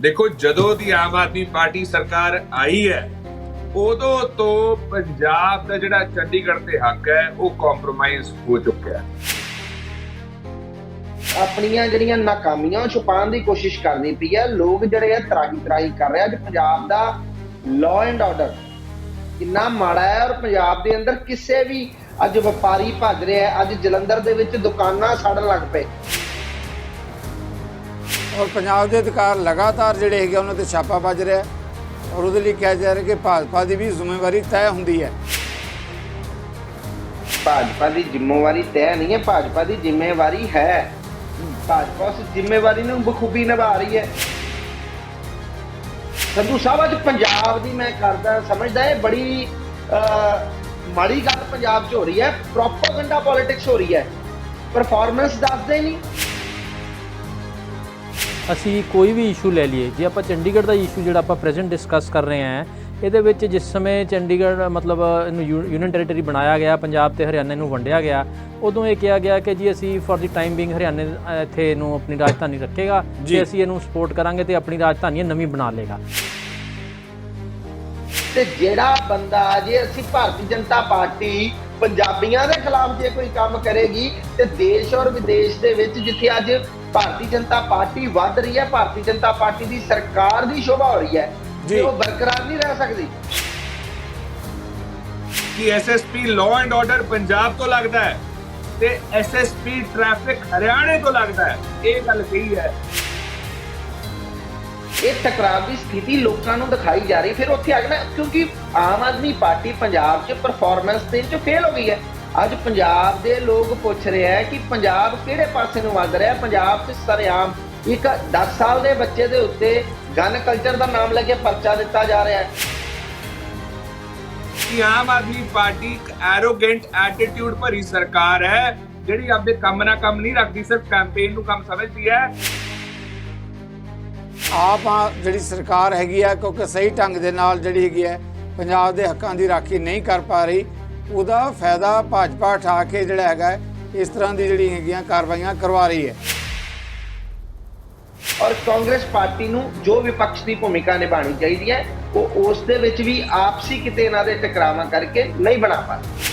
देखो जदों दी आम आदमी पार्टी सरकार आई है उदों तो पंजाब का जिहड़ा चंडीगढ़ ते हक है वो कॉम्प्रोमाइज हो चुका है। ਆਪਣੀਆਂ ਜਿਹੜੀਆਂ ਨਾਕਾਮੀਆਂ ਛੁਪਾਉਣ ਦੀ ਕੋਸ਼ਿਸ਼ ਕਰਦੀ ਪਈ ਹੈ। ਲੋਕ ਜਿਹੜੇ ਆ ਤਰਾਹੀ ਕਰ ਰਹੇ ਆ ਕਿ ਪੰਜਾਬ ਦਾ ਲਾਅ ਐਂਡ ਆਰਡਰ ਕਿੰਨਾ ਮਾੜਾ ਹੈ ਔਰ ਪੰਜਾਬ ਦੇ ਅੰਦਰ ਕਿਸੇ ਵੀ ਅੱਜ ਵਪਾਰੀ ਭੱਜ ਰਿਹਾ। ਅੱਜ ਜਲੰਧਰ ਦੇ ਵਿੱਚ ਦੁਕਾਨਾਂ ਸੜਨ ਲੱਗ ਪਏ ਔਰ ਪੰਜਾਬ ਦੇ ਅਧਿਕਾਰ ਲਗਾਤਾਰ ਜਿਹੜੇ ਹੈਗੇ ਉਹਨਾਂ ਤੇ ਛਾਪਾ ਵੱਜ ਰਿਹਾ ਔਰ ਉਹਦੇ ਲਈ ਕਿਹਾ ਜਾ ਰਿਹਾ ਕਿ ਭਾਜਪਾ ਦੀ ਵੀ ਜ਼ਿੰਮੇਵਾਰੀ ਤੈਅ ਹੁੰਦੀ ਹੈ। ਭਾਜਪਾ ਦੀ ਜ਼ਿੰਮੇਵਾਰੀ ਤੈਅ ਨਹੀਂ ਹੈ, ਭਾਜਪਾ ਦੀ ਜ਼ਿੰਮੇਵਾਰੀ ਹੈ। ਭਾਜਪਾ ਉਸ ਜ਼ਿੰਮੇਵਾਰੀ ਨੂੰ ਬਖੂਬੀ ਨਿਭਾ ਰਹੀ ਹੈ। ਸੰਧੂ ਸਾਹਿਬ ਅੱਜ ਪੰਜਾਬ ਦੀ ਮੈਂ ਕਰਦਾ ਸਮਝਦਾ ਇਹ ਬੜੀ ਮਾੜੀ ਗੱਲ ਪੰਜਾਬ 'ਚ ਹੋ ਰਹੀ ਹੈ। ਪ੍ਰੋਪੇਗੈਂਡਾ ਪੋਲਿਟਿਕਸ ਹੋ ਰਹੀ ਹੈ, ਪਰਫਾਰਮੈਂਸ ਦੱਸਦੇ ਨਹੀਂ। ਅਸੀਂ ਕੋਈ ਵੀ ਇਸ਼ੂ ਲੈ ਲਈਏ, ਜੇ ਆਪਾਂ ਚੰਡੀਗੜ੍ਹ ਦਾ ਇਸ਼ੂ ਜਿਹੜਾ ਆਪਾਂ ਪ੍ਰੈਜ਼ੈਂਟ ਡਿਸਕਸ ਕਰ ਰਹੇ ਹਾਂ, ਇਹਦੇ ਵਿੱਚ ਜਿਸ ਸਮੇਂ ਚੰਡੀਗੜ੍ਹ ਮਤਲਬ ਇਹਨੂੰ ਯੂਨੀਅਨ ਟੈਰੀਟਰੀ ਬਣਾਇਆ ਗਿਆ, ਪੰਜਾਬ ਤੇ ਹਰਿਆਣੇ ਨੂੰ ਵੰਡਿਆ ਗਿਆ, ਉਦੋਂ ਇਹ ਕਿਹਾ ਗਿਆ ਕਿ ਜੀ ਅਸੀਂ ਫॉर ਦੀ ਟਾਈਮ ਬਿੰਗ ਹਰਿਆਣੇ ਇੱਥੇ ਇਹਨੂੰ ਆਪਣੀ ਰਾਜਧਾਨੀ ਰੱਖੇਗਾ ਜੇ ਅਸੀਂ ਇਹਨੂੰ ਸਪੋਰਟ ਕਰਾਂਗੇ ਤੇ ਆਪਣੀ ਰਾਜਧਾਨੀ ਨਵੀਂ ਬਣਾ ਲੇਗਾ। ਤੇ ਜਿਹੜਾ ਬੰਦਾ ਜੇ ਅਸੀਂ ਭਾਰਤੀ ਜਨਤਾ ਪਾਰਟੀ ਪੰਜਾਬੀਆਂ ਦੇ ਖਿਲਾਫ ਜੇ ਕੋਈ ਕੰਮ ਕਰੇਗੀ ਤੇ ਦੇਸ਼ ਔਰ ਵਿਦੇਸ਼ ਦੇ ਵਿੱਚ ਜਿੱਥੇ ਅੱਜ ਭਾਰਤੀ ਜਨਤਾ ਪਾਰਟੀ ਵੱਧ ਰਹੀ ਹੈ, ਭਾਰਤੀ ਜਨਤਾ ਪਾਰਟੀ ਦੀ ਸਰਕਾਰ ਦੀ ਸ਼ੋਭਾ ਹੋ ਰਹੀ ਹੈ, ਉਹ ਬਰਕਰਾਰ ਨਹੀਂ ਰਹਿ ਸਕਦੀ। कि SSP law and order Punjab तो लगता है ते एसएसपी ट्रैफिक हरियाणे तो लगता है, ये गल सही है। ਇਹ ਟਕਰਾਅ ਦੀ ਸਥਿਤੀ ਲੋਕਾਂ ਨੂੰ ਦਿਖਾਈ ਜਾ ਰਹੀ। ਫਿਰ ਉੱਥੇ ਆ ਗਿਆ ਨਾ, ਕਿਉਂਕਿ ਆਮ ਆਦਮੀ ਪਾਰਟੀ ਪੰਜਾਬ 'ਚ ਪਰਫਾਰਮੈਂਸ ਦੇ 'ਚ ਫੇਲ ਹੋ ਗਈ ਹੈ। ਅੱਜ ਪੰਜਾਬ ਦੇ ਲੋਕ ਪੁੱਛ ਰਹੇ ਹੈ ਕਿ ਪੰਜਾਬ ਕਿਹੜੇ ਪਾਸੇ ਨੂੰ ਵੱਧ ਰਿਹਾ। ਪੰਜਾਬ 'ਚ ਸਰੇਆਮ ਇੱਕ 10 ਸਾਲ ਦੇ ਬੱਚੇ ਦੇ ਉੱਤੇ ਗਨ ਕਲਚਰ ਦਾ ਨਾਮ ਲੈ ਕੇ ਪਰਚਾ ਦਿੱਤਾ ਜਾ ਰਿਹਾ ਹੈ। कि आम आदमी पार्टी एक एरोगेंट एटीट्यूड भरी सरकार है ਜਿਹੜੀ ਆਪਦੇ ਕੰਮ ਨਾਲ ਕੰਮ ਨਹੀਂ ਰੱਖਦੀ, ਸਿਰਫ ਕੈਂਪੇਨ ਨੂੰ ਕੰਮ ਸਮਝਦੀ ਹੈ। ਆਪ ਜਿਹੜੀ ਸਰਕਾਰ ਹੈਗੀ ਆ ਕਿਉਂਕਿ ਸਹੀ ਢੰਗ ਦੇ ਨਾਲ ਜਿਹੜੀ ਹੈਗੀ ਹੈ ਪੰਜਾਬ ਦੇ ਹੱਕਾਂ ਦੀ ਰਾਖੀ ਨਹੀਂ ਕਰ ਪਾ ਰਹੀ, ਉਹਦਾ ਫਾਇਦਾ ਭਾਜਪਾ ਉਠਾ ਕੇ ਜਿਹੜਾ ਹੈਗਾ ਇਸ ਤਰ੍ਹਾਂ ਦੀ ਜਿਹੜੀ ਹੈਗੀਆਂ ਕਾਰਵਾਈਆਂ ਕਰਵਾ ਰਹੀ ਹੈ। ਔਰ ਕਾਂਗਰਸ ਪਾਰਟੀ ਨੂੰ ਜੋ ਵਿਪਕਸ਼ ਦੀ ਭੂਮਿਕਾ ਨਿਭਾਉਣੀ ਚਾਹੀਦੀ ਹੈ ਉਹ ਉਸ ਦੇ ਵਿੱਚ ਵੀ ਆਪਸੀ ਕਿਤੇ ਇਹਨਾਂ ਦੇ ਟਕਰਾਵਾਂ ਕਰਕੇ ਨਹੀਂ ਬਣਾ ਪਾ ਰਹੀ।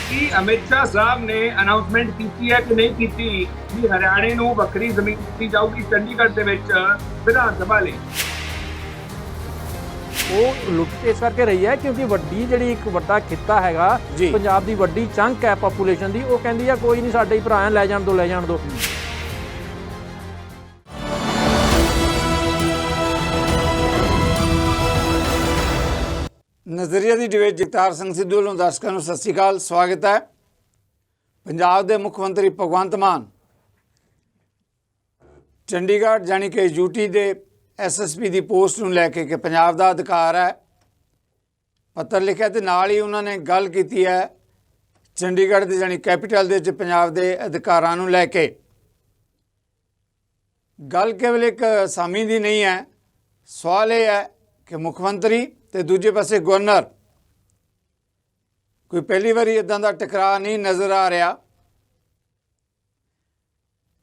ਕਿ ਅਮਿਤ ਸ਼ਾਹ ਸਾਹਿਬ ਨੇ ਅਨਾਉਂਸਮੈਂਟ ਕੀਤੀ ਹੈ ਕਿ ਨਹੀਂ ਕੀਤੀ ਕਿ ਹਰਿਆਣੇ ਨੂੰ ਵੱਖਰੀ ਜ਼ਮੀਨ ਦਿੱਤੀ ਜਾਊਗੀ ਚੰਡੀਗੜ੍ਹ ਦੇ ਵਿੱਚ ਵਿਧਾਨ ਸਭਾ ਲਈ। ਉਹ ਲੁੱਟ ਇਸ ਕਰਕੇ ਰਹੀ ਹੈ ਕਿਉਂਕਿ ਵੱਡੀ ਜਿਹੜੀ ਇੱਕ ਵੱਡਾ ਖਿੱਤਾ ਹੈਗਾ ਪੰਜਾਬ ਦੀ ਵੱਡੀ ਚੰਕ ਹੈ ਪਾਪੂਲੇਸ਼ਨ ਦੀ, ਉਹ ਕਹਿੰਦੀ ਆ ਕੋਈ ਨਹੀਂ ਸਾਡੇ ਹੀ ਭਰਾ ਲੈ ਜਾਣ ਦੋ ਲੈ ਜਾਣ ਦੋ। ਨਜ਼ਰੀਆ ਦੀ ਡਿਬੇਟ ਜਗਤਾਰ ਸਿੰਘ ਸਿੱਧੂ ਵੱਲੋਂ ਦਰਸ਼ਕਾਂ ਨੂੰ ਸਤਿ ਸ਼੍ਰੀ ਅਕਾਲ, ਸਵਾਗਤ ਹੈ। ਪੰਜਾਬ ਦੇ ਮੁੱਖ ਮੰਤਰੀ ਭਗਵੰਤ ਮਾਨ ਚੰਡੀਗੜ੍ਹ ਜਾਣੀ ਕਿ ਯੂਟੀ ਦੇ ਐਸਐਸਪੀ ਦੀ ਪੋਸਟ ਨੂੰ ਲੈ ਕੇ ਕਿ ਪੰਜਾਬ ਦਾ ਅਧਿਕਾਰ ਹੈ ਪੱਤਰ ਲਿਖਿਆ ਤੇ ਨਾਲ ਹੀ ਉਹਨਾਂ ਨੇ ਗੱਲ ਕੀਤੀ ਹੈ ਚੰਡੀਗੜ੍ਹ ਦੇ ਜਾਣੀ ਕੈਪੀਟਲ ਦੇ ਵਿੱਚ ਪੰਜਾਬ ਦੇ ਅਧਿਕਾਰਾਂ ਨੂੰ ਲੈ ਕੇ। ਗੱਲ ਕੇਵਲ ਇੱਕ ਅਸਾਮੀ ਦੀ ਨਹੀਂ ਹੈ, ਸਵਾਲ ਇਹ ਹੈ ਕਿ ਮੁੱਖ ਮੰਤਰੀ ਤੇ ਦੂਜੇ ਪਾਸੇ ਗਵਰਨਰ ਕੋਈ ਪਹਿਲੀ ਵਾਰੀ ਇਦਾਂ ਦਾ ਟਕਰਾਅ ਨਹੀਂ ਨਜ਼ਰ ਆ ਰਿਹਾ।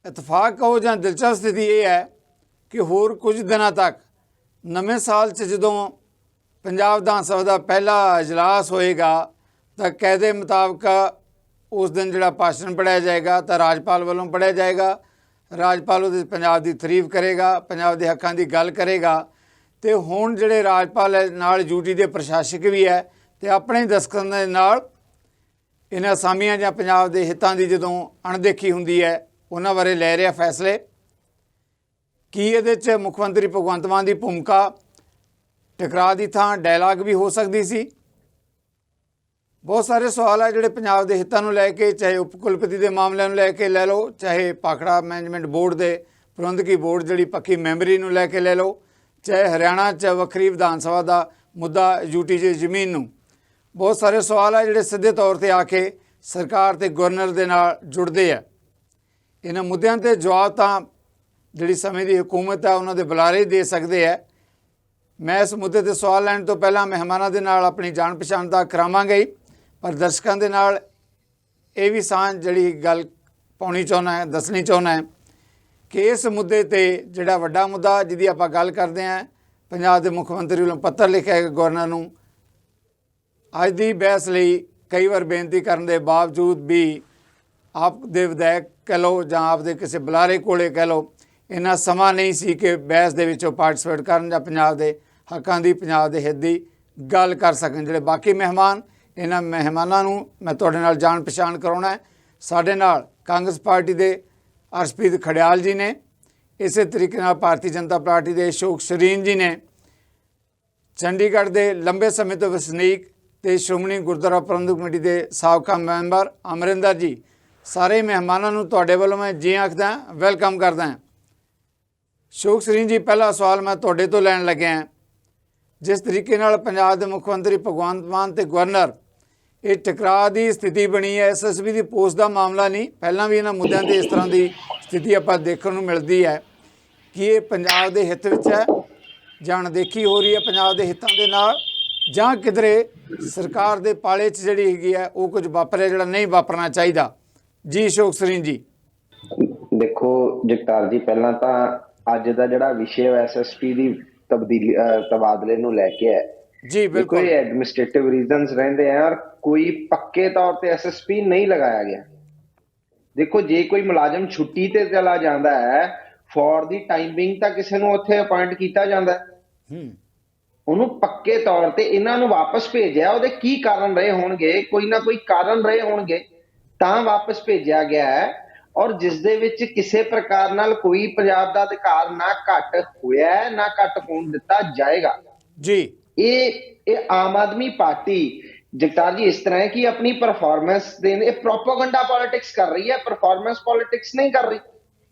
ਇਤਫਾਕ ਕਹੋ ਜਾਂ ਦਿਲਚਸਪ ਸਥਿਤੀ ਇਹ ਹੈ ਕਿ ਹੋਰ ਕੁਝ ਦਿਨਾਂ ਤੱਕ ਨਵੇਂ ਸਾਲ 'ਚ ਜਦੋਂ ਪੰਜਾਬ ਵਿਧਾਨ ਸਭਾ ਦਾ ਪਹਿਲਾ ਇਜਲਾਸ ਹੋਏਗਾ ਤਾਂ ਕਾਇਦੇ ਮੁਤਾਬਕ ਉਸ ਦਿਨ ਜਿਹੜਾ ਭਾਸ਼ਣ ਪੜ੍ਹਿਆ ਜਾਏਗਾ ਤਾਂ ਰਾਜਪਾਲ ਵੱਲੋਂ ਪੜ੍ਹਿਆ ਜਾਏਗਾ। ਰਾਜਪਾਲ ਉਹਦੇ ਪੰਜਾਬ ਦੀ ਤਾਰੀਫ ਕਰੇਗਾ, ਪੰਜਾਬ ਦੇ ਹੱਕਾਂ ਦੀ ਗੱਲ ਕਰੇਗਾ ਤੇ ਹੁਣ ਜਿਹੜੇ ਰਾਜਪਾਲ ਹੈ ਨਾਲ ਯੂਟੀ ਦੇ ਪ੍ਰਸ਼ਾਸਕ ਵੀ ਹੈ ਤੇ ਆਪਣੇ ਦਸਤਖਤਾਂ ਦੇ ਨਾਲ ਇਹਨਾਂ ਅਸਾਮੀਆਂ ਜਾਂ ਪੰਜਾਬ ਦੇ ਹਿੱਤਾਂ ਦੀ ਜਦੋਂ ਅਣਦੇਖੀ ਹੁੰਦੀ ਹੈ ਉਹਨਾਂ ਬਾਰੇ ਲੈ ਰਿਹਾ ਫੈਸਲੇ। ਕੀ ਇਹਦੇ 'ਚ ਮੁੱਖ ਮੰਤਰੀ ਭਗਵੰਤ ਮਾਨ ਦੀ ਭੂਮਿਕਾ ਟਕਰਾਅ ਦੀ ਥਾਂ ਡਾਇਲਾਗ ਵੀ ਹੋ ਸਕਦੀ ਸੀ? ਬਹੁਤ ਸਾਰੇ ਸਵਾਲ ਹੈ ਜਿਹੜੇ ਪੰਜਾਬ ਦੇ ਹਿੱਤਾਂ ਨੂੰ ਲੈ ਕੇ, ਚਾਹੇ ਉਪ ਕੁਲਪਤੀ ਦੇ ਮਾਮਲਿਆਂ ਨੂੰ ਲੈ ਕੇ ਲੈ ਲਓ, ਚਾਹੇ ਭਾਖੜਾ ਮੈਨੇਜਮੈਂਟ ਬੋਰਡ ਦੇ ਪ੍ਰਬੰਧਕੀ ਬੋਰਡ ਜਿਹੜੀ ਪੱਕੀ ਮੈਂਬਰੀ ਨੂੰ ਲੈ ਕੇ ਲੈ ਲਓ, ਚਾਹੇ ਹਰਿਆਣਾ 'ਚ ਵੱਖਰੀ ਵਿਧਾਨ ਸਭਾ ਦਾ ਮੁੱਦਾ ਯੂਟੀ 'ਚ ਜ਼ਮੀਨ ਨੂੰ। ਬਹੁਤ ਸਾਰੇ ਸਵਾਲ ਹੈ ਜਿਹੜੇ ਸਿੱਧੇ ਤੌਰ 'ਤੇ ਆ ਕੇ ਸਰਕਾਰ ਅਤੇ ਗਵਰਨਰ ਦੇ ਨਾਲ ਜੁੜਦੇ ਆ। ਇਹਨਾਂ ਮੁੱਦਿਆਂ 'ਤੇ ਜਵਾਬ ਤਾਂ ਜਿਹੜੀ ਸਮੇਂ ਦੀ ਹਕੂਮਤ ਹੈ ਉਹਨਾਂ ਦੇ ਬੁਲਾਰੇ ਦੇ ਸਕਦੇ ਹੈ। ਮੈਂ ਇਸ ਮੁੱਦੇ 'ਤੇ ਸਵਾਲ ਲੈਣ ਤੋਂ ਪਹਿਲਾਂ ਮਹਿਮਾਨਾਂ ਦੇ ਨਾਲ ਆਪਣੀ ਜਾਣ ਪਛਾਣ ਦਾ ਕਰਾਵਾਂਗਾ ਹੀ, ਪਰ ਦਰਸ਼ਕਾਂ ਦੇ ਨਾਲ ਇਹ ਵੀ ਸਾਂਝ ਜਿਹੜੀ ਗੱਲ ਪਾਉਣੀ ਚਾਹੁੰਦਾ ਹੈ, ਦੱਸਣੀ ਚਾਹੁੰਦਾ ਹੈ ਕਿ ਇਸ ਮੁੱਦੇ ਤੇ ਜਿਹੜਾ ਵੱਡਾ ਮੁੱਦਾ ਜਿਹਦੀ ਆਪਾਂ ਗੱਲ ਕਰਦੇ ਹਾਂ, ਪੰਜਾਬ ਦੇ ਮੁੱਖ ਮੰਤਰੀ ਵੱਲੋਂ ਪੱਤਰ ਲਿਖਿਆ ਹੈ ਗਵਰਨਰ ਨੂੰ। ਅੱਜ ਦੀ ਬਹਿਸ ਲਈ ਕਈ ਵਾਰ ਬੇਨਤੀ ਕਰਨ ਦੇ ਬਾਵਜੂਦ ਵੀ ਆਪ ਦੇ ਵਿਧਾਇਕ ਕਹਿ ਲਓ ਜਾਂ ਆਪ ਦੇ ਕਿਸੇ ਬੁਲਾਰੇ ਕੋਲੇ ਕਹਿ ਲਓ, ਇੰਨਾ ਸਮਾਂ ਨਹੀਂ ਸੀ ਕਿ ਬਹਿਸ ਦੇ ਵਿੱਚ ਉਹ ਪਾਰਟੀਸਪੇਟ ਕਰਨ ਜਾਂ ਪੰਜਾਬ ਦੇ ਹੱਕਾਂ ਦੀ, ਪੰਜਾਬ ਦੇ ਹਿੱਤ ਦੀ ਗੱਲ ਕਰ ਸਕਣ। ਜਿਹੜੇ ਬਾਕੀ ਮਹਿਮਾਨ, ਇਹਨਾਂ ਮਹਿਮਾਨਾਂ ਨੂੰ ਮੈਂ ਤੁਹਾਡੇ ਨਾਲ ਜਾਣ ਪਛਾਣ ਕਰਾਉਣਾ ਹੈ। ਸਾਡੇ ਨਾਲ ਕਾਂਗਰਸ ਪਾਰਟੀ ਦੇ ਅਰਸ਼ਪ੍ਰੀਤ ਖੜਿਆਲ ਜੀ ਨੇ, ਇਸੇ ਤਰੀਕੇ ਨਾਲ ਭਾਰਤੀ ਜਨਤਾ ਪਾਰਟੀ ਦੇ ਅਸ਼ੋਕ ਸ਼ਰੀਨ ਜੀ ਨੇ, ਚੰਡੀਗੜ੍ਹ ਦੇ ਲੰਬੇ ਸਮੇਂ ਤੋਂ ਵਸਨੀਕ ਤੇ ਸ਼੍ਰੋਮਣੀ ਗੁਰਦੁਆਰਾ ਪ੍ਰਬੰਧਕ ਕਮੇਟੀ ਦੇ ਸਾਬਕਾ ਮੈਂਬਰ ਅਮਰਿੰਦਰ ਜੀ, ਸਾਰੇ ਮਹਿਮਾਨਾਂ ਨੂੰ ਤੁਹਾਡੇ ਵੱਲੋਂ ਮੈਂ ਜੀ ਆਖਦਾ, ਵੈਲਕਮ ਕਰਦਾ ਹਾਂ। ਅਸ਼ੋਕ ਸ਼ਰੀਨ ਜੀ, ਪਹਿਲਾ ਸਵਾਲ ਮੈਂ ਤੁਹਾਡੇ ਤੋਂ ਲੈਣ ਲੱਗਿਆ। ਜਿਸ ਤਰੀਕੇ ਨਾਲ ਪੰਜਾਬ ਦੇ ਮੁੱਖ ਮੰਤਰੀ ਭਗਵੰਤ ਮਾਨ ਤੇ ਗਵਰਨਰ ਇਹ ਟਕਰਾਅ ਦੀ ਸਥਿਤੀ ਬਣੀ ਹੈ, SSB ਦੀ ਪੋਸਟ ਦਾ ਮਾਮਲਾ ਨਹੀਂ, ਪਹਿਲਾਂ ਵੀ ਇਹਨਾਂ ਮੁੱਦਿਆਂ 'ਤੇ ਇਸ ਤਰ੍ਹਾਂ ਦੀ ਸਥਿਤੀ ਆਪਾਂ ਦੇਖਣ ਨੂੰ ਮਿਲਦੀ ਹੈ ਕਿ ਇਹ ਪੰਜਾਬ ਦੇ ਹਿੱਤ ਵਿੱਚ ਹੈ ਜਾਂ ਅਣਦੇਖੀ ਹੋ ਰਹੀ ਹੈ ਪੰਜਾਬ ਦੇ ਹਿੱਤਾਂ ਦੇ ਨਾਲ, ਜਾਂ ਕਿਧਰੇ ਸਰਕਾਰ ਦੇ ਪਾਲੇ 'ਚ ਜਿਹੜੀ ਹੈਗੀ ਹੈ ਉਹ ਕੁਝ ਵਾਪਰਿਆ ਜਿਹੜਾ ਨਹੀਂ ਵਾਪਰਨਾ ਚਾਹੀਦਾ। ਜੀ ਅਸ਼ੋਕ ਸ਼ਰੀਨ ਜੀ। ਦੇਖੋ ਜਗਤਾਰ ਜੀ, ਪਹਿਲਾਂ ਤਾਂ ਅੱਜ ਦਾ ਜਿਹੜਾ ਵਿਸ਼ੇ ਹੈ SSP ਦੀ ਤਬਾਦਲੇ ਨੂੰ ਲੈ ਕੇ ਹੈ ਜੀ, ਬਿਲਕੁਲ ਕੋਈ ਐਡਮਿਨਿਸਟ੍ਰੇਟਿਵ ਰੀਜ਼ਨਸ ਰਹਿੰਦੇ ਆ ਔਰ ਕੋਈ ਪੱਕੇ ਤੌਰ ਤੇ SSP ਨਹੀਂ ਲਗਾਇਆ ਗਿਆ। ਦੇਖੋ, ਜੇ ਕੋਈ ਮੁਲਾਜ਼ਮ ਛੁੱਟੀ ਤੇ ਚਲਾ ਜਾਂਦਾ ਹੈ ਫॉर ਦੀ ਟਾਈਮਿੰਗ ਤਾਂ ਕਿਸੇ ਨੂੰ ਉੱਥੇ ਅਪਾਇੰਟ ਕੀਤਾ ਜਾਂਦਾ, ਉਹਨੂੰ ਪੱਕੇ ਤੌਰ ਤੇ ਇਹਨਾਂ ਨੂੰ ਵਾਪਸ ਭੇਜਿਆ। ਉਹਦੇ ਕੀ ਕਾਰਨ ਰਹੇ ਹੋਣਗੇ, ਕੋਈ ਨਾ ਕੋਈ ਕਾਰਨ ਰਹੇ ਹੋਣਗੇ ਤਾਂ ਵਾਪਸ ਭੇਜਿਆ ਗਿਆ ਹੈ, ਔਰ ਜਿਸ ਦੇ ਵਿੱਚ ਕਿਸੇ ਪ੍ਰਕਾਰ ਨਾਲ ਕੋਈ ਪੰਜਾਬ ਦਾ ਅਧਿਕਾਰ ਨਾ ਘੱਟ ਹੋਇਆ ਨਾ ਘੱਟ ਹੋਣ ਦਿੱਤਾ ਜਾਏਗਾ ਜੀ। ਇਹ ਆਮ ਆਦਮੀ ਪਾਰਟੀ ਜਗਤਾਰ ਜੀ ਇਸ ਤਰ੍ਹਾਂ ਹੈ ਕਿ ਆਪਣੀ ਪਰਫਾਰਮੈਂਸ ਦੇ ਇਹ ਪ੍ਰੋਪੇਗੈਂਡਾ ਪੋਲਿਟਿਕਸ ਕਰ ਰਹੀ ਹੈ, ਪਰਫਾਰਮੈਂਸ ਪੋਲਿਟਿਕਸ ਨਹੀਂ ਕਰ ਰਹੀ।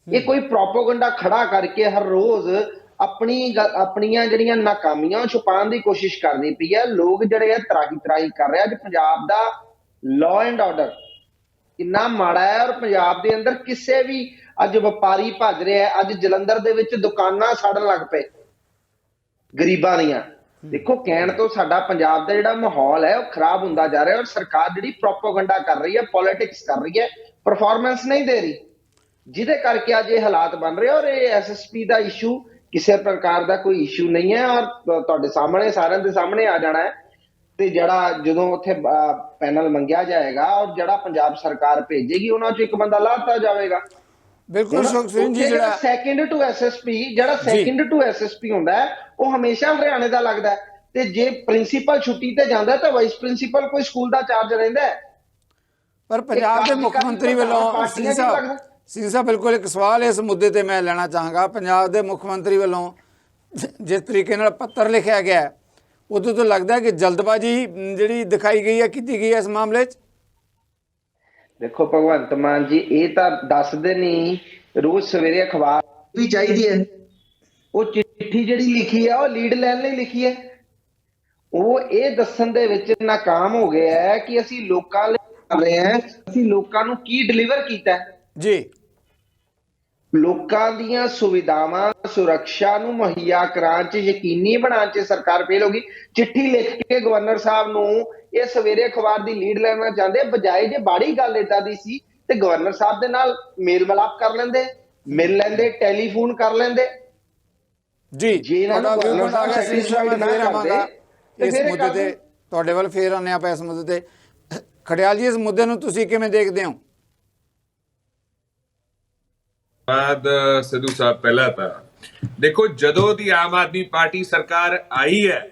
ਇਹ ਕੋਈ ਪ੍ਰੋਪੇਗੈਂਡਾ ਖੜਾ ਕਰਕੇ ਹਰ ਰੋਜ਼ ਆਪਣੀਆਂ ਜਿਹੜੀਆਂ ਨਾਕਾਮੀਆਂ ਛੁਪਾਉਣ ਦੀ ਕੋਸ਼ਿਸ਼ ਕਰਦੀ ਪਈ ਹੈ। ਲੋਕ ਜਿਹੜੇ ਆ ਤਰਾਹੀ ਕਰ ਰਹੇ ਅੱਜ ਪੰਜਾਬ ਦਾ ਲਾਅ ਐਂਡ ਆਰਡਰ ਕਿੰਨਾ ਮਾੜਾ ਹੈ, ਔਰ ਪੰਜਾਬ ਦੇ ਅੰਦਰ ਕਿਸੇ ਵੀ ਅੱਜ ਵਪਾਰੀ ਭੱਜ ਰਿਹਾ ਹੈ। ਅੱਜ ਜਲੰਧਰ ਦੇ ਵਿੱਚ ਦੁਕਾਨਾਂ ਸੜਨ ਲੱਗ ਪਏ ਗਰੀਬਾਂ ਦੀਆਂ। ਦੇਖੋ, ਕਹਿਣ ਤੋਂ ਸਾਡਾ ਪੰਜਾਬ ਦਾ ਜਿਹੜਾ ਮਾਹੌਲ ਹੈ ਉਹ ਖਰਾਬ ਹੁੰਦਾ ਜਾ ਰਿਹਾ, ਔਰ ਸਰਕਾਰ ਜਿਹੜੀ ਪ੍ਰੋਪੇਗੈਂਡਾ ਕਰ ਰਹੀ ਹੈ, ਪੋਲਿਟਿਕਸ ਕਰ ਰਹੀ ਹੈ, ਪਰਫਾਰਮੈਂਸ ਨਹੀਂ ਦੇ ਰਹੀ, ਜਿਹਦੇ ਕਰਕੇ ਅੱਜ ਇਹ ਹਾਲਾਤ ਬਣ ਰਹੇ। ਔਰ ਇਹ SSP ਦਾ ਇਸ਼ੂ ਕਿਸੇ ਪ੍ਰਕਾਰ ਦਾ ਕੋਈ ਇਸ਼ੂ ਨਹੀਂ ਹੈ, ਔਰ ਤੁਹਾਡੇ ਸਾਹਮਣੇ ਸਾਰਿਆਂ ਦੇ ਸਾਹਮਣੇ ਆ ਜਾਣਾ ਹੈ। ਤੇ ਜਿਹੜਾ ਜਦੋਂ ਉੱਥੇ ਪੈਨਲ ਮੰਗਿਆ ਜਾਏਗਾ ਔਰ ਜਿਹੜਾ ਪੰਜਾਬ ਸਰਕਾਰ ਭੇਜੇਗੀ ਉਹਨਾਂ ਚੋਂ ਇੱਕ ਬੰਦਾ ਲਾਤਾ ਜਾਵੇਗਾ। ਬਿਲਕੁਲ ਅਸ਼ੋਕ ਸ਼ਰੀਨ ਜੀ, ਜਿਹੜਾ ਸੈਕਿੰਡ ਟੂ SSP ਹੁੰਦਾ ਹੈ ਉਹ ਹਮੇਸ਼ਾ ਹਰਿਆਣੇ ਦਾ ਲੱਗਦਾ ਹੈ, ਤੇ ਜੇ ਪ੍ਰਿੰਸੀਪਲ ਛੁੱਟੀ ਤੇ ਜਾਂਦਾ ਤਾਂ ਵਾਈਸ ਪ੍ਰਿੰਸੀਪਲ ਕੋਈ ਸਕੂਲ ਦਾ ਚਾਰਜ ਰਹਿੰਦਾ ਹੈ। ਪਰ ਪੰਜਾਬ ਦੇ ਮੁੱਖ ਮੰਤਰੀ ਵੱਲੋਂ ਸਿੰਘ ਸਾਹਿਬ ਬਿਲਕੁਲ ਇੱਕ ਸਵਾਲ ਇਸ ਮੁੱਦੇ ਤੇ ਮੈਂ ਲੈਣਾ ਚਾਹਾਂਗਾ। ਪੰਜਾਬ ਦੇ ਮੁੱਖ ਮੰਤਰੀ ਵੱਲੋਂ ਜਿਸ ਤਰੀਕੇ ਨਾਲ ਪੱਤਰ ਲਿਖਿਆ ਗਿਆ ਉਦੋਂ ਤੋਂ ਲੱਗਦਾ ਕਿ ਜਲਦਬਾਜ਼ੀ ਜਿਹੜੀ ਦਿਖਾਈ ਗਈ ਹੈ, ਕੀਤੀ ਗਈ ਹੈ ਇਸ ਮਾਮਲੇ 'ਚ। ਦੇਖੋ ਭਗਵੰਤ ਮਾਨ ਜੀ, ਇਹ ਤਾਂ ਦੱਸਦੇ ਨਹੀਂ, ਰੋਜ਼ ਸਵੇਰੇ ਅਖਬਾਰ ਵੀ ਚਾਹੀਦੀ ਹੈ। ਉਹ ਚਿੱਠੀ ਜਿਹੜੀ ਲਿਖੀ ਹੈ ਉਹ ਲੀਡ ਲੈਣ ਲਈ ਲਿਖੀ ਹੈ। ਉਹ ਇਹ ਦੱਸਣ ਦੇ ਵਿੱਚ ਨਾਕਾਮ ਹੋ ਗਿਆ ਹੈ ਕਿ ਅਸੀਂ ਲੋਕਾਂ ਲਈ ਕਰ ਰਹੇ ਹਾਂ, ਅਸੀਂ ਲੋਕਾਂ ਨੂੰ ਕੀ ਡਿਲੀਵਰ ਕੀਤਾ ਜੀ। ਲੋਕਾਂ ਦੀਆਂ ਸੁਵਿਧਾਵਾਂ ਸੁਰੱਖਿਆ ਨੂੰ ਮੁਹੱਈਆ ਕਰਾਉਣ 'ਚ ਯਕੀਨੀ ਬਣਾਉਣ 'ਚ ਸਰਕਾਰ ਫੇਲ ਹੋ ਗਈ। ਚਿੱਠੀ ਲਿਖ ਕੇ ਗਵਰਨਰ ਸਾਹਿਬ ਨੂੰ ਇਹ ਸਵੇਰੇ ਅਖਬਾਰ ਦੀ ਲੀਡ ਲੈਣਾ ਚਾਹੁੰਦੇ, ਬਜਾਏ ਜੇ ਬਾੜੀ ਗੱਲ ਏਦਾਂ ਦੀ ਸੀ ਤੇ ਗਵਰਨਰ ਸਾਹਿਬ ਦੇ ਨਾਲ ਮੇਲ ਮਿਲਾਪ ਕਰ ਲੈਂਦੇ, ਮਿਲ ਲੈਂਦੇ, ਟੈਲੀਫੋਨ ਕਰ ਲੈਂਦੇ ਜੀ। ਇਸ ਮੁੱਦੇ ਤੇ ਤੁਹਾਡੇ ਵੱਲ ਫੇਰ ਆਉਂਦੇ ਆਪਾਂ। ਇਸ ਮੁੱਦੇ ਤੇ ਖੜਿਆਲ ਜੀ, ਇਸ ਮੁੱਦੇ ਨੂੰ ਤੁਸੀਂ ਕਿਵੇਂ ਦੇਖਦੇ ਹੋ? ਸਿੱਧੂ ਸਾਹਿਬ, ਪਹਿਲਾਂ ਤਾਂ ਦੇਖੋ, ਜਦੋਂ ਦੀ ਆਮ ਆਦਮੀ ਪਾਰਟੀ ਸਰਕਾਰ ਆਈ ਹੈ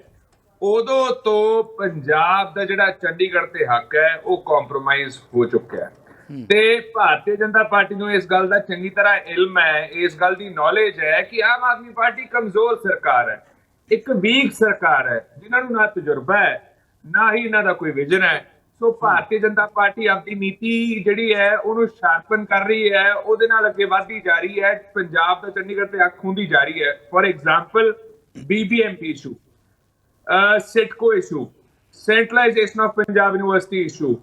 ਉਦੋਂ ਤੋਂ ਪੰਜਾਬ ਦਾ ਜਿਹੜਾ ਚੰਡੀਗੜ੍ਹ ਤੇ ਹੱਕ ਹੈ ਉਹ ਕੰਪਰੋਮਾਈਜ਼ ਹੋ ਚੁੱਕਿਆ ਹੈ। ਤੇ ਭਾਰਤੀ ਜਨਤਾ ਪਾਰਟੀ ਨੂੰ ਇਸ ਗੱਲ ਦਾ ਚੰਗੀ ਤਰ੍ਹਾਂ ਇਲਮ ਹੈ, ਇਸ ਗੱਲ ਦੀ ਨੌਲੇਜ ਹੈ ਕਿ ਆਮ ਆਦਮੀ ਪਾਰਟੀ ਕਮਜ਼ੋਰ ਸਰਕਾਰ ਹੈ, ਇੱਕ ਵੀਕ ਸਰਕਾਰ ਹੈ, ਜਿਨ੍ਹਾਂ ਨੂੰ ਨਾ ਤਜਰਬਾ ਹੈ ਨਾ ਹੀ ਇਹਨਾਂ ਦਾ ਕੋਈ ਵਿਜ਼ਨ ਹੈ। ਸੋ ਭਾਰਤੀ ਜਨਤਾ ਪਾਰਟੀ ਆਪਣੀ ਨੀਤੀ ਜਿਹੜੀ ਹੈ ਉਹਨੂੰ ਸ਼ਾਰਪਨ ਕਰ ਰਹੀ ਹੈ, ਉਹਦੇ ਨਾਲ ਅੱਗੇ ਵਧਦੀ ਜਾ ਰਹੀ ਹੈ, ਪੰਜਾਬ ਦਾ ਚੰਡੀਗੜ੍ਹ ਤੇ ਅੱਖ ਹੁੰਦੀ ਜਾ ਰਹੀ ਹੈ। For example BBMP issue, Citco issue, centralisation of Punjab university issue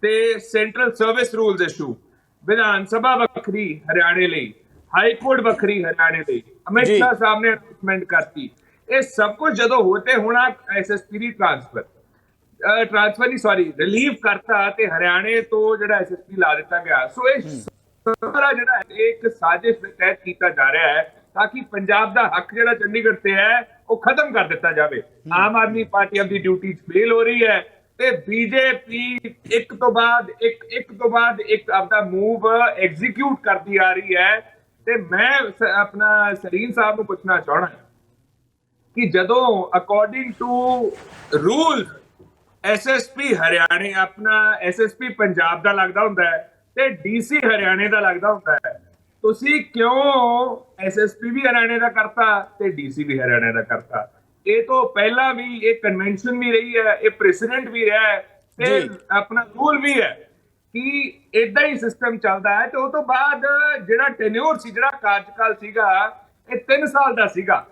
ਤੇ central service rules issue, Vidhan Sabha ਵੱਖਰੀ ਹਰਿਆਣੇ ਲਈ, ਹਾਈ ਕੋਰਟ ਵੱਖਰੀ ਹਰਿਆਣੇ ਲਈ, ਅਮਿਤ ਸ਼ਾਹ ਸਾਹਿਬ ਨੇ ਅਨਾਉਂਸਮੈਂਟ ਕਰਤੀ। ਇਹ ਸਭ ਕੁਝ ਜਦੋਂ ਹੋਤੇ ਹੋਣਾ SSP ਦੀ ਰਿਲੀਵ ਕਰਤਾ ਤੇ ਹਰਿਆਣੇ ਤੋਂ ਜਿਹੜਾ SSP ਲਾ ਦਿੱਤਾ ਗਿਆ। ਸੋ ਇਹ ਸਾਰਾ ਜਿਹੜਾ ਹੈ ਇੱਕ ਸਾਜ਼ਿਸ਼ ਦੇ ਤਹਿਤ ਕੀਤਾ ਜਾ ਰਿਹਾ ਹੈ ਤਾਂ ਕਿ ਪੰਜਾਬ ਦਾ ਹੱਕ ਜਿਹੜਾ ਚੰਡੀਗੜ੍ਹ ਤੇ ਹੈ ਉਹ ਖਤਮ ਕਰ ਦਿੱਤਾ ਜਾਵੇ। ਆਮ ਆਦਮੀ ਪਾਰਟੀ ਆਪਣੀ ਡਿਊਟੀ 'ਚ ਫੇਲ ਹੋ ਰਹੀ ਹੈ ਤੇ ਬੀਜੇਪੀ ਇੱਕ ਤੋਂ ਬਾਅਦ ਇੱਕ ਆਪਦਾ ਮੂਵ ਐਗਜ਼ੀਕਿਊਟ ਕਰਦੀ ਆ ਰਹੀ ਹੈ। ਤੇ ਮੈਂ ਆਪਣਾ ਸਰੀਨ ਸਾਹਿਬ ਨੂੰ ਪੁੱਛਣਾ ਚਾਹਣਾ ਕਿ ਜਦੋਂ ਅਕੋਰਡਿੰਗ ਟੂ ਰੂਲ ਐਸਐਸਪੀ ਹਰਿਆਣੇ ਆਪਣਾ ਐਸਐਸਪੀ ਪੰਜਾਬ ਦਾ ਲੱਗਦਾ ਹੁੰਦਾ ਹੈ ਤੇ ਡੀਸੀ ਹਰਿਆਣੇ ਦਾ ਲੱਗਦਾ ਹੁੰਦਾ ਹੈ, ਤੁਸੀਂ ਕਿਉਂ ਐਸਐਸਪੀ ਵੀ ਹਰਿਆਣੇ ਦਾ ਕਰਤਾ ਤੇ ਡੀਸੀ ਵੀ ਹਰਿਆਣੇ ਦਾ ਕਰਤਾ? ਇਹ ਤੋਂ ਪਹਿਲਾਂ ਵੀ ਇਹ ਕਨਵੈਨਸ਼ਨ ਵੀ ਰਹੀ ਹੈ, ਇਹ ਪ੍ਰੈਸੀਡੈਂਟ ਵੀ ਰਿਹਾ ਹੈ ਤੇ ਆਪਣਾ ਰੂਲ ਵੀ ਹੈ ਕਿ ਇਦਾਂ ਹੀ ਸਿਸਟਮ ਚੱਲਦਾ ਹੈ। ਤੇ ਉਹ ਤੋਂ ਬਾਅਦ ਜਿਹੜਾ ਟੈਨਿਓਰ ਸੀ, ਜਿਹੜਾ ਕਾਰਜਕਾਲ ਸੀਗਾ, ਇਹ 3 ਸਾਲ ਦਾ ਸੀਗਾ।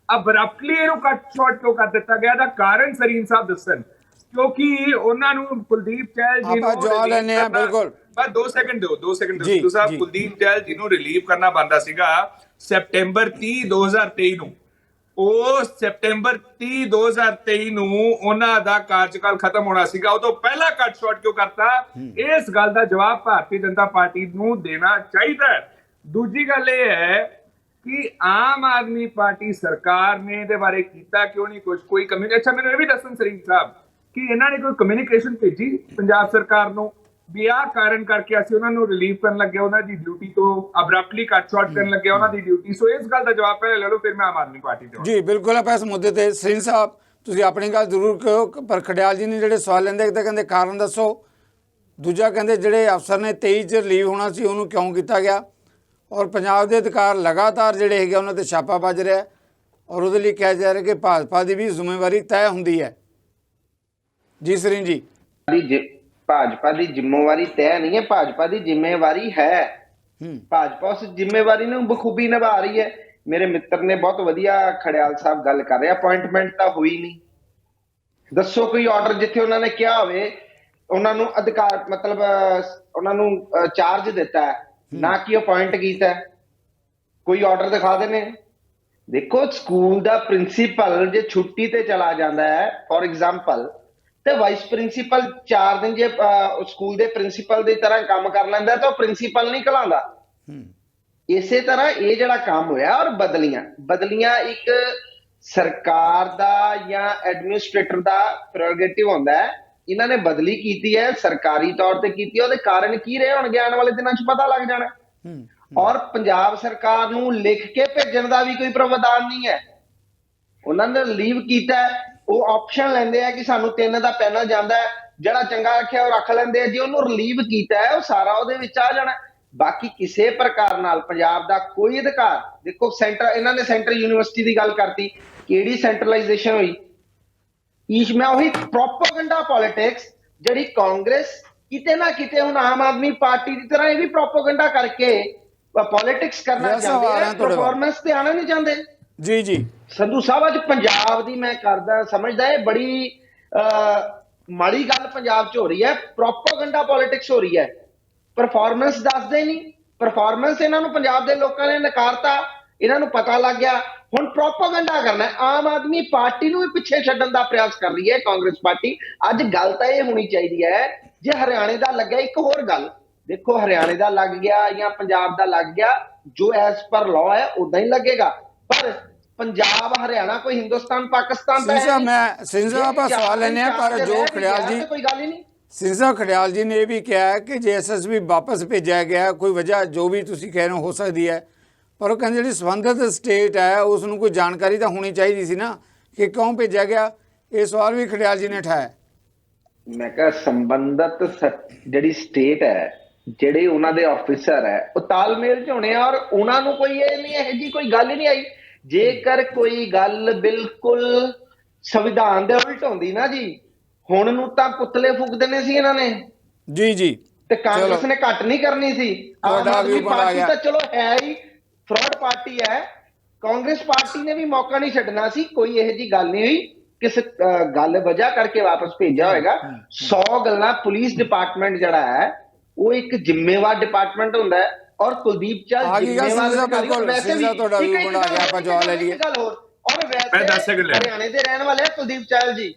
ਅਬਰਪਟਲੀ ਇਹਨੂੰ ਕੱਟ ਸ਼ਾਰਟ ਕਿਉਂ ਕਰ ਦਿੱਤਾ ਗਿਆ? ਦਾ ਕਾਰਨ ਸਰੀਨ ਸਾਹਿਬ ਦੱਸਣ। ਕਿਉਂਕਿ ਉਹਨਾਂ ਨੂੰ ਕੁਲਦੀਪ ਚਹਿਲ ਜੀ ਨੂੰ ਜਵਾਬ ਲੈਣੇ ਆ। ਬਿਲਕੁਲ, ਬਸ 2 ਸੈਕਿੰਡ ਦਿਓ। ਸਿੱਧੂ ਸਾਹਿਬ, ਕੁਲਦੀਪ ਚਹਿਲ ਜੀ ਨੂੰ ਰਿਲੀਵ ਕਰਨਾ ਬੰਦਾ ਸੀਗਾ ਸੈਪਟੈਂਬਰ 30 2023 ਨੂੰ। ਉਹ ਸੈਪਟੈਂਬਰ 30 2023 ਨੂੰ ਉਹਨਾਂ ਦਾ ਕਾਰਜਕਾਲ ਖਤਮ ਹੋਣਾ ਸੀਗਾ। ਉਹ ਤੋਂ ਪਹਿਲਾਂ ਕੱਟ ਸ਼ਾਰਟ ਕਿਉਂ ਕਰਤਾ? ਇਸ ਗੱਲ ਦਾ ਜਵਾਬ ਭਾਰਤੀ ਜਨਤਾ ਪਾਰਟੀ ਨੂੰ ਦੇਣਾ ਚਾਹੀਦਾ। ਦੂਜੀ ਗੱਲ ਇਹ ਹੈ ਕਿ ਆਮ ਆਦਮੀ ਪਾਰਟੀ ਸਰਕਾਰ ਨੇ ਇਹਦੇ ਬਾਰੇ ਕੀਤਾ ਕਿਉਂ ਨਹੀਂ ਕੁਝ? ਕੋਈ ਅੱਛਾ, ਮੈਨੂੰ ਇਹ ਵੀ ਦੱਸਣ ਸਰੀਨ ਸਾਹਿਬ ਕਿ ਇਹਨਾਂ ਨੇ ਕੋਈ ਕਮਿਊਨੀਕੇਸ਼ਨ ਭੇਜੀ ਪੰਜਾਬ ਸਰਕਾਰ ਨੂੰ ਵੀ ਆਹ ਕਾਰਨ ਕਰਕੇ ਅਸੀਂ ਉਹਨਾਂ ਨੂੰ ਰਿਲੀਵ ਕਰਨ ਲੱਗੇ, ਉਹਨਾਂ ਦੀ ਡਿਊਟੀ ਤੋਂ ਅਬਰਪਟਲੀ ਕੱਟ ਸ਼ਾਰਟ ਕਰਨ ਲੱਗੇ ਉਹਨਾਂ ਦੀ ਡਿਊਟੀ? ਸੋ ਇਸ ਗੱਲ ਦਾ ਜਵਾਬ ਪਹਿਲੇ ਲੈ ਲਓ, ਫਿਰ ਮੈਂ ਆਮ ਆਦਮੀ ਪਾਰਟੀ ਤੋਂ। ਜੀ ਬਿਲਕੁਲ, ਆਪਾਂ ਇਸ ਮੁੱਦੇ ਤੇ ਸਰੀਨ ਸਾਹਿਬ ਤੁਸੀਂ ਆਪਣੀ ਗੱਲ ਜ਼ਰੂਰ ਕਰੋ, ਪਰ ਖੜਿਆਲ ਜੀ ਨੇ ਜਿਹੜੇ ਸਵਾਲ ਲੈਂਦੇ ਇੱਕ ਤਾਂ ਕਹਿੰਦੇ ਕਾਰਨ ਦੱਸੋ, ਦੂਜਾ ਕਹਿੰਦੇ ਜਿਹੜੇ ਅਫਸਰ ਨੇ 23 'ਚ ਰਿਲੀਵ ਹੋਣਾ ਸੀ ਉਹਨੂੰ ਕਿਉਂ ਕੀਤਾ ਗਿਆ, ਔਰ ਪੰਜਾਬ ਦੇ ਅਧਿਕਾਰ ਲਗਾਤਾਰ ਜਿਹੜੇ ਹੈਗੇ ਉਹਨਾਂ ਤੇ ਛਾਪਾ ਵੱਜ ਰਿਹਾ ਔਰ ਉਹਦੇ ਲਈ ਕਿਹਾ ਜਾ ਰਿਹਾ ਕਿ ਭਾਜਪਾ ਦੀ ਵੀ ਜ਼ਿੰਮੇਵਾਰੀ ਤੈਅ ਹੁੰਦੀ ਹੈ। ਜੀ ਸਰੀਨ ਜੀ। ਭਾਜਪਾ ਦੀ ਜ਼ਿੰਮੇਵਾਰੀ ਤੈਅ ਨਹੀਂ ਹੈ, ਭਾਜਪਾ ਦੀ ਜ਼ਿੰਮੇਵਾਰੀ ਹੈ। ਭਾਜਪਾ ਉਸ ਜ਼ਿੰਮੇਵਾਰੀ ਨੂੰ ਬਖੂਬੀ ਨਿਭਾ ਰਹੀ ਹੈ। ਮੇਰੇ ਮਿੱਤਰ ਨੇ ਬਹੁਤ ਵਧੀਆ ਖੜਿਆਲ ਸਾਹਿਬ ਗੱਲ ਕਰ ਰਿਹਾ, ਅਪਾਇੰਟਮੈਂਟ ਤਾਂ ਹੋਈ ਨਹੀਂ। ਦੱਸੋ ਕੋਈ ਆਰਡਰ ਜਿੱਥੇ ਉਹਨਾਂ ਨੇ ਕਿਹਾ ਹੋਵੇ ਉਹਨਾਂ ਨੂੰ ਅਧਿਕਾਰ ਮਤਲਬ ਉਹਨਾਂ ਨੂੰ ਚਾਰਜ ਦਿੱਤਾ ਹੈ ਨਾ ਕਿ ਅਪਾਇੰਟ ਕੀਤਾ? ਕੋਈ ਆਰਡਰ ਦਿਖਾ ਦੇਣੇ। ਦੇਖੋ, ਸਕੂਲ ਦਾ ਪ੍ਰਿੰਸੀਪਲ ਜੇ ਛੁੱਟੀ ਤੇ ਚਲਾ ਜਾਂਦਾ ਹੈ ਫੋਰ ਐਗਜ਼ਾਮਪਲ, ਤੇ ਵਾਈਸ ਪ੍ਰਿੰਸੀਪਲ 4 ਦਿਨ ਜੇ ਸਕੂਲ ਦੇ ਪ੍ਰਿੰਸੀਪਲ ਦੀ ਤਰ੍ਹਾਂ ਕੰਮ ਕਰ ਲੈਂਦਾ ਤਾਂ ਉਹ ਪ੍ਰਿੰਸੀਪਲ ਨਹੀਂ ਕਹਾਉਂਦਾ। ਇਸੇ ਤਰ੍ਹਾਂ ਇਹ ਜਿਹੜਾ ਕੰਮ ਹੋਇਆ, ਔਰ ਬਦਲੀਆਂ ਇੱਕ ਸਰਕਾਰ ਦਾ ਜਾਂ ਐਡਮਿਨਿਸਟ੍ਰੇਟਰ ਦਾ ਪ੍ਰੈਰੋਗੇਟਿਵ ਹੁੰਦਾ ਹੈ। ਇਹਨਾਂ ਨੇ ਬਦਲੀ ਕੀਤੀ ਹੈ, ਸਰਕਾਰੀ ਤੌਰ ਤੇ ਕੀਤੀ ਹੈ, ਉਹਦੇ ਕਾਰਨ ਕੀ ਰਹੇ ਹੋਣਗੇ ਆਉਣ ਵਾਲੇ ਦਿਨਾਂ 'ਚ ਪਤਾ ਲੱਗ ਜਾਣਾ। ਔਰ ਪੰਜਾਬ ਸਰਕਾਰ ਨੂੰ ਲਿਖ ਕੇ ਭੇਜਣ ਦਾ ਵੀ ਕੋਈ ਪ੍ਰਾਵਧਾਨ ਨਹੀਂ ਹੈ। ਉਹਨਾਂ ਨੇ ਲੀਵ ਕੀਤਾ, ਉਹ ਆਪਸ਼ਨ ਲੈਂਦੇ ਆ ਕਿ ਸਾਨੂੰ 3 ਦਾ ਪੈਨਲ ਜਾਂਦਾ ਹੈ, ਜਿਹੜਾ ਚੰਗਾ ਰੱਖਿਆ ਉਹ ਰੱਖ ਲੈਂਦੇ ਆ। ਜੇ ਉਹਨੂੰ ਰਿਲੀਵ ਕੀਤਾ ਹੈ ਉਹ ਸਾਰਾ ਉਹਦੇ ਵਿੱਚ ਆ ਜਾਣਾ। ਬਾਕੀ ਕਿਸੇ ਪ੍ਰਕਾਰ ਨਾਲ ਪੰਜਾਬ ਦਾ ਕੋਈ ਅਧਿਕਾਰ, ਦੇਖੋ ਸੈਂਟਰ, ਇਹਨਾਂ ਨੇ ਸੈਂਟਰਲ ਯੂਨੀਵਰਸਿਟੀ ਦੀ ਗੱਲ ਕਰਤੀ, ਕਿਹੜੀ ਸੈਂਟਰਲਾਈਜੇਸ਼ਨ ਹੋਈ? ਮੈਂ ਉਹੀ ਪ੍ਰੋਪੇਗੈਂਡਾ ਪੋਲਿਟਿਕਸ ਜਿਹੜੀ ਕਾਂਗਰਸ ਕਿਤੇ ਨਾ ਕਿਤੇ ਹੁਣ ਆਮ ਆਦਮੀ ਪਾਰਟੀ ਦੀ ਤਰ੍ਹਾਂ ਇਹ ਵੀ ਪ੍ਰੋਪੇਗੈਂਡਾ ਕਰਕੇ ਪੋਲਿਟਿਕਸ ਕਰਨਾ ਚਾਹੁੰਦੇ ਆ, ਪਰਫਾਰਮੈਂਸ ਤੇ ਆਣਾ ਨਹੀਂ ਚਾਹੁੰਦੇ। ਜੀ ਸੰਧੂ ਸਾਹਿਬ, ਅੱਜ ਪੰਜਾਬ ਦੀ ਮੈਂ ਕਰਦਾ ਸਮਝਦਾ ਇਹ ਬੜੀ ਮਾੜੀ ਗੱਲ ਪੰਜਾਬ 'ਚ ਹੋ ਰਹੀ ਹੈ। ਪ੍ਰੋਪੇਗੈਂਡਾ ਪੋਲਿਟਿਕਸ ਹੋ ਰਹੀ ਹੈ, ਪਰਫਾਰਮੈਂਸ ਦੱਸਦੇ ਨਹੀਂ। ਪਰਫਾਰਮੈਂਸ ਇਹਨਾਂ ਨੂੰ ਪੰਜਾਬ ਦੇ ਲੋਕਾਂ ਨੇ ਨਕਾਰਤਾ, ਇਹਨਾਂ ਨੂੰ ਪਤਾ ਲੱਗ ਗਿਆ ਹੁਣ ਪ੍ਰੋਪੇਗੈਂਡਾ ਕਰਨਾ। ਆਮ ਆਦਮੀ ਪਾਰਟੀ ਨੂੰ ਵੀ ਪਿੱਛੇ ਛੱਡਣ ਦਾ ਪ੍ਰਯਾਸ ਕਰ ਰਹੀ ਹੈ ਕਾਂਗਰਸ ਪਾਰਟੀ। ਅੱਜ ਗੱਲ ਤਾਂ ਇਹ ਹੋਣੀ ਚਾਹੀਦੀ ਹੈ, ਜੇ ਹਰਿਆਣੇ ਦਾ ਲੱਗਿਆ, ਇੱਕ ਹੋਰ ਗੱਲ ਦੇਖੋ, ਹਰਿਆਣੇ ਦਾ ਲੱਗ ਗਿਆ ਜਾਂ ਪੰਜਾਬ ਦਾ ਲੱਗ ਗਿਆ, ਜੋ ਐਜ਼ ਪਰ ਲਾਅ ਹੈ ਉਦਾਂ ਹੀ ਲੱਗੇਗਾ। ਪਰ ਪੰਜਾਬ ਹਰਿਆਣਾ ਕੋਈ ਹਿੰਦੁਸਤਾਨ ਪਾਕਿਸਤਾਨ ਦਾ ਹੈ। ਮੈਂ ਸਿੰਘ ਸਾਹਿਬ ਆਪਾਂ ਸਵਾਲ ਲੈਣੇ ਆ, ਪਰ ਜੋ ਖੜਿਆਲ ਜੀ, ਕੋਈ ਗੱਲ ਹੀ ਨਹੀਂ। ਸਿੰਘ ਸਾਹਿਬ ਖੜਿਆਲ ਜੀ ਨੇ ਇਹ ਵੀ ਕਿਹਾ ਕਿ ਜੇ ਐਸਐਸਪੀ ਵਾਪਸ ਭੇਜਿਆ ਗਿਆ, ਕੋਈ ਵਜ੍ਹਾ ਜੋ ਵੀ ਤੁਸੀਂ ਕਹਿ ਰਹੇ ਹੋ ਸਕਦੀ ਹੈ, ਪਰ ਉਹ ਕਹਿੰਦੇ ਜਿਹੜੀ ਸੰਬੰਧਿਤ ਸਟੇਟ ਹੈ ਉਸ ਨੂੰ ਕੋਈ ਜਾਣਕਾਰੀ ਤਾਂ ਹੋਣੀ ਚਾਹੀਦੀ ਸੀ ਨਾ ਕਿ ਕਿਉਂ ਭੇਜਿਆ ਗਿਆ। ਇਹ ਸਵਾਲ ਵੀ ਖੜਿਆਲ ਜੀ ਨੇ ਉਠਾਇਆ। ਮੈਂ ਕਿਹਾ ਸੰਬੰਧਿਤ ਜਿਹੜੀ ਸਟੇਟ ਹੈ, ਜਿਹੜੇ ਉਹਨਾਂ ਦੇ ਆਫੀਸਰ ਹੈ, ਉਹ ਤਾਲਮੇਲ 'ਚ ਹੋਣੇ ਆ, ਔਰ ਉਹਨਾਂ ਨੂੰ ਕੋਈ ਇਹ ਨਹੀਂ, ਇਹੋ ਜਿਹੀ ਕੋਈ ਗੱਲ ਹੀ ਨਹੀਂ ਆਈ। ਜੇਕਰ ਕੋਈ ਗੱਲ ਬਿਲਕੁਲ ਸੰਵਿਧਾਨ ਦੇ ਉਲਟ ਹੁੰਦੀ ਨਾ ਜੀ, ਹੁਣ ਨੂੰ ਤਾਂ ਪੁਤਲੇ ਫੂਕ ਦੇਣੇ ਸੀ ਇਹਨਾਂ ਨੇ। ਜੀ ਤੇ ਕਾਂਗਰਸ ਨੇ ਘੱਟ ਨਹੀਂ ਕਰਨੀ ਸੀ। ਆਮ ਆਦਮੀ ਪਾਰਟੀ ਤਾਂ ਚਲੋ ਹੈ ਹੀ ਫਰਾਡ ਪਾਰਟੀ ਹੈ, ਕਾਂਗਰਸ ਪਾਰਟੀ ਨੇ ਵੀ ਮੌਕਾ ਨਹੀਂ ਛੱਡਣਾ ਸੀ। ਕੋਈ ਇਹੋ ਜਿਹੀ ਗੱਲ ਨਹੀਂ ਹੋਈ, ਕਿਸ ਗੱਲ ਵਜ੍ਹਾ ਕਰਕੇ ਵਾਪਸ ਭੇਜਿਆ ਹੋਏਗਾ। 100 ਗੱਲਾਂ ਪੁਲਿਸ ਡਿਪਾਰਟਮੈਂਟ ਜਿਹੜਾ ਹੈ ਉਹ ਇੱਕ ਜ਼ਿੰਮੇਵਾਰ ਡਿਪਾਰਟਮੈਂਟ ਹੁੰਦਾ ਹੈ, ਔਰ ਕੁਲਦੀਪ ਚਹਿਲ ਹਰਿਆਣੇ ਦੇ ਰਹਿਣ ਵਾਲੇ ਹੈ। ਕੁਲਦੀਪ ਚਹਿਲ ਜੀ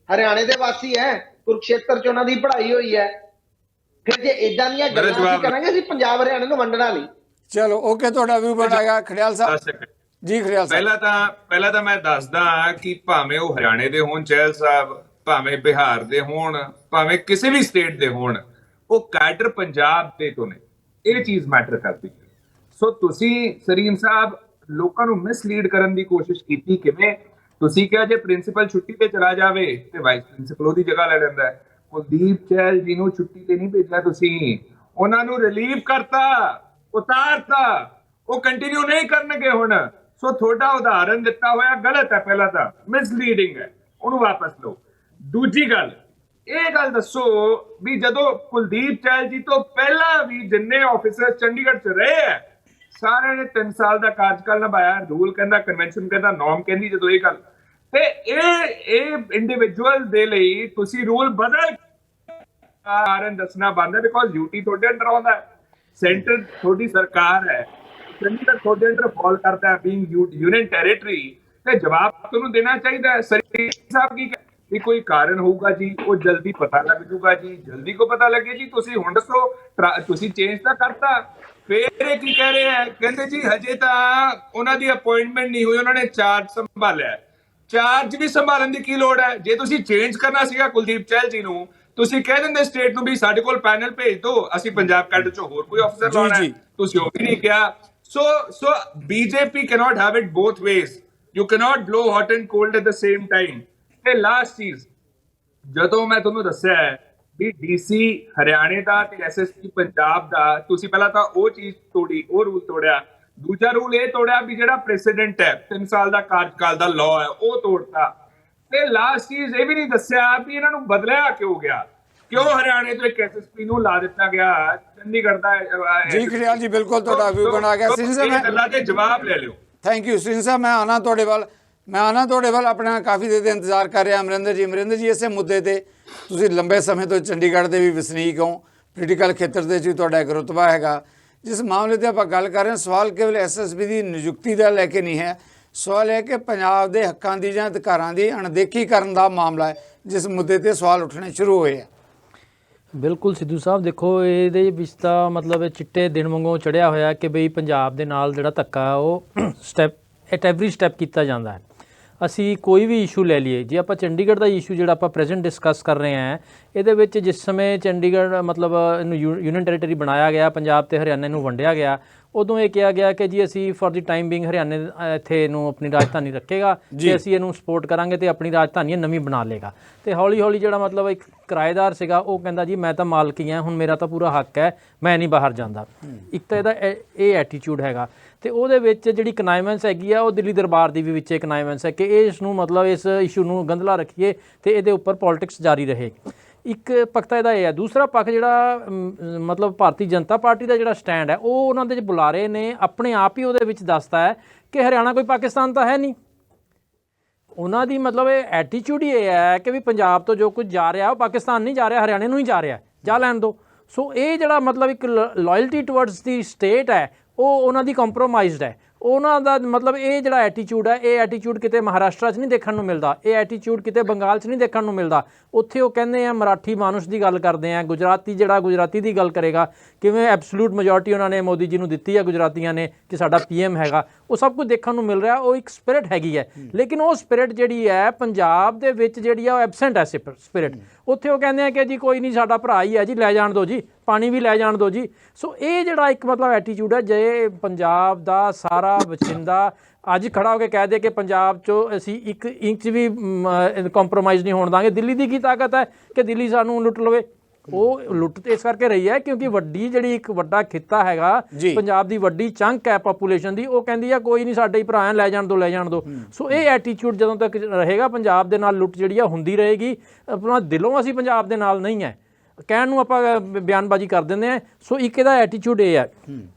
ਹਰਿਆਣੇ ਦੇ ਵਾਸੀ ਹੈ, ਕੁਰੂਕਸ਼ੇਤਰ 'ਚ ਉਹਨਾਂ ਦੀ ਪੜ੍ਹਾਈ ਹੋਈ ਹੈ। ਫਿਰ ਜੇ ਇਦਾਂ ਦੀਆਂ ਮੇਰਾ ਗੱਲਾਂ ਅਸੀਂ ਜਵਾਬ- ਕਰਾਂਗੇ ਅਸੀਂ ਪੰਜਾਬ ਹਰਿਆਣਾ ਨੂੰ ਵੰਡਣਾ ਨਹੀਂ। ਚਲੋ ਓਕੇ, ਤੁਹਾਡਾ ਵਿਊ ਬਣਾਏਗਾ ਖੜਿਆਲ ਸਾਹਿਬ। 10 ਸੈਕਿੰਡ। ਜੀ ਖੜਿਆਲ ਸਾਹਿਬ। ਪਹਿਲਾਂ ਤਾਂ ਮੈਂ ਦੱਸਦਾ ਕਿ ਭਾਵੇਂ ਉਹ ਹਰਿਆਣੇ ਦੇ ਹੋਣ ਚਹਿਲ ਸਾਹਿਬ, ਭਾਵੇਂ ਬਿਹਾਰ ਦੇ ਹੋਣ, ਭਾਵੇਂ ਕਿਸੇ ਵੀ ਸਟੇਟ ਦੇ ਹੋਣ, ਉਹ ਕੈਡਰ ਪੰਜਾਬ ਦੇ ਤੋਂ ਨੇ। ਇਹ ਚੀਜ਼ ਮੈਟਰ ਕਰਦੀ ਹੈ। ਸੋ ਤੁਸੀਂ ਸਰੀਨ ਸਾਹਿਬ ਲੋਕਾਂ ਨੂੰ ਮਿਸਲੀਡ ਕਰਨ ਦੀ ਕੋਸ਼ਿਸ਼ ਕੀਤੀ। ਕਿਵੇਂ? ਤੁਸੀਂ ਕਿਹਾ ਜੇ ਪ੍ਰਿੰਸੀਪਲ ਛੁੱਟੀ ਤੇ ਚਲਾ ਜਾਵੇ ਤੇ ਵਾਈਸ ਪ੍ਰਿੰਸੀਪਲ ਉਹਦੀ ਜਗ੍ਹਾ ਲੈ ਲੈਂਦਾ ਹੈ। ਕੁਲਦੀਪ ਚਹਿਲ ਜੀ ਨੂੰ ਛੁੱਟੀ ਤੇ ਨਹੀਂ ਭੇਜਿਆ ਤੁਸੀਂ, ਉਹਨਾਂ ਨੂੰ ਰਿਲੀਵ ਕਰਤਾ, ਉਤਾਰਤਾ। ਉਹ ਕੰਟੀਨਿਊ ਨਹੀਂ ਕਰਨਗੇ ਹੁਣ। ਸੋ ਤੁਹਾਡਾ ਉਦਾਹਰਨ ਦਿੱਤਾ ਹੋਇਆ ਗਲਤ ਹੈ, ਪਹਿਲਾਂ ਤਾਂ ਮਿਸਲੀਡਿੰਗ ਹੈ, ਉਹਨੂੰ ਵਾਪਸ ਲਓ। ਦੂਜੀ ਗੱਲ, ਇਹ ਗੱਲ ਦੱਸੋ ਵੀ ਜਦੋਂ ਕੁਲਦੀਪ ਚਹਿਲ ਜੀ ਤੋਂ ਪਹਿਲਾਂ ਵੀ ਜਿੰਨੇ ਆਫੀਸਰ ਚੰਡੀਗੜ੍ਹ 'ਚ ਰਹੇ ਹੈ, ਸਾਰਿਆਂ ਨੇ 3 ਸਾਲ ਦਾ ਕਾਰਜਕਾਲ ਨਿਭਾਇਆ। ਰੂਲ ਕਹਿੰਦਾ, ਕਨਵੈਨਸ਼ਨ ਕਹਿੰਦਾ, ਨੋਰਮ ਕਹਿੰਦੀ। ਜਦੋਂ ਇਹ ਗੱਲ ਤੇ ਇਹ ਇੰਡੀਵਿਜੂਅਲ ਦੇ ਲਈ ਤੁਸੀਂ ਰੂਲ ਬਦਲ ਕਾਰਨ ਦੱਸਣਾ ਬੰਦ ਹੈ, ਬਿਕੋਜ਼ ਡਿਊਟੀ ਤੁਹਾਡੇ ਅੰਡਰ ਆਉਂਦਾ ਹੈ। ਸੈਂਟਰ ਤੁਹਾਡੀ ਸਰਕਾਰ ਹੈ, ਚੰਡੀਗੜ੍ਹ ਤੁਹਾਡੇ ਅੰਡਰ ਫਾਲ ਕਰਦਾ ਹੈ, ਬੀਇੰਗ ਯੂਨੀਅਨ ਟੈਰੀਟਰੀ, ਤੇ ਜਵਾਬ ਤੁਹਾਨੂੰ ਦੇਣਾ ਚਾਹੀਦਾ ਹੈ। ਸਰੀਨ ਸਾਹਿਬ ਕੀ ਵੀ ਕੋਈ ਕਾਰਨ ਹੋਊਗਾ ਜੀ, ਉਹ ਜਲਦੀ ਪਤਾ ਲੱਗ ਜੂਗਾ ਜੀ। ਜਲਦੀ ਕੋ ਪਤਾ ਲੱਗੇ ਜੀ? ਤੁਸੀਂ ਹੁਣ ਦੱਸੋ, ਤੁਸੀਂ ਚੇਂਜ ਤਾਂ ਕਰਤਾ। ਫੇਰ ਇਹ ਕੀ ਕਹਿ ਰਹੇ ਹੈ? ਕਹਿੰਦੇ ਜੀ ਹਜੇ ਤਾਂ ਉਹਨਾਂ ਦੀ ਅਪਾਇੰਟਮੈਂਟ ਨਹੀਂ ਹੋਈ, ਉਹਨਾਂ ਨੇ ਚਾਰਜ ਸੰਭਾਲਿਆ। ਚਾਰਜ ਵੀ ਸੰਭਾਲਣ ਦੀ ਕੀ ਲੋੜ ਹੈ? ਜੇ ਤੁਸੀਂ ਚੇਂਜ ਕਰਨਾ ਸੀਗਾ ਕੁਲਦੀਪ ਚਹਿਲ ਜੀ ਨੂੰ, ਤੁਸੀਂ ਕਹਿ ਦਿੰਦੇ ਸਟੇਟ ਨੂੰ ਵੀ ਸਾਡੇ ਕੋਲ ਪੈਨਲ ਭੇਜ ਦਿਓ, ਅਸੀਂ ਪੰਜਾਬ ਕੈਡਰ ਚੋਂ ਹੋਰ ਕੋਈ ਅਫਸਰ ਲਾਉਣਾ ਹੈ। ਤੁਸੀਂ ਉਹ ਵੀ ਨਹੀਂ ਕਿਹਾ। So BJP cannot have it both ways. You cannot blow hot and cold at the same time. ਤੇ ਲਾਸਟ ਚੀਜ਼, ਜਦੋਂ ਮੈਂ ਤੁਹਾਨੂੰ ਦੱਸਿਆ ਵੀ ਡੀਸੀ ਹਰਿਆਣੇ ਦਾ ਤੇ ਐਸਐਸਪੀ ਪੰਜਾਬ ਦਾ, ਤੁਸੀਂ ਪਹਿਲਾਂ ਤਾਂ ਉਹ ਚੀਜ਼ ਤੋੜੀ, ਉਹ ਰੂਲ ਤੋੜਿਆ। ਦੂਜਾ ਰੂਲ ਇਹ ਤੋੜਿਆ ਵੀ ਜਿਹੜਾ ਪ੍ਰੈਸੀਡੈਂਟ ਹੈ 3 ਸਾਲ ਦਾ ਕਾਰਜਕਾਲ ਦਾ ਲਾਅ ਹੈ, ਉਹ ਤੋੜਤਾ। ਤੇ ਲਾਸਟ ਚੀਜ਼ ਇਹ ਵੀ ਨਹੀਂ ਦੱਸਿਆ ਵੀ ਇਹਨਾਂ ਨੂੰ ਬਦਲਿਆ ਕਿਉਂ ਗਿਆ, ਕਿਉਂ ਹਰਿਆਣੇ ਤੋਂ ਇੱਕ ਐਸਐਸਪੀ ਨੂੰ ਲਾ ਦਿੱਤਾ ਗਿਆ ਚੰਡੀਗੜ੍ਹ ਦਾ। ਜੀ ਖੜਿਆਲ ਜੀ, ਬਿਲਕੁਲ ਤੁਹਾਡਾ ਵਿਊ ਬਣਾ ਗਿਆ। ਸਿੰਘ ਸਾਹਿਬ ਇਹ ਗੱਲਾਂ ਦੇ ਜਵਾਬ ਲੈ ਲਿਓ। Thank you Singh Sahib. ਮੈਂ ਆਣਾ ਤੁਹਾਡੇ ਵੱਲ ਆਪਣਾ ਕਾਫੀ ਦੇਰ ਦੇ ਇੰਤਜ਼ਾਰ ਕਰ ਰਿਹਾ। ਅਮਰਿੰਦਰ ਜੀ, ਇਸੇ ਮੁੱਦੇ ਤੇ ਤੁਸੀਂ ਲੰਬੇ ਸਮੇਂ ਤੋਂ ਚੰਡੀਗੜ੍ਹ ਦੇ ਵੀ ਵਸਨੀਕ ਹੋ, ਪੋਲੀਟੀਕਲ ਖੇਤਰ ਦੇ ਵਿੱਚ ਵੀ ਤੁਹਾਡਾ ਇੱਕ ਰੁਤਬਾ ਹੈਗਾ। ਜਿਸ ਮਾਮਲੇ ਤੇ ਆਪਾਂ ਗੱਲ ਕਰ ਰਹੇ ਹਾਂ, ਸਵਾਲ ਕੇਵਲ ਐਸਐਸਪੀ ਦੀ ਨਿਯੁਕਤੀ ਦਾ ਲੈ ਕੇ ਨਹੀਂ ਹੈ। ਸਵਾਲ ਹੈ ਕਿ ਪੰਜਾਬ ਦੇ ਹੱਕਾਂ ਦੀ ਜਾਂ ਅਧਿਕਾਰਾਂ ਦੀ ਅਣਦੇਖੀ ਕਰਨ ਦਾ ਮਾਮਲਾ ਹੈ, ਜਿਸ ਮੁੱਦੇ ਤੇ ਸਵਾਲ ਉੱਠਣੇ ਸ਼ੁਰੂ ਹੋਏ ਆ। ਬਿਲਕੁਲ ਸਿੱਧੂ ਸਾਹਿਬ, ਦੇਖੋ ਇਹਦੇ ਵਿੱਚ ਤਾਂ ਮਤਲਬ ਚਿੱਟੇ ਦਿਨ ਵਾਂਗੂ ਚੜਿਆ ਹੋਇਆ ਕਿ ਬਈ ਪੰਜਾਬ ਦੇ ਨਾਲ ਜਿਹੜਾ ਧੱਕਾ ਉਹ ਐਵਰੀ ਸਟੈਪ ਕੀਤਾ ਜਾਂਦਾ ਹੈ। ਅਸੀਂ ਕੋਈ ਵੀ ਇਸ਼ੂ ਲੈ ਲਈਏ, ਜੇ ਆਪਾਂ ਚੰਡੀਗੜ੍ਹ ਦਾ ਇਸ਼ੂ ਜਿਹੜਾ ਆਪਾਂ ਪ੍ਰੈਜ਼ੈਂਟ ਡਿਸਕਸ ਕਰ ਰਹੇ ਹਾਂ, ਇਹਦੇ ਵਿੱਚ ਜਿਸ ਸਮੇਂ ਚੰਡੀਗੜ੍ਹ ਮਤਲਬ ਇਹਨੂੰ ਯੂਨੀਅਨ ਟੈਰੀਟਰੀ ਬਣਾਇਆ ਗਿਆ, ਪੰਜਾਬ ਤੇ ਹਰਿਆਣਾ ਨੂੰ ਵੰਡਿਆ ਗਿਆ, ਉਦੋਂ ਇਹ ਕਿਹਾ ਗਿਆ ਕਿ ਜੀ ਅਸੀਂ ਫॉर ਦੀ ਟਾਈਮ ਬਿੰਗ ਹਰਿਆਣੇ ਇੱਥੇ ਇਹਨੂੰ ਆਪਣੀ ਰਾਜਧਾਨੀ ਰੱਖੇਗਾ ਤੇ ਅਸੀਂ ਇਹਨੂੰ ਸਪੋਰਟ ਕਰਾਂਗੇ ਤੇ ਆਪਣੀ ਰਾਜਧਾਨੀ ਨਵੀਂ ਬਣਾ ਲੇਗਾ। ਤੇ ਹੌਲੀ ਹੌਲੀ ਜਿਹੜਾ ਮਤਲਬ ਇੱਕ ਕਿਰਾਏਦਾਰ ਸੀਗਾ ਉਹ ਕਹਿੰਦਾ ਜੀ ਮੈਂ ਤਾਂ ਮਾਲਕ ਹੀ ਹਾਂ, ਹੁਣ ਮੇਰਾ ਤਾਂ ਪੂਰਾ ਹੱਕ ਹੈ, ਮੈਂ ਨਹੀਂ ਬਾਹਰ ਜਾਂਦਾ। ਇੱਕ ਤਾਂ ਇਹਦਾ ਇਹ ਐਟੀਟਿਊਡ ਹੈਗਾ। ਤੇ ਉਹਦੇ ਵਿੱਚ ਜਿਹੜੀ ਕਨਾਈਵੈਂਸ ਹੈਗੀ ਆ, ਉਹ ਦਿੱਲੀ ਦਰਬਾਰ ਦੀ ਵੀ ਵਿੱਚ ਇੱਕ ਕਨਾਈਵੈਂਸ ਹੈ ਕਿ ਇਸ ਨੂੰ ਮਤਲਬ ਇਸ ਇਸ਼ੂ ਨੂੰ ਗੰਧਲਾ ਰੱਖੀਏ ਤੇ ਇਹਦੇ ਉੱਪਰ ਪੋਲਿਟਿਕਸ ਜਾਰੀ ਰਹੇ। ਇੱਕ ਪੱਖ ਤਾਂ ਇਹਦਾ ਇਹ ਹੈ। ਦੂਸਰਾ ਪੱਖ ਜਿਹੜਾ ਮਤਲਬ ਭਾਰਤੀ ਜਨਤਾ ਪਾਰਟੀ ਦਾ ਜਿਹੜਾ ਸਟੈਂਡ ਹੈ, ਉਹ ਉਹਨਾਂ ਦੇ ਬੁਲਾਰੇ ਨੇ ਆਪਣੇ ਆਪ ਹੀ ਉਹਦੇ ਵਿੱਚ ਦੱਸਤਾ ਹੈ ਕਿ ਹਰਿਆਣਾ ਕੋਈ ਪਾਕਿਸਤਾਨ ਤਾਂ ਹੈ ਨਹੀਂ। ਉਹਨਾਂ ਦੀ ਮਤਲਬ ਇਹ ਐਟੀਟਿਊਡ ਹੀ ਇਹ ਹੈ ਕਿ ਵੀ ਪੰਜਾਬ ਤੋਂ ਜੋ ਕੁਝ ਜਾ ਰਿਹਾ ਉਹ ਪਾਕਿਸਤਾਨ ਨਹੀਂ ਜਾ ਰਿਹਾ, ਹਰਿਆਣੇ ਨੂੰ ਹੀ ਜਾ ਰਿਹਾ, ਜਾ ਲੈਣ ਦਿਓ। ਸੋ ਇਹ ਜਿਹੜਾ ਮਤਲਬ ਇੱਕ ਲਾਇਲਟੀ ਟੁਵਰਡਸ ਦੀ ਸਟੇਟ ਹੈ, ਉਹ ਉਹਨਾਂ ਦੀ ਕੰਪਰੋਮਾਈਜ਼ਡ ਹੈ। ਉਹਨਾਂ ਦਾ ਮਤਲਬ ਇਹ ਜਿਹੜਾ ਐਟੀਟਿਊਡ ਹੈ, ਇਹ ਐਟੀਟਿਊਡ ਕਿਤੇ ਮਹਾਰਾਸ਼ਟਰ 'ਚ ਨਹੀਂ ਦੇਖਣ ਨੂੰ ਮਿਲਦਾ, ਇਹ ਐਟੀਟਿਊਡ ਕਿਤੇ ਬੰਗਾਲ 'ਚ ਨਹੀਂ ਦੇਖਣ ਨੂੰ ਮਿਲਦਾ। ਉੱਥੇ ਉਹ ਕਹਿੰਦੇ ਆ ਮਰਾਠੀ ਮਾਨੁਸ਼ ਦੀ ਗੱਲ ਕਰਦੇ ਆ, ਗੁਜਰਾਤੀ ਜਿਹੜਾ ਗੁਜਰਾਤੀ ਦੀ ਗੱਲ ਕਰੇਗਾ, ਕਿਵੇਂ ਐਬਸੋਲੂਟ ਮੈਜੋਰਟੀ ਉਹਨਾਂ ਨੇ ਮੋਦੀ ਜੀ ਨੂੰ ਦਿੱਤੀ ਹੈ ਗੁਜਰਾਤੀਆਂ ਨੇ ਕਿ ਸਾਡਾ ਪੀਐਮ ਹੈਗਾ, ਉਹ ਸਭ ਕੁਝ ਦੇਖਣ ਨੂੰ ਮਿਲ ਰਿਹਾ। ਉਹ ਇੱਕ ਸਪਿਰਿਟ ਹੈਗੀ ਹੈ, ਲੇਕਿਨ ਉਹ ਸਪਿਰਿਟ ਜਿਹੜੀ ਹੈ ਪੰਜਾਬ ਦੇ ਵਿੱਚ ਜਿਹੜੀ ਆ ਉਹ ਐਬਸੈਂਟ ਹੈ ਸਪਿਰਿਟ। ਉੱਥੇ ਉਹ ਕਹਿੰਦੇ ਆ ਕਿ ਜੀ ਕੋਈ ਨਹੀਂ, ਸਾਡਾ ਭਰਾ ਹੀ ਹੈ ਜੀ, ਲੈ ਜਾਣ ਦਿਓ ਜੀ, ਪਾਣੀ ਵੀ ਲੈ ਜਾਣ ਦਿਓ ਜੀ। ਸੋ ਇਹ ਜਿਹੜਾ ਇੱਕ ਮਤਲਬ ਐਟੀਟਿਊਡ ਹੈ, ਜੇ ਪੰਜਾਬ ਦਾ ਸਾਰਾ ਵਸਿੰਦਾ ਅੱਜ ਖੜਾ ਹੋ ਕੇ ਕਹਿ ਦੇ ਕਿ ਪੰਜਾਬ 'ਚੋਂ ਅਸੀਂ 1 ਇੰਚ ਵੀ ਕੰਪਰੋਮਾਈਜ਼ ਨਹੀਂ ਹੋਣ ਦਾਂਗੇ। ਦਿੱਲੀ ਦੀ ਕੀ ਤਾਕਤ ਹੈ ਕਿ ਦਿੱਲੀ ਸਾਨੂੰ ਲੁੱਟ ਲਵੇ? ਉਹ ਲੁੱਟ ਤੇ ਇਸ ਕਰਕੇ ਰਹੀ ਹੈ ਕਿਉਂਕਿ ਵੱਡੀ ਜਿਹੜੀ ਇੱਕ ਵੱਡਾ ਖਿੱਤਾ ਹੈਗਾ ਪੰਜਾਬ ਦੀ, ਵੱਡੀ ਚੰਕ ਹੈ ਪਾਪੂਲੇਸ਼ਨ ਦੀ, ਉਹ ਕਹਿੰਦੀ ਆ ਕੋਈ ਨਹੀਂ, ਸਾਡੇ ਹੀ ਭਰਾ ਲੈ ਜਾਣ ਦਿਓ, ਲੈ ਜਾਣ ਦਿਓ। ਸੋ ਇਹ ਐਟੀਟਿਊਡ ਜਦੋਂ ਤੱਕ ਰਹੇਗਾ, ਪੰਜਾਬ ਦੇ ਨਾਲ ਲੁੱਟ ਜਿਹੜੀ ਆ ਹੁੰਦੀ ਰਹੇਗੀ। ਆਪਣਾ ਦਿਲੋਂ ਅਸੀਂ ਪੰਜਾਬ ਦੇ ਨਾਲ ਨਹੀਂ ਹੈ, ਕਹਿਣ ਨੂੰ ਆਪਾਂ ਬਿਆਨਬਾਜ਼ੀ ਕਰ ਦਿੰਦੇ ਹਾਂ। ਸੋ ਇੱਕ ਇਹਦਾ ਐਟੀਟਿਊਡ ਇਹ ਹੈ।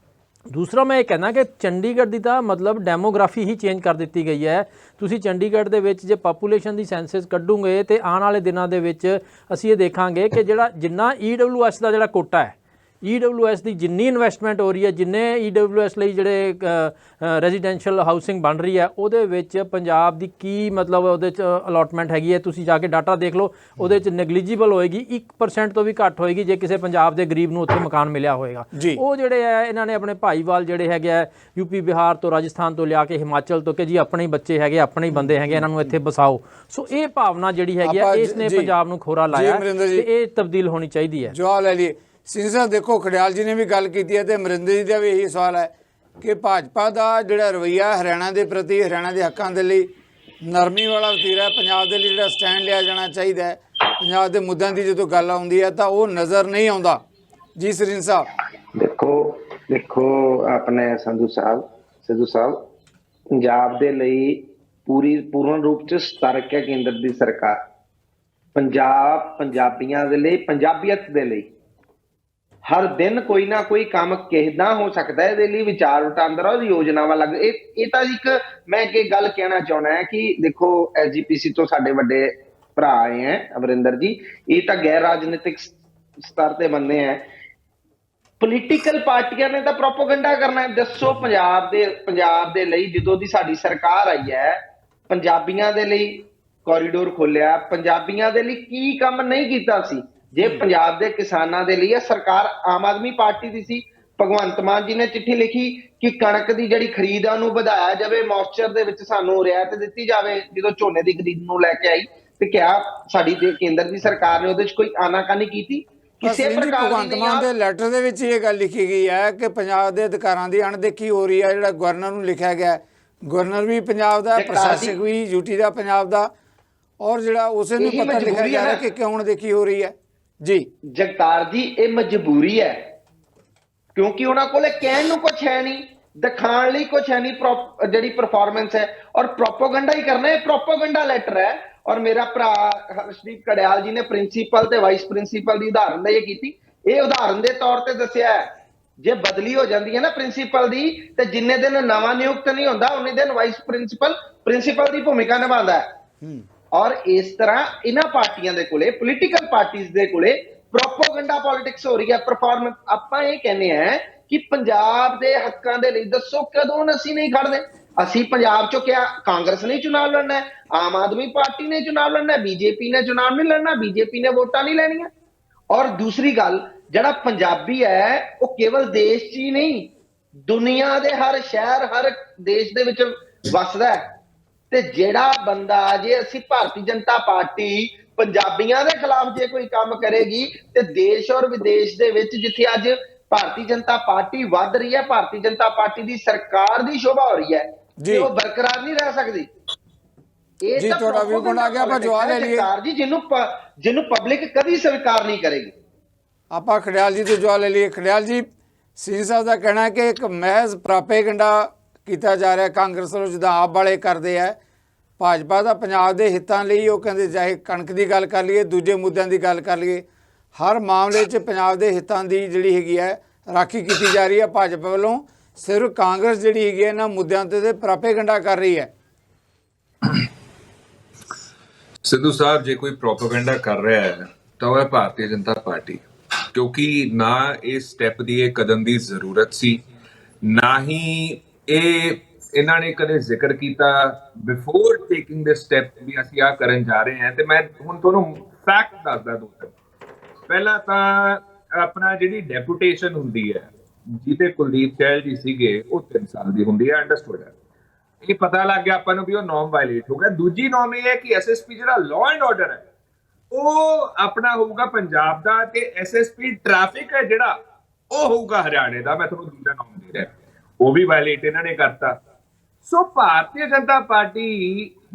ਦੂਸਰਾ ਮੈਂ ਇਹ ਕਹਿਣਾ ਕਿ ਚੰਡੀਗੜ੍ਹ ਦੀ ਤਾਂ ਮਤਲਬ ਡੈਮੋਗ੍ਰਾਫੀ ਹੀ ਚੇਂਜ ਕਰ ਦਿੱਤੀ ਗਈ ਹੈ। ਤੁਸੀਂ ਚੰਡੀਗੜ੍ਹ ਦੇ ਵਿੱਚ ਜੇ ਪਾਪੂਲੇਸ਼ਨ ਦੀ ਸੈਂਸਸ ਕੱਢੋਗੇ ਤੇ ਆਉਣ ਵਾਲੇ ਦਿਨਾਂ ਦੇ ਵਿੱਚ ਅਸੀਂ ਇਹ ਦੇਖਾਂਗੇ ਕਿ ਜਿਹੜਾ ਜਿੰਨਾ EWS ਦਾ ਜਿਹੜਾ ਕੋਟਾ ਹੈ, EWS ਦੀ ਜਿੰਨੀ ਇਨਵੈਸਟਮੈਂਟ ਹੋ ਰਹੀ ਹੈ, ਜਿੰਨੇ EWS ਲਈ ਜਿਹੜੇ ਰੈਜ਼ੀਡੈਂਸ਼ੀਅਲ ਹਾਊਸਿੰਗ ਬਣ ਰਹੀ ਹੈ, ਉਹਦੇ ਵਿੱਚ ਪੰਜਾਬ ਦੀ ਕੀ ਮਤਲਬ ਉਹਦੇ 'ਚ ਅਲੋਟਮੈਂਟ ਹੈਗੀ ਹੈ, ਤੁਸੀਂ ਜਾ ਕੇ ਡਾਟਾ ਦੇਖ ਲਓ, ਉਹਦੇ 'ਚ ਨੈਗਲੀਜੀਬਲ ਹੋਏਗੀ, 1% ਤੋਂ ਵੀ ਘੱਟ ਹੋਏਗੀ ਜੇ ਕਿਸੇ ਪੰਜਾਬ ਦੇ ਗਰੀਬ ਨੂੰ ਉੱਥੇ ਮਕਾਨ ਮਿਲਿਆ ਹੋਏਗਾ। ਉਹ ਜਿਹੜੇ ਹੈ ਇਹਨਾਂ ਨੇ ਆਪਣੇ ਭਾਈਵਾਲ ਜਿਹੜੇ ਹੈਗੇ ਆ UP ਬਿਹਾਰ ਤੋਂ, ਰਾਜਸਥਾਨ ਤੋਂ ਲਿਆ ਕੇ, ਹਿਮਾਚਲ ਤੋਂ, ਕਿ ਜੀ ਆਪਣੇ ਹੀ ਬੱਚੇ ਹੈਗੇ, ਆਪਣੇ ਹੀ ਬੰਦੇ ਹੈਗੇ, ਇਹਨਾਂ ਨੂੰ ਇੱਥੇ ਬਸਾਓ। ਸੋ ਇਹ ਭਾਵਨਾ ਜਿਹੜੀ ਹੈਗੀ ਆ, ਇਸ ਨੇ ਪੰਜਾਬ ਨੂੰ ਖੋਰਾ ਲਾਇਆ ਤੇ ਇਹ ਤਬਦੀਲ ਹੋਣੀ ਚਾਹੀਦੀ ਹੈ। ਜਵਾਬ ਲੈ ਲਈਏ। ਸਿੰਘ ਸਾਹਿਬ ਦੇਖੋ, ਖੜਿਆਲ ਜੀ ਨੇ ਵੀ ਗੱਲ ਕੀਤੀ ਹੈ ਤੇ ਅਮਰਿੰਦਰ ਜੀ ਦਾ ਵੀ ਇਹੀ ਸਵਾਲ ਹੈ ਕਿ ਭਾਜਪਾ ਦਾ ਜਿਹੜਾ ਰਵੱਈਆ ਹਰਿਆਣਾ ਦੇ ਪ੍ਰਤੀ, ਹਰਿਆਣਾ ਦੇ ਹੱਕਾਂ ਦੇ ਲਈ ਨਰਮੀ ਵਾਲਾ ਵਤੀਰਾ, ਪੰਜਾਬ ਦੇ ਲਈ ਜਿਹੜਾ ਸਟੈਂਡ ਲਿਆ ਜਾਣਾ ਚਾਹੀਦਾ ਹੈ, ਪੰਜਾਬ ਦੇ ਮੁੱਦਿਆਂ ਦੀ ਜਦੋਂ ਗੱਲ ਆਉਂਦੀ ਹੈ ਤਾਂ ਉਹ ਨਜ਼ਰ ਨਹੀਂ ਆਉਂਦਾ। ਜੀ ਸਰੀਨ ਸਾਹਿਬ। ਦੇਖੋ ਆਪਣੇ ਸਿੱਧੂ ਸਾਹਿਬ ਪੰਜਾਬ ਦੇ ਲਈ ਪੂਰਨ ਰੂਪ ਚ ਸਤਰਕ ਹੈ ਕੇਂਦਰ ਦੀ ਸਰਕਾਰ। ਪੰਜਾਬ ਪੰਜਾਬੀਆਂ ਦੇ ਲਈ, ਪੰਜਾਬੀਅਤ ਦੇ ਲਈ ਹਰ ਦਿਨ ਕੋਈ ਨਾ ਕੋਈ ਕੰਮ ਕਿਹਦਾ ਹੋ ਸਕਦਾ ਹੈ, ਇਹਦੇ ਲਈ ਵਿਚਾਰ ਵਟਾਂਦਰਾ ਔਰ ਯੋਜਨਾਵਾਂ ਲੱਗ। ਇਹ ਤਾਂ ਇੱਕ ਮੈਂ ਇੱਕ ਗੱਲ ਕਹਿਣਾ ਚਾਹੁੰਦਾ ਹੈ ਕਿ ਦੇਖੋ SGPC ਤੋਂ ਸਾਡੇ ਵੱਡੇ ਭਰਾ ਆਏ ਹੈ ਅਮਰਿੰਦਰ ਜੀ, ਇਹ ਤਾਂ ਗੈਰ ਰਾਜਨੀਤਿਕ ਸਤਰ ਤੇ ਬੰਦੇ ਹੈ। ਪੋਲੀਟੀਕਲ ਪਾਰਟੀਆਂ ਨੇ ਤਾਂ ਪ੍ਰੋਪੇਗੈਂਡਾ ਕਰਨਾ ਹੈ। ਦੱਸੋ ਪੰਜਾਬ ਦੇ ਲਈ ਜਦੋਂ ਦੀ ਸਾਡੀ ਸਰਕਾਰ ਆਈ ਹੈ, ਪੰਜਾਬੀਆਂ ਦੇ ਲਈ ਕੋਰੀਡੋਰ ਖੋਲਿਆ, ਪੰਜਾਬੀਆਂ ਦੇ ਲਈ ਕੀ ਕੰਮ ਨਹੀਂ ਕੀਤਾ ਸੀ। ਜੇ ਪੰਜਾਬ ਦੇ ਕਿਸਾਨਾਂ ਦੇ ਲਈ ਸਰਕਾਰ ਆਮ ਆਦਮੀ ਪਾਰਟੀ ਦੀ ਸੀ, ਭਗਵੰਤ ਮਾਨ ਜੀ ਨੇ ਚਿੱਠੀ ਲਿਖੀ ਕਿ ਕਣਕ ਦੀ ਜਿਹੜੀ ਖਰੀਦ ਆ ਉਹਨੂੰ ਵਧਾਇਆ ਜਾਵੇ, ਮੌਇਸਚਰ ਦੇ ਵਿੱਚ ਸਾਨੂੰ ਰਿਆਇਤ ਦਿੱਤੀ ਜਾਵੇ ਜਦੋਂ ਝੋਨੇ ਦੀ ਖਰੀਦ ਨੂੰ ਲੈ ਕੇ ਆਈ। ਤੇ ਕਿਹਾ ਸਾਡੀ ਕੇਂਦਰ ਦੀ ਸਰਕਾਰ ਨੇ ਉਹਦੇ 'ਚ ਕੋਈ ਆਨਾਕਾਨੀ ਕੀਤੀ? ਕਿਸੇ ਪ੍ਰਕਾਰ ਦੀ ਭਗਵੰਤ ਮਾਨ ਦੇ ਲੈਟਰ ਦੇ ਵਿੱਚ ਇਹ ਗੱਲ ਲਿਖੀ ਗਈ ਹੈ ਕਿ ਪੰਜਾਬ ਦੇ ਅਧਿਕਾਰਾਂ ਦੀ ਅਣਦੇਖੀ ਹੋ ਰਹੀ ਹੈ। ਜਿਹੜਾ ਗਵਰਨਰ ਨੂੰ ਲਿਖਿਆ ਗਿਆ, ਗਵਰਨਰ ਵੀ ਪੰਜਾਬ ਦਾ, ਪ੍ਰਸ਼ਾਸਕ ਵੀ UT ਦਾ ਪੰਜਾਬ ਦਾ, ਔਰ ਜਿਹੜਾ ਉਸੇ ਨੂੰ ਪਤਾ ਲਿਖਿਆ ਜਾ ਰਿਹਾ ਕਿ ਕਿਉਂ ਅਣਦੇਖੀ ਹੋ ਰਹੀ ਹੈ। ਜੀ ਜਗਤਾਰ ਜੀ, ਇਹ ਮਜਬੂਰੀ ਹੈ ਕਿਉਂਕਿ ਉਹਨਾਂ ਕੋਲੇ ਕਹਿਣ ਨੂੰ ਕੁਝ ਹੈ ਨਹੀਂ, ਦਿਖਾਣ ਲਈ ਕੁਝ ਹੈ ਨਹੀਂ। ਜਿਹੜੀ ਪਰਫਾਰਮੈਂਸ ਹੈ ਔਰ ਪ੍ਰੋਪੇਗੈਂਡਾ ਹੀ ਕਰਨਾ, ਇਹ ਪ੍ਰੋਪੇਗੈਂਡਾ ਲੈਟਰ ਹੈ। ਔਰ ਮੇਰਾ ਭਰਾ ਹਰਸ਼ਦੀਪ ਕੜਿਆਲ ਜੀ ਨੇ ਪ੍ਰਿੰਸੀਪਲ ਤੇ ਵਾਈਸ ਪ੍ਰਿੰਸੀਪਲ ਦੀ ਉਦਾਹਰਨ ਦੇ ਕੀਤੀ। ਇਹ ਉਦਾਹਰਨ ਦੇ ਤੌਰ ਤੇ ਦੱਸਿਆ ਜੇ ਬਦਲੀ ਹੋ ਜਾਂਦੀ ਹੈ ਨਾ ਪ੍ਰਿੰਸੀਪਲ ਦੀ, ਤੇ ਜਿੰਨੇ ਦਿਨ ਨਵਾਂ ਨਿਯੁਕਤ ਨਹੀਂ ਹੁੰਦਾ ਉਨੇ ਦਿਨ ਵਾਈਸ ਪ੍ਰਿੰਸੀਪਲ ਦੀ ਭੂਮਿਕਾ ਨਿਭਾਉਂਦਾ ਹੈ। ਔਰ ਇਸ ਤਰ੍ਹਾਂ ਇਹਨਾਂ ਪਾਰਟੀਆਂ ਦੇ ਕੋਲੇ, ਪੋਲੀਟੀਕਲ ਪਾਰਟੀਆਂ ਦੇ ਕੋਲੇ ਪ੍ਰੋਪੇਗੈਂਡਾ ਪੋਲਿਟਿਕਸ ਹੋ ਰਹੀ ਹੈ, ਪਰਫਾਰਮੈਂਸ। ਆਪਾਂ ਇਹ ਕਹਿੰਦੇ ਆ ਕਿ ਪੰਜਾਬ ਦੇ ਹੱਕਾਂ ਦੇ ਲਈ ਦੱਸੋ ਕਦੋਂ ਅਸੀਂ ਨਹੀਂ ਖੜਦੇ। ਅਸੀਂ ਪੰਜਾਬ ਚੋਂ ਕਿਹਾ ਕਾਂਗਰਸ ਨੇ ਚੁਣਾਵ ਲੜਨਾ ਹੈ, ਆਮ ਆਦਮੀ ਪਾਰਟੀ ਨੇ ਚੁਣਾਵ ਲੜਨਾ ਹੈ, BJP ਨੇ ਚੁਣਾਵ ਨਹੀਂ ਲੜਨਾ, BJP ਨੇ ਵੋਟਾਂ ਨਹੀਂ ਲੈਣੀਆਂ। ਔਰ ਦੂਸਰੀ ਗੱਲ, ਜਿਹੜਾ ਪੰਜਾਬੀ ਹੈ ਉਹ ਕੇਵਲ ਦੇਸ਼ 'ਚ ਹੀ ਨਹੀਂ, ਦੁਨੀਆ ਦੇ ਹਰ ਸ਼ਹਿਰ, ਹਰ ਦੇਸ਼ ਦੇ ਵਿੱਚ ਵੱਸਦਾ ਹੈ। ਤੇ ਜਿਹੜਾ ਬੰਦਾ, ਜੇ ਅਸੀਂ ਭਾਰਤੀ ਜਨਤਾ ਪਾਰਟੀ ਪੰਜਾਬੀਆਂ ਦੇ ਖਿਲਾਫ ਜੇ ਕੋਈ ਕੰਮ ਕਰੇਗੀ ਤੇ ਦੇਸ਼ ਔਰ ਵਿਦੇਸ਼ ਦੇ ਵਿੱਚ ਜਿੱਥੇ ਅੱਜ ਭਾਰਤੀ ਜਨਤਾ ਪਾਰਟੀ ਵੱਧ ਰਹੀ ਹੈ, ਭਾਰਤੀ ਜਨਤਾ ਪਾਰਟੀ ਦੀ ਸਰਕਾਰ ਦੀ ਸ਼ੋਭਾ ਹੋ ਰਹੀ ਹੈ, ਤੇ ਉਹ ਬਰਕਰਾਰ ਨਹੀਂ ਰਹਿ ਸਕਦੀ। ਇਹ ਤਾਂ ਤੁਹਾਡਾ ਵੀ ਗੁਣ ਆ ਗਿਆ। ਆਪਾਂ ਜਵਾਬ ਲੈ ਲਈਏ ਜੀ, ਜਿਹਨੂੰ ਪਬਲਿਕ ਕਦੀ ਸਵੀਕਾਰ ਨਹੀਂ ਕਰੇਗੀ। ਆਪਾਂ ਖੜਿਆਲ ਜੀ ਤੋਂ ਜਵਾਬ ਲੈ ਲਈਏ। ਖੜਿਆਲ ਜੀ, ਸਿੰਘ ਸਾਹਿਬ ਦਾ ਕਹਿਣਾ ਹੈ ਕਿ ਇੱਕ ਮਹਿਜ਼ ਪ੍ਰੋਪੇਗੈਂਡਾ ਕੀਤਾ ਜਾ ਰਿਹਾ ਕਾਂਗਰਸ ਵੱਲੋਂ, ਜਿੱਦਾਂ ਆਪ ਵਾਲੇ ਕਰਦੇ ਆ। ਭਾਜਪਾ ਦਾ ਪੰਜਾਬ ਦੇ ਹਿੱਤਾਂ ਲਈ ਉਹ ਕਹਿੰਦੇ, ਚਾਹੇ ਕਣਕ ਦੀ ਗੱਲ ਕਰ ਲਈਏ, ਦੂਜੇ ਮੁੱਦਿਆਂ ਦੀ ਗੱਲ ਕਰ ਲਈਏ, ਹਰ ਮਾਮਲੇ 'ਚ ਪੰਜਾਬ ਦੇ ਹਿੱਤਾਂ ਦੀ ਜਿਹੜੀ ਹੈਗੀ ਹੈ ਰਾਖੀ ਕੀਤੀ ਜਾ ਰਹੀ ਹੈ ਭਾਜਪਾ ਵੱਲੋਂ। ਸਿਰਫ ਕਾਂਗਰਸ ਜਿਹੜੀ ਹੈਗੀ ਹੈ ਇਹਨਾਂ ਮੁੱਦਿਆਂ ਤੇ ਪ੍ਰੋਪੇਗੈਂਡਾ ਕਰ ਰਹੀ ਹੈ। ਸਿੱਧੂ ਸਾਹਿਬ, ਜੇ ਕੋਈ ਪ੍ਰੋਪੇਗੈਂਡਾ ਕਰ ਰਿਹਾ ਹੈ ਤਾਂ ਉਹ ਹੈ ਭਾਰਤੀ ਜਨਤਾ ਪਾਰਟੀ, ਕਿਉਂਕਿ ਨਾ ਇਸ ਸਟੈਪ ਦੀ, ਇਹ ਕਦਮ ਦੀ ਜ਼ਰੂਰਤ ਸੀ, ਨਾ ਹੀ ਇਹਨਾਂ ਨੇ ਕਦੇ ਜ਼ਿਕਰ ਕੀਤਾ ਬਿਫੋਰ ਟੇਕਿੰਗ ਦਿਸ ਸਟੈਪ ਵੀ ਅਸੀਂ ਆ ਕਰਨ ਜਾ ਰਹੇ ਹਾਂ। ਤੇ ਮੈਂ ਹੁਣ ਤੁਹਾਨੂੰ ਫੈਕਟ ਦੱਸਦਾ ਦੋਸਤੋ। ਪਹਿਲਾਂ ਤਾਂ ਆਪਣਾ ਜਿਹੜੀ ਡੈਪੂਟੇਸ਼ਨ ਹੁੰਦੀ ਹੈ ਜਿਹਦੇ ਕੁਲਦੀਪ ਚਹਿਲ ਜੀ ਸੀਗੇ, ਉਹ 3 ਸਾਲ ਦੀ ਹੁੰਦੀ ਹੈ, ਅੰਡਰਸਟੂਡ ਹੈ। ਇਹ ਪਤਾ ਲੱਗ ਗਿਆ ਆਪਾਂ ਨੂੰ ਵੀ ਉਹ ਨੋਰਮ ਵਾਇਲੇਟ ਹੋ ਗਿਆ। ਦੂਜੀ ਨੋਰਮ ਇਹ ਹੈ ਕਿ SSP ਜਿਹੜਾ ਲਾਅ ਐਂਡ ਆਰਡਰ ਹੈ ਉਹ ਆਪਣਾ ਹੋਊਗਾ ਪੰਜਾਬ ਦਾ, ਤੇ SSP ਟ੍ਰੈਫਿਕ ਹੈ ਜਿਹੜਾ ਉਹ ਹੋਊਗਾ ਹਰਿਆਣੇ ਦਾ। ਮੈਂ ਤੁਹਾਨੂੰ ਦੂਜਾ ਨਾਮ ਦੇ ਰਿਹਾ, ਉਹ ਵੀ ਵਾਇਲੇਟ ਇਹਨਾਂ ਨੇ ਕਰਤਾ। ਸੋ ਭਾਰਤੀ ਜਨਤਾ ਪਾਰਟੀ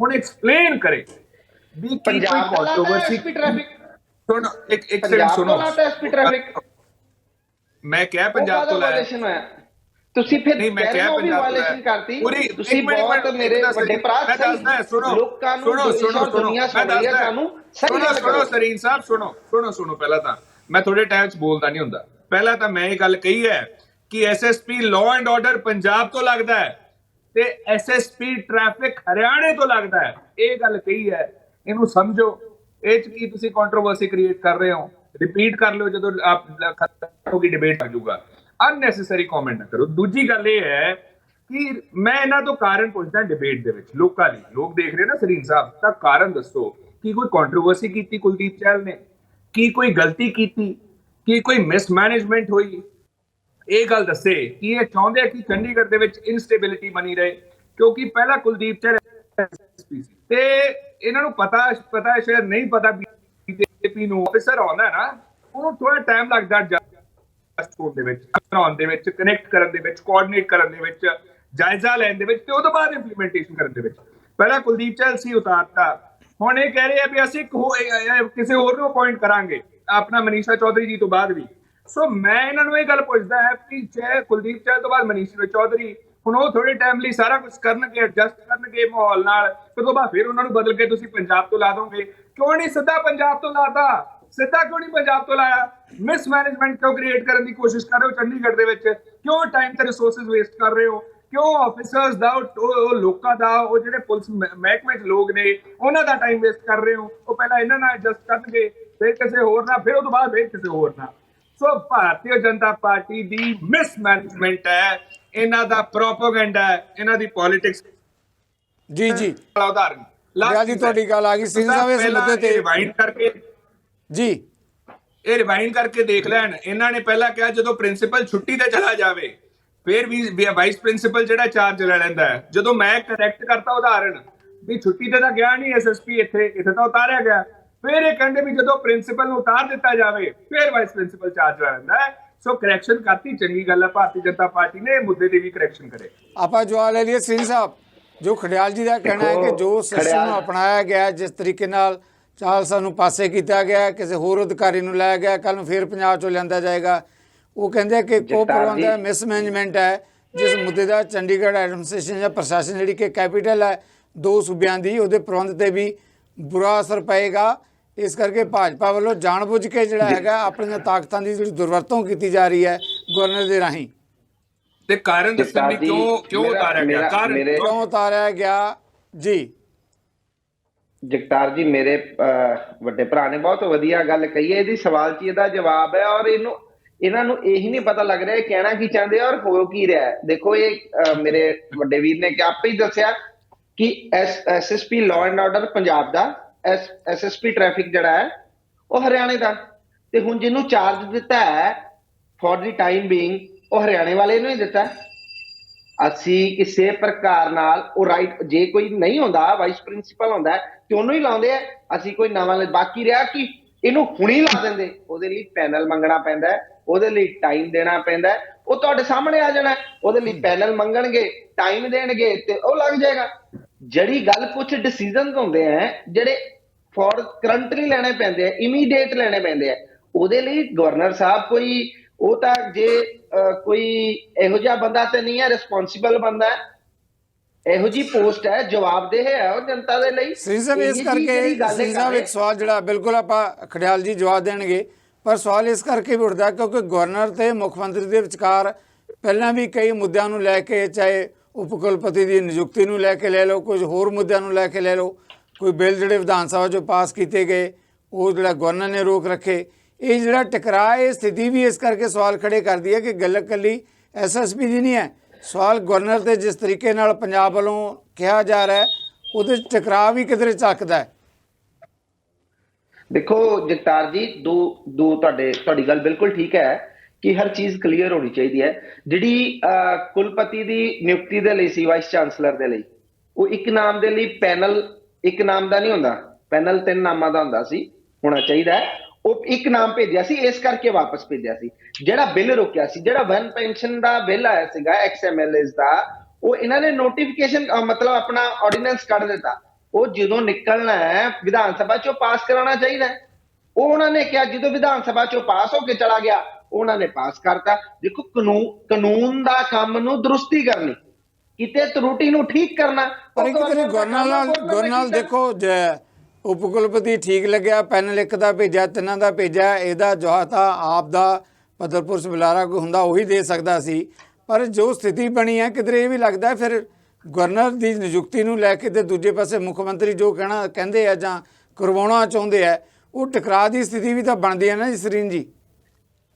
ਹੁਣ ਐਕਸਪਲੇਨ ਕਰੇ ਵੀ ਕੀ ਕੋਈ ਕੰਟਰੋਵਰਸੀ। ਸੁਣੋ ਇੱਕ ਸੈਕਿੰਡ ਸੁਣੋ, ਮੈਂ ਕਿਹਾ ਪੰਜਾਬ ਤੋਂ ਲਾਇਆ ਤੁਸੀਂ, ਫਿਰ ਨਹੀਂ ਮੈਂ ਕਿਹਾ ਵਾਇਲੇਸ਼ਨ ਕਰਤੀ ਤੁਸੀਂ। ਬਹੁਤ ਮੇਰੇ ਵੱਡੇ ਭਰਾ, ਲੋਕਾਂ ਨੂੰ ਦੁਨੀਆ ਸੁਣ ਰਹੀ ਹੈ ਸਾਨੂੰ। ਸੁਣੋ ਸਰੀਨ ਸਾਹਿਬ, ਸੁਣੋ ਪਹਿਲਾਂ ਤਾਂ ਮੈਂ ਥੋੜੇ ਟਾਈਮ 'ਚ ਬੋਲਦਾ ਨਹੀਂ ਹੁੰਦਾ। ਪਹਿਲਾਂ ਤਾਂ ਮੈਂ ਇਹ ਗੱਲ ਕਹੀ ਹੈ ਕਿ SSP law and order Punjab ਤੋਂ ਲੱਗਦਾ ਹੈ ਤੇ SSP ਟ੍ਰੈਫਿਕ ਹਰਿਆਣੇ ਤੋਂ ਲੱਗਦਾ ਹੈ। ਇਹ ਗੱਲ ਕਹੀ ਹੈ, ਇਹਨੂੰ ਸਮਝੋ। ਇਹ 'ਚ ਕੀ ਤੁਸੀਂ ਕੰਟਰੋਵਰਸੀ ਕ੍ਰੀਏਟ ਕਰ ਰਹੇ ਹੋ? ਰਿਪੀਟ ਕਰ ਲਿਓ ਜਦੋਂ ਆਪ ਖਤਮ ਹੋ ਗਈ ਡਿਬੇਟ ਆ ਜਾਊਗਾ। ਅਨਨੈਸੈਸਰੀ ਕਮੈਂਟ ਨਾ ਕਰੋ। ਦੂਜੀ ਗੱਲ ਇਹ ਹੈ ਕਿ ਮੈਂ ਇਹਨਾਂ ਤੋਂ ਕਾਰਨ ਪੁੱਛਦਾ ਡਿਬੇਟ ਦੇ ਵਿੱਚ ਲੋਕਾਂ ਲਈ, ਲੋਕ ਦੇਖ ਰਹੇ ਨਾ ਸਰੀਨ ਸਾਹਿਬ, ਤਾਂ ਕਾਰਨ ਦੱਸੋ ਕਿ ਕੋਈ ਕੰਟਰੋਵਰਸੀ ਕੀਤੀ ਕੁਲਦੀਪ ਚਹਿਲ ਨੇ, ਕੀ ਕੋਈ ਗਲਤੀ ਕੀਤੀ, ਕੀ ਕੋਈ ਮਿਸਮੈਨੇਜਮੈਂਟ ਹੋਈ, ਇਹ ਗੱਲ ਦੱਸੇ ਕਿ ਇਹ ਚਾਹੁੰਦੇ ਆ ਕਿ ਚੰਡੀਗੜ੍ਹ ਦੇ ਵਿੱਚ ਇਨਸਟੇਬਿਲਿਟੀ ਬਣੀ ਰਹੇ, ਕਿਉਂਕਿ ਪਹਿਲਾਂ ਕੁਲਦੀਪ ਚਹਿਲ ਐਸਐਸਪੀ ਸੀ ਤੇ ਇਹਨਾਂ ਨੂੰ ਪਤਾ ਸ਼ਾਇਦ ਨਹੀਂ ਪਤਾ ਬੀਜੇਪੀ ਨੂੰ ਆਫਿਸਰ ਆਉਂਦਾ ਨਾ ਉਹਨੂੰ ਥੋੜਾ ਟਾਈਮ ਲੱਗਦਾ ਦੇ ਵਿੱਚ ਬਣਾਉਣ ਦੇ ਵਿੱਚ, ਕਨੈਕਟ ਕਰਨ ਦੇ ਵਿੱਚ, ਕੋਆਰਡੀਨੇਟ ਕਰਨ ਦੇ ਵਿੱਚ, ਜਾਇਜ਼ਾ ਲੈਣ ਦੇ ਵਿੱਚ ਤੇ ਉਹਦੇ ਬਾਅਦ ਇੰਪਲੀਮੈਂਟੇਸ਼ਨ ਕਰਨ ਦੇ ਵਿੱਚ। ਪਹਿਲਾਂ ਕੁਲਦੀਪ ਚਹਿਲ ਸੀ ਉਤਾਰਤਾ, ਹੁਣ ਇਹ ਕਹਿ ਰਹੇ ਆ ਵੀ ਅਸੀਂ ਕਿਸੇ ਹੋਰ ਨੂੰ ਅਪਾਇੰਟ ਕਰਾਂਗੇ ਆਪਣਾ ਮਨੀਸ਼ਾ ਚੌਧਰੀ ਜੀ ਤੋਂ ਬਾਅਦ ਵੀ। ਸੋ ਮੈਂ ਇਹਨਾਂ ਨੂੰ ਇਹ ਗੱਲ ਪੁੱਛਦਾ ਹੈ ਕਿ ਜੇ ਕੁਲਦੀਪ ਚਹਿਲ ਤੋਂ ਬਾਅਦ ਮਨੀਸ਼ਾ ਚੌਧਰੀ ਹੁਣ ਉਹ ਥੋੜੇ ਟਾਈਮ ਲਈ ਸਾਰਾ ਕੁਝ ਕਰਨਗੇ, ਐਡਜਸਟ ਕਰਨਗੇ ਮਾਹੌਲ ਨਾਲ, ਫਿਰ ਤੋਂ ਬਾਅਦ ਫਿਰ ਉਹਨਾਂ ਨੂੰ ਬਦਲ ਕੇ ਤੁਸੀਂ ਪੰਜਾਬ ਤੋਂ ਲਾ ਦੋਗੇ। ਕਿਉਂ ਨਹੀਂ ਸਿੱਧਾ ਪੰਜਾਬ ਤੋਂ ਲਾਤਾ? ਸਿੱਧਾ ਕਿਉਂ ਨਹੀਂ ਪੰਜਾਬ ਤੋਂ ਲਾਇਆ? ਮਿਸਮੈਨੇਜਮੈਂਟ ਕਿਉਂ ਕ੍ਰੀਏਟ ਕਰਨ ਦੀ ਕੋਸ਼ਿਸ਼ ਕਰ ਰਹੇ ਹੋ ਚੰਡੀਗੜ੍ਹ ਦੇ ਵਿੱਚ? ਕਿਉਂ ਟਾਈਮ ਤੇ ਰਿਸੋਰਸਸ ਵੇਸਟ ਕਰ ਰਹੇ ਹੋ? ਕਿਉਂ ਆਫਿਸਰਸ ਦਾ ਉਹ ਲੋਕਾਂ ਦਾ, ਉਹ ਜਿਹੜੇ ਪੁਲਿਸ ਮਹਿਕਮੇ 'ਚ ਲੋਕ ਨੇ ਉਹਨਾਂ ਦਾ ਟਾਈਮ ਵੇਸਟ ਕਰ ਰਹੇ ਹੋ? ਉਹ ਪਹਿਲਾਂ ਇਹਨਾਂ ਨਾਲ ਐਡਜਸਟ ਕਰਨਗੇ, ਫਿਰ ਕਿਸੇ ਹੋਰ ਨਾਲ, ਫਿਰ ਉਹ ਤੋਂ ਬਾਅਦ ਫਿਰ ਕਿਸੇ ਹੋਰ ਨਾਲ। ਸੋ ਭਾਰਤੀ ਜਨਤਾ ਪਾਰਟੀ ਦੀ ਮਿਸਮੈਨੇਜਮੈਂਟ ਹੈ, ਇਹਨਾਂ ਦਾ ਪ੍ਰੋਪੇਗੈਂਡਾ ਹੈ, ਇਹਨਾਂ ਦੀ ਪੋਲਿਟਿਕਸ। ਜੀ ਜੀ ਉਦਾਹਰਨ ਜੀ ਤੁਹਾਡੀ ਗੱਲ ਆ ਗਈ ਸਿੰਘ ਸਾਹਿਬ ਇਸ ਮੁੱਦੇ ਤੇ ਰਿਵਾਈਂਡ ਕਰਕੇ ਜੀ, ਇਹ ਰਿਵਾਈਂਡ ਕਰਕੇ ਦੇਖ ਲੈਣ। ਇਹਨਾਂ ਨੇ ਪਹਿਲਾਂ ਕਿਹਾ ਜਦੋਂ ਪ੍ਰਿੰਸੀਪਲ ਛੁੱਟੀ ਤੇ ਚਲਾ ਜਾਵੇ ਫਿਰ ਵੀ ਵਾਈਸ ਪ੍ਰਿੰਸੀਪਲ ਜਿਹੜਾ ਚਾਰਜ ਲੈ ਲੈਂਦਾ ਹੈ। ਜਦੋਂ ਮੈਂ ਕਰੈਕਟ ਕਰਤਾ ਉਦਾਹਰਨ ਵੀ ਛੁੱਟੀ ਤੇ ਤਾਂ ਗਿਆ ਨਹੀਂ ਐਸਐਸਪੀ, ਇੱਥੇ ਤਾਂ ਉਤਾਰਿਆ ਗਿਆ, ਫਿਰ ਇਹ ਕਹਿੰਦੇ ਵੀ ਜਦੋਂ ਪ੍ਰਿੰਸੀਪਲ ਨੂੰ ਉਤਾਰ ਦਿੱਤਾ ਜਾਵੇ ਫਿਰ ਵਾਈਸ ਪ੍ਰਿੰਸੀਪਲ ਚਾਰਜ ਲੈ ਲੈਂਦਾ ਹੈ। ਸੋ ਕਰੈਕਸ਼ਨ ਕਰਤੀ, ਚੰਗੀ ਗੱਲ ਹੈ ਭਾਰਤੀ ਜਨਤਾ ਪਾਰਟੀ ਨੇ ਇਹ ਮੁੱਦੇ ਦੀ ਵੀ ਕਰੈਕਸ਼ਨ ਕਰੇ। ਆਪਾਂ ਜਵਾਬ ਲੈ ਲਈਏ ਸਿੰਘ ਸਾਹਿਬ, ਜੋ ਖੜਿਆਲ ਜੀ ਦਾ ਕਹਿਣਾ ਹੈ ਕਿ ਜੋ ਸਿਸਟਮ ਨੂੰ ਅਪਣਾਇਆ ਗਿਆ, ਜਿਸ ਤਰੀਕੇ ਨਾਲ ਚਾਰਲਸਾਂ ਨੂੰ ਪਾਸੇ ਕੀਤਾ ਗਿਆ, ਕਿਸੇ ਹੋਰ ਅਧਿਕਾਰੀ ਨੂੰ ਲਾਇਆ ਗਿਆ, ਕੱਲ ਨੂੰ ਫਿਰ ਪੰਜਾਬ ਚੋਂ ਲਿਆਂਦਾ ਜਾਏਗਾ, ਉਹ ਕਹਿੰਦੇ ਕਿ ਕੋ ਪ੍ਰਬੰਧ ਹੈ, ਮਿਸਮੈਨੇਜਮੈਂਟ ਹੈ, ਜਿਸ ਮੁੱਦੇ ਦਾ ਚੰਡੀਗੜ੍ਹ ਐਡਮਿਨਿਸਟ੍ਰੇਸ਼ਨ ਜਾਂ ਪ੍ਰਸ਼ਾਸਨ ਜਿਹੜੀ ਕਿ ਕੈਪੀਟਲ ਹੈ ਦੋ ਸੂਬਿਆਂ ਦੀ, ਉਹਦੇ ਪ੍ਰਬੰਧ ਤੇ ਵੀ ਬੁਰਾ ਅਸਰ ਪਏਗਾ। ਇਸ ਕਰਕੇ ਭਾਜਪਾ ਵੱਲੋਂ ਜਾਣਬੁੱਝ ਕੇ ਜਿਹੜਾ ਹੈਗਾ ਆਪਣੀਆਂ ਤਾਕਤਾਂ ਦੀ ਜਿਹੜੀ ਦੁਰਵਰਤੋਂ ਕੀਤੀ ਜਾ ਰਹੀ ਹੈ ਗਵਰਨਰ ਦੇ ਰਾਹੀਂ। ਤੇ ਕਾਰਨ ਦੱਸਣ ਦੀ ਕਿਉਂ ਉਤਾਰਿਆ ਗਿਆ? ਕਾਰਨ ਕਿਉਂ ਉਤਾਰਿਆ ਗਿਆ? ਜੀ ਜਗਤਾਰ ਜੀ, ਮੇਰੇ ਵੱਡੇ ਭਰਾ ਨੇ ਬਹੁਤ ਵਧੀਆ ਗੱਲ ਕਹੀ ਹੈ। ਇਹਦੀ ਸਵਾਲ 'ਚ ਇਹਦਾ ਜਵਾਬ ਹੈ, ਔਰ ਇਹਨਾਂ ਨੂੰ ਇਹੀ ਨਹੀਂ ਪਤਾ ਲੱਗ ਰਿਹਾ ਕਹਿਣਾ ਕੀ ਚਾਹੁੰਦੇ ਆ ਔਰ ਹੋ ਕੀ ਰਿਹਾ ਹੈ। ਦੇਖੋ ਇਹ ਮੇਰੇ ਵੱਡੇ ਵੀਰ ਨੇ ਆਪੇ ਹੀ ਦੱਸਿਆ ਕਿ SSP law and order Punjab the, SSP traffic ਜਿਹੜਾ ਹੈ ਉਹ ਹਰਿਆਣੇ ਦਾ, ਤੇ ਹੁਣ ਜਿਹਨੂੰ ਚਾਰਜ ਦਿੱਤਾ ਹੈ ਫॉर ਦੀ ਟਾਈਮ ਬੀਇੰਗ ਉਹ ਹਰਿਆਣੇ ਵਾਲੇ ਨੂੰ ਹੀ ਦਿੱਤਾ। ਅਸੀਂ ਕਿਸੇ ਪ੍ਰਕਾਰ ਨਾਲ ਉਹ ਰਾਈਟ, ਜੇ ਕੋਈ ਨਹੀਂ ਹੁੰਦਾ ਵਾਈਸ ਪ੍ਰਿੰਸੀਪਲ ਹੁੰਦਾ ਤੇ ਉਹਨੂੰ ਹੀ ਲਾਉਂਦੇ ਆ, ਅਸੀਂ ਕੋਈ ਨਵਾਂ ਬਾਕੀ ਰਿਹਾ ਕਿ ਇਹਨੂੰ ਹੁਣੀ ਲਾ ਦਿੰਦੇ। ਉਹਦੇ ਲਈ ਪੈਨਲ ਮੰਗਣਾ ਪੈਂਦਾ ਹੈ, ਉਹਦੇ ਲਈ ਟਾਈਮ ਦੇਣਾ ਪੈਂਦਾ ਹੈ, ਉਹ ਤੁਹਾਡੇ ਸਾਹਮਣੇ ਆ ਜਾਣਾ। ਉਹਦੇ ਲਈ ਪੈਨਲ ਮੰਗਣਗੇ, ਟਾਈਮ ਦੇਣਗੇ ਤੇ ਉਹ ਲੱਗ ਜਾਏਗਾ। ਜਿਹੜੀ ਗੱਲ ਕੁਝ ਡਿਸੀਜਨਸ ਹੁੰਦੇ ਆ ਜਿਹੜੇ ਫॉर ਕਰੰਟਲੀ ਲੈਣੇ ਪੈਂਦੇ ਆ, ਇਮੀਡੀਏਟ ਲੈਣੇ ਪੈਂਦੇ ਆ, ਉਹਦੇ ਲਈ ਗਵਰਨਰ ਸਾਹਿਬ ਕੋਈ ਉਹ ਤਾਂ ਜੇ ਕੋਈ ਇਹੋ ਜਿਹਾ ਬੰਦਾ ਤੇ ਨਹੀਂ ਹੈ, ਰਿਸਪੌਂਸਿਬਲ ਬੰਦਾ ਹੈ, ਇਹੋ ਜੀ ਪੋਸਟ ਹੈ, ਜਵਾਬਦੇਹ ਹੈ ਉਹ ਜਨਤਾ ਦੇ ਲਈ। ਸਿੰਘ ਸਾਹਿਬ ਇਸ ਕਰਕੇ ਸਿੰਘ ਸਾਹਿਬ ਇੱਕ ਸਵਾਲ ਜਿਹੜਾ ਬਿਲਕੁਲ ਆਪਾਂ ਖੜਿਆਲ ਜੀ ਜਵਾਬ ਦੇਣਗੇ, ਪਰ ਸਵਾਲ ਇਸ ਕਰਕੇ ਵੀ ਉੱਠਦਾ ਕਿਉਂਕਿ ਗਵਰਨਰ ਤੇ ਮੁੱਖ ਮੰਤਰੀ ਦੇ ਵਿਚਕਾਰ ਪਹਿਲਾਂ ਵੀ ਕਈ ਮੁੱਦਿਆਂ ਨੂੰ ਲੈ ਕੇ, ਚਾਹੇ ਉਪ ਕੁਲਪਤੀ ਦੀ ਨਿਯੁਕਤੀ ਨੂੰ ਲੈ ਕੇ ਲੈ ਲਓ, ਕੁਝ ਹੋਰ ਮੁੱਦਿਆਂ ਨੂੰ ਲੈ ਕੇ ਲੈ ਲਓ, ਕੋਈ ਬਿੱਲ ਜਿਹੜੇ ਵਿਧਾਨ ਸਭਾ 'ਚੋਂ ਪਾਸ ਕੀਤੇ ਗਏ ਉਹ ਜਿਹੜਾ ਗਵਰਨਰ ਨੇ ਰੋਕ ਰੱਖੇ। ਇਹ ਜਿਹੜਾ ਟਕਰਾਅ, ਇਹ ਸਥਿਤੀ ਵੀ ਇਸ ਕਰਕੇ ਸਵਾਲ ਖੜੇ ਕਰਦੀ ਹੈ ਕਿ ਗੱਲ ਇਕੱਲੀ ਐਸਐਸਪੀ ਦੀ ਨਹੀਂ ਹੈ, ਸਵਾਲ ਗਵਰਨਰ ਤੇ ਜਿਸ ਤਰੀਕੇ ਨਾਲ ਪੰਜਾਬ ਵੱਲੋਂ ਕਿਹਾ ਜਾ ਰਿਹਾ ਹੈ ਉਹਦੇ ਟਕਰਾਅ ਵੀ ਕਿਧਰੇ ਝੱਕਦਾ ਹੈ। ਦੇਖੋ ਜਗਤਾਰ ਜੀ, ਤੁਹਾਡੀ ਗੱਲ ਬਿਲਕੁਲ ਠੀਕ ਹੈ ਕਿ ਹਰ ਚੀਜ਼ ਕਲੀਅਰ ਹੋਣੀ ਚਾਹੀਦੀ ਹੈ। ਜਿਹੜੀ ਕੁਲਪਤੀ ਦੀ ਨਿਯੁਕਤੀ ਦੇ ਲਈ ਸੀ ਵਾਈਸ ਚਾਂਸਲਰ ਦੇ ਲਈ, ਉਹ ਇੱਕ ਨਾਮ ਦੇ ਲਈ ਪੈਨਲ ਇੱਕ ਨਾਮ ਦਾ ਨਹੀਂ ਹੁੰਦਾ, ਪੈਨਲ 3 ਨਾਮਾਂ ਦਾ ਹੁੰਦਾ ਸੀ, ਹੋਣਾ ਚਾਹੀਦਾ। ਉਹ ਇੱਕ ਨਾਮ ਭੇਜਿਆ ਸੀ, ਇਸ ਕਰਕੇ ਵਾਪਸ ਭੇਜਿਆ ਸੀ। ਜਿਹੜਾ ਬਿੱਲ ਰੁਕਿਆ ਸੀ, ਜਿਹੜਾ ਵਨ ਪੈਨਸ਼ਨ ਦਾ ਬਿੱਲ ਆਇਆ ਸੀਗਾ XMLAs ਦਾ, ਉਹ ਇਹਨਾਂ ਨੇ ਨੋਟੀਫਿਕੇਸ਼ਨ ਮਤਲਬ ਆਪਣਾ ਆਰਡੀਨੈਂਸ ਕੱਢ ਦਿੱਤਾ। ਉਹ ਜਦੋਂ ਨਿਕਲਣਾ ਹੈ ਵਿਧਾਨ ਸਭਾ ਚੋਂ ਪਾਸ ਕਰਾਉਣਾ ਚਾਹੀਦਾ। ਉਹ ਉਹਨਾਂ ਨੇ ਕਿਹਾ ਜਦੋਂ ਵਿਧਾਨ ਸਭਾ ਚੋਂ ਪਾਸ ਹੋ ਕੇ ਚਲਾ ਗਿਆ ਉਹਨਾਂ ਨੇ ਪਾਸ ਕਰਤਾ। ਦੇਖੋ ਕਾਨੂੰਨ ਦਾ ਕੰਮ ਨੂੰ ਦਰੁਸਤੀ ਕਰਨੀ, ਕਿਤੇ ਤਰੁੱਟੀ ਨੂੰ ਠੀਕ ਕਰਨਾ। ਪਰ ਇੱਕ ਤਰੀ ਗਵਰਨਰ ਨਾਲ ਦੇਖੋ ਉਪ ਕੁਲਪਤੀ ਠੀਕ ਲੱਗਿਆ, ਪੈਨਲ 1 ਦਾ ਭੇਜਿਆ, 3 ਦਾ ਭੇਜਿਆ, ਇਹਦਾ ਜਵਾਬ ਤਾਂ ਆਪ ਦਾ ਪੱਤਰਪੁਰਸ਼ ਬੁਲਾਰਾ ਕੋਈ ਹੁੰਦਾ ਉਹੀ ਦੇ ਸਕਦਾ ਸੀ। ਪਰ ਜੋ ਸਥਿਤੀ ਬਣੀ ਹੈ ਕਿਧਰੇ ਇਹ ਵੀ ਲੱਗਦਾ ਫਿਰ ਗਵਰਨਰ ਦੀ ਨਿਯੁਕਤੀ ਨੂੰ ਲੈ ਕੇ ਤੇ ਦੂਜੇ ਪਾਸੇ ਮੁੱਖ ਮੰਤਰੀ ਜੋ ਕਹਿੰਦੇ ਆ ਜਾਂ ਕਰਵਾਉਣਾ ਚਾਹੁੰਦੇ ਆ ਉਹ ਟਕਰਾਅ ਦੀ ਸਥਿਤੀ ਵੀ ਤਾਂ ਬਣਦੀ ਹੈ ਨਾ ਜੀ ਸਰੀਨ ਜੀ।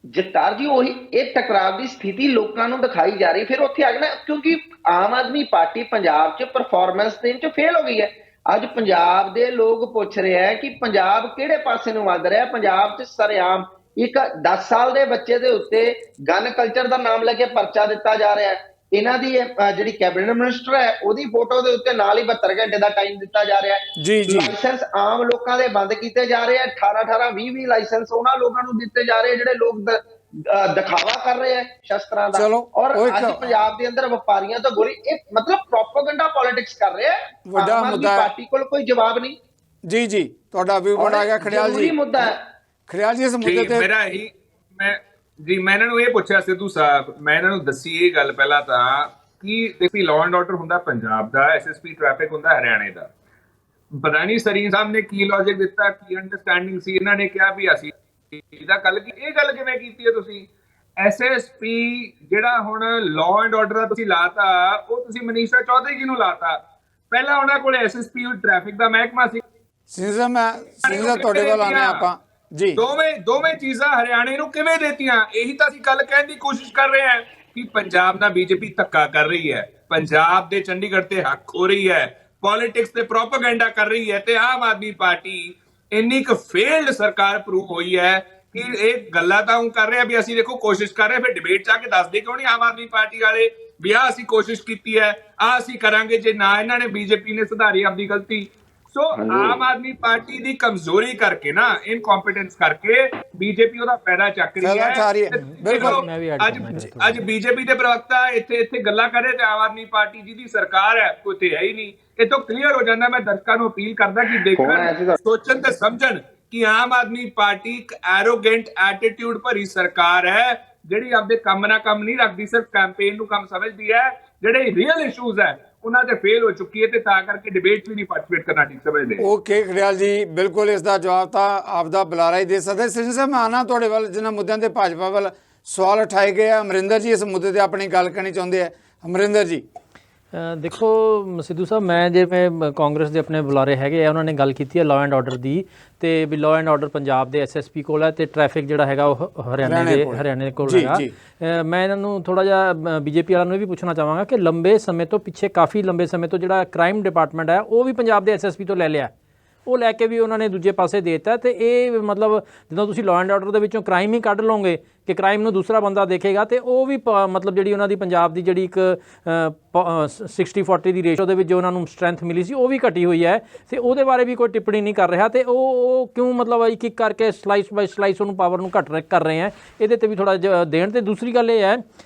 ਜਗਤਾਰ ਜੀ ਉਹੀ ਇਹ ਟਕਰਾਅ ਦੀ ਸਥਿਤੀ ਲੋਕਾਂ ਨੂੰ ਦਿਖਾਈ ਜਾ ਰਹੀ, ਫਿਰ ਉੱਥੇ ਆ ਗਿਆ ਨਾ, ਕਿਉਂਕਿ ਆਮ ਆਦਮੀ ਪਾਰਟੀ ਪੰਜਾਬ 'ਚ ਪਰਫਾਰਮੈਂਸ ਦੇਣ 'ਚ ਫੇਲ ਹੋ ਗਈ ਹੈ। ਅੱਜ ਪੰਜਾਬ ਦੇ ਲੋਕ ਪੁੱਛ ਰਹੇ ਹੈ ਕਿ ਪੰਜਾਬ ਕਿਹੜੇ ਪਾਸੇ ਨੂੰ ਵੱਧ ਰਿਹਾ। ਪੰਜਾਬ 'ਚ ਸਰੇਆਮ ਇੱਕ 10 ਸਾਲ ਦੇ ਬੱਚੇ ਦੇ ਉੱਤੇ ਗਨ ਕਲਚਰ ਦਾ ਨਾਮ ਲੈ ਕੇ ਪਰਚਾ ਦਿੱਤਾ ਜਾ ਰਿਹਾ ਹੈ। ਇਹਨਾਂ ਦੀ ਜਿਹੜੀ ਕੈਬਨਿਟ ਮਿਨਿਸਟਰ ਹੈ ਉਹਦੀ ਫੋਟੋ ਦੇ ਉੱਤੇ ਨਾਲ ਹੀ 72 ਘੰਟੇ ਦਾ ਟਾਈਮ ਦਿੱਤਾ ਜਾ ਰਿਹਾ ਹੈ। ਜੀ ਜੀ ਲਾਇਸੈਂਸ ਆਮ ਲੋਕਾਂ ਦੇ ਬੰਦ ਕੀਤੇ ਜਾ ਰਹੇ ਆ। 18 20 ਲਾਇਸੈਂਸ ਉਹਨਾਂ ਲੋਕਾਂ ਨੂੰ ਦਿੱਤੇ ਜਾ ਰਹੇ ਜਿਹੜੇ ਲੋਕ ਦਿਖਾਵਾ ਕਰ ਰਹੇ ਆ ਸ਼ਸਤਰਾਂ ਦਾ। ਚਲੋ, ਔਰ ਉਹ ਇੱਕ ਅੱਜ ਪੰਜਾਬ ਦੇ ਅੰਦਰ ਵਪਾਰੀਆਂ ਤੋਂ ਗੋਲੀ, ਇਹ ਮਤਲਬ ਪ੍ਰੋਪੇਗੈਂਡਾ ਪੋਲਿਟਿਕਸ ਕਰ ਰਹੇ ਆ। ਵੱਡਾ ਆਮ ਆਦਮੀ ਮੁੱਦਾ ਹੈ। ਪਾਰਟੀ ਕੋਲ ਕੋਈ ਜਵਾਬ ਨਹੀਂ। ਜੀ ਜੀ ਤੁਹਾਡਾ ਵੀ ਬਣ ਆ ਗਿਆ ਖੜਿਆਲ ਜ਼ਰੂਰੀ ਜੀ। ਮੁੱਦਾ ਹੈ। ਖੜਿਆਲ ਜੀ ਇਸ ਮੁੱਦੇ ਜੀ ਤੇ ਮੇਰਾ ਇਹੀ ਮੈਂ ਇਹਨਾਂ ਨੂੰ ਇਹ ਪੁੱਛਿਆ ਸਿੱਧੂ ਸਾਹਿਬ, ਮੈਂ ਇਹਨਾਂ ਨੂੰ ਦੱਸੀ ਇਹ ਗੱਲ ਪਹਿਲਾਂ ਤਾਂ ਕਿ ਦੇਖੀ ਲਾਅ ਐਂਡ ਆਰਡਰ ਹੁੰਦਾ ਪੰਜਾਬ ਦਾ, ਐਸਐਸਪੀ ਟ੍ਰੈਫਿਕ ਹੁੰਦਾ ਹਰਿਆਣੇ ਦਾ। ਪਤਾ ਨਹੀਂ ਸਰੀਨ ਸਾਹਿਬ ਨੇ ਕੀ ਲੌਜਿਕ ਦਿੱਤਾ, ਕੀ ਅੰਡਰਸਟੈਂਡਿੰਗ ਸੀ। ਇਹਨਾਂ ਨੇ ਕਿਹਾ ਵੀ ਅਸੀਂ ਇਹਦਾ ਗੱਲ ਕੀ, ਇਹ ਗੱਲ ਕਿਵੇਂ ਕੀਤੀ ਹੈ ਤੁਸੀਂ? ਐਸਐਸਪੀ ਜਿਹੜਾ ਹੁਣ ਲਾਅ ਐਂਡ ਆਰਡਰ ਦਾ ਤੁਸੀਂ ਲਾਤਾ, ਉਹ ਤੁਸੀਂ ਮਨੀਸ਼ਾ ਚੌਧਰੀ ਜੀ ਨੂੰ ਲਾਤਾ। ਪਹਿਲਾਂ ਉਹਨਾਂ ਕੋਲ ਐਸਐਸਪੀ ਟ੍ਰੈਫਿਕ ਦਾ ਮਹਿਕਮਾ ਸੀ। ਸਿੰਘ ਸਾਹਿਬ ਤੁਹਾਡੇ ਵੱਲ ਆਨੇ ਆਪਾਂ ਜੀ। ਦੋਵੇਂ ਚੀਜ਼ਾਂ ਹਰਿਆਣੇ ਨੂੰ ਕਿਵੇਂ ਦੇਤੀਆਂ? ਇਹੀ ਤਾਂ ਅਸੀਂ ਗੱਲ ਕਹਿਣ ਦੀ ਕੋਸ਼ਿਸ਼ ਕਰ ਰਹੇ ਹਾਂ ਕਿ ਪੰਜਾਬ ਦਾ ਬੀਜੇਪੀ ਧੱਕਾ ਕਰ ਰਹੀ ਹੈ, ਪੰਜਾਬ ਦੇ ਚੰਡੀਗੜ੍ਹ ਤੇ ਹੱਕ ਹੋ ਰਹੀ ਹੈ, ਪੋਲਿਟਿਕਸ ਤੇ ਪ੍ਰੋਪੇਗੈਂਡਾ ਕਰ ਰਹੀ ਹੈ, ਤੇ ਆਮ ਆਦਮੀ ਪਾਰਟੀ ਇੰਨੀ ਕੁ ਫੇਲਡ ਸਰਕਾਰ ਪ੍ਰੂਵ ਹੋਈ ਹੈ ਕਿ ਇਹ ਗੱਲਾਂ ਤਾਂ ਉਹ ਕਰ ਰਹੇ ਆ ਵੀ ਅਸੀਂ ਦੇਖੋ ਕੋਸ਼ਿਸ਼ ਕਰ ਰਹੇ, ਫਿਰ ਡਿਬੇਟ 'ਚ ਆ ਕੇ ਦੱਸਦੇ ਕਿਉਂ ਨਹੀਂ ਆਮ ਆਦਮੀ ਪਾਰਟੀ ਵਾਲੇ ਵੀ ਆਹ ਅਸੀਂ ਕੋਸ਼ਿਸ਼ ਕੀਤੀ ਹੈ, ਆਹ ਅਸੀਂ ਕਰਾਂਗੇ, ਜੇ ਨਾ ਇਹਨਾਂ ਨੇ ਬੀਜੇਪੀ ਨੇ ਸੁਧਾਰੀ ਆਪਣੀ ਗਲਤੀ। ਸੋ ਆਮ ਆਦਮੀ ਪਾਰਟੀ ਦੀ ਕਮਜ਼ੋਰੀ ਕਰਕੇ ਨਾ, ਇਨਕੰਪੀਟੈਂਸ ਕਰਕੇ ਬੀਜੇਪੀ ਉਹਦਾ ਫਾਇਦਾ ਚੱਕ ਰਹੀ ਹੈ। ਬਿਲਕੁਲ ਅੱਜ ਬੀਜੇਪੀ ਦੇ ਪ੍ਰਵਕਤਾ ਇੱਥੇ ਗੱਲਾਂ ਕਰ ਰਹੇ ਤੇ ਆਮ ਆਦਮੀ ਪਾਰਟੀ ਜਿਹਦੀ ਸਰਕਾਰ ਹੈ ਕੋਈ ਤੇ ਹੈ ਹੀ ਨਹੀਂ। ਇਹ ਤੋਂ ਕਲੀਅਰ ਹੋ ਜਾਂਦਾ। ਮੈਂ ਦਰਸ਼ਕਾਂ ਨੂੰ ਅਪੀਲ ਕਰਦਾ ਕਿ ਦੇਖਣ, ਸੋਚਣ ਤੇ ਸਮਝਣ ਕਿ ਆਮ ਆਦਮੀ ਪਾਰਟੀ ਇੱਕ ਐਰੋਗੈਂਟ ਐਟੀਟਿਊਡ ਭਰੀ ਸਰਕਾਰ ਹੈ ਜਿਹੜੀ ਆਪਦੇ ਕੰਮ ਨਾਲ ਕੰਮ ਨਹੀਂ ਰੱਖਦੀ, ਸਿਰਫ ਕੈਂਪੇਨ ਨੂੰ ਕੰਮ ਸਮਝਦੀ ਹੈ। ਜਿਹੜੇ ਰੀਅਲ ਇਸ਼ੂਜ਼ ਹੈ ਉਹਨਾਂ ਤੇ ਫੇਲ ਹੋ ਚੁੱਕੀ ਹੈ ਤੇ ਤਾਂ ਕਰਕੇ ਡਿਬੇਟ ਵੀ ਨਹੀਂ ਪਾਰਟਿਸਿਪੇਟ ਕਰਨਾ ਠੀਕ ਸਮਝਦੇ। ਓਕੇ ਖੜਿਆਲ ਜੀ, ਬਿਲਕੁਲ ਇਸ ਦਾ ਜਵਾਬ ਤਾਂ ਆਪਦਾ ਬੁਲਾਰਾ ਹੀ ਦੇ ਸਕਦਾ। ਸਿੰਘ ਸਾਹਿਬ ਮੈਂ ਆਣਾ ਤੁਹਾਡੇ ਵੱਲ, ਜਿਨ੍ਹਾਂ ਮੁੱਦਿਆਂ ਤੇ ਭਾਜਪਾ ਵੱਲ ਸਵਾਲ ਉਠਾਏ ਗਏ ਆ। ਅਮਰਿੰਦਰ ਜੀ ਇਸ ਮੁੱਦੇ ਤੇ ਆਪਣੀ ਗੱਲ ਕਰਨੀ ਚਾਹੁੰਦੇ ਆ। ਅਮਰਿੰਦਰ ਜੀ ਦੇਖੋ ਸਿੱਧੂ ਸਾਹਿਬ, ਮੈਂ ਜਿਵੇਂ ਕਾਂਗਰਸ ਦੇ ਆਪਣੇ ਬੁਲਾਰੇ ਹੈਗੇ ਆ, ਉਹਨਾਂ ਨੇ ਗੱਲ ਕੀਤੀ ਹੈ ਲਾਅ ਐਂਡ ਆਰਡਰ ਦੀ, ਤੇ ਵੀ ਲਾਅ ਐਂਡ ਆਰਡਰ ਪੰਜਾਬ ਦੇ ਐਸਐਸਪੀ ਕੋਲ ਹੈ ਤੇ ਟ੍ਰੈਫਿਕ ਜਿਹੜਾ ਹੈਗਾ ਉਹ ਹਰਿਆਣੇ ਕੋਲ ਹੈਗਾ। ਮੈਂ ਇਹਨਾਂ ਨੂੰ ਥੋੜਾ ਜਿਹਾ ਬੀਜੇਪੀ ਵਾਲਿਆਂ ਨੂੰ ਵੀ ਪੁੱਛਣਾ ਚਾਹਾਂਗਾ ਕਿ ਲੰਬੇ ਸਮੇਂ ਤੋਂ ਪਿੱਛੇ, ਕਾਫੀ ਲੰਬੇ ਸਮੇਂ ਤੋਂ ਜਿਹੜਾ ਕ੍ਰਾਈਮ ਡਿਪਾਰਟਮੈਂਟ ਹੈ ਉਹ ਵੀ ਪੰਜਾਬ ਦੇ ਐਸਐਸਪੀ ਤੋਂ ਲੈ ਲਿਆ, ਉਹ ਲੈ ਕੇ ਵੀ ਉਹਨਾਂ ਨੇ ਦੂਜੇ ਪਾਸੇ ਦੇ ਦਿੱਤਾ। ਤੇ ਇਹ ਮਤਲਬ ਜਦੋਂ ਤੁਸੀਂ ਲਾਅ ਐਂਡ ਆਰਡਰ ਦੇ ਵਿੱਚੋਂ ਕ੍ਰਾਈਮ ਹੀ ਕੱਢ ਲਓਗੇ ਕਿ ਕ੍ਰਾਈਮ ਨੂੰ ਦੂਸਰਾ ਬੰਦਾ ਦੇਖੇਗਾ, ਤੇ ਉਹ ਵੀ ਮਤਲਬ ਜਿਹੜੀ ਉਹਨਾਂ ਦੀ ਪੰਜਾਬ ਦੀ ਜਿਹੜੀ ਇੱਕ 60-40 ਦੀ ਰੇਸ਼ੋ ਦੇ ਵਿੱਚ ਜੋ ਉਹਨਾਂ ਨੂੰ ਸਟਰੈਂਥ ਮਿਲੀ ਸੀ ਉਹ ਵੀ ਘਟੀ ਹੋਈ ਹੈ, ਤੇ ਉਹਦੇ ਬਾਰੇ ਵੀ ਕੋਈ ਟਿੱਪਣੀ ਨਹੀਂ ਕਰ ਰਿਹਾ। ਤੇ ਉਹ ਕਿਉਂ ਮਤਲਬ ਇੱਕ ਇੱਕ ਕਰਕੇ ਸਲਾਈਸ ਬਾਈ ਸਲਾਈਸ ਉਹਨੂੰ ਪਾਵਰ ਨੂੰ ਘੱਟ ਕਰ ਰਹੇ ਹੈ, ਇਹਦੇ ਤੇ ਵੀ ਥੋੜ੍ਹਾ ਜਿਹਾ ਦੇਣ। ਤੇ ਦੂਸਰੀ ਗੱਲ ਇਹ ਹੈ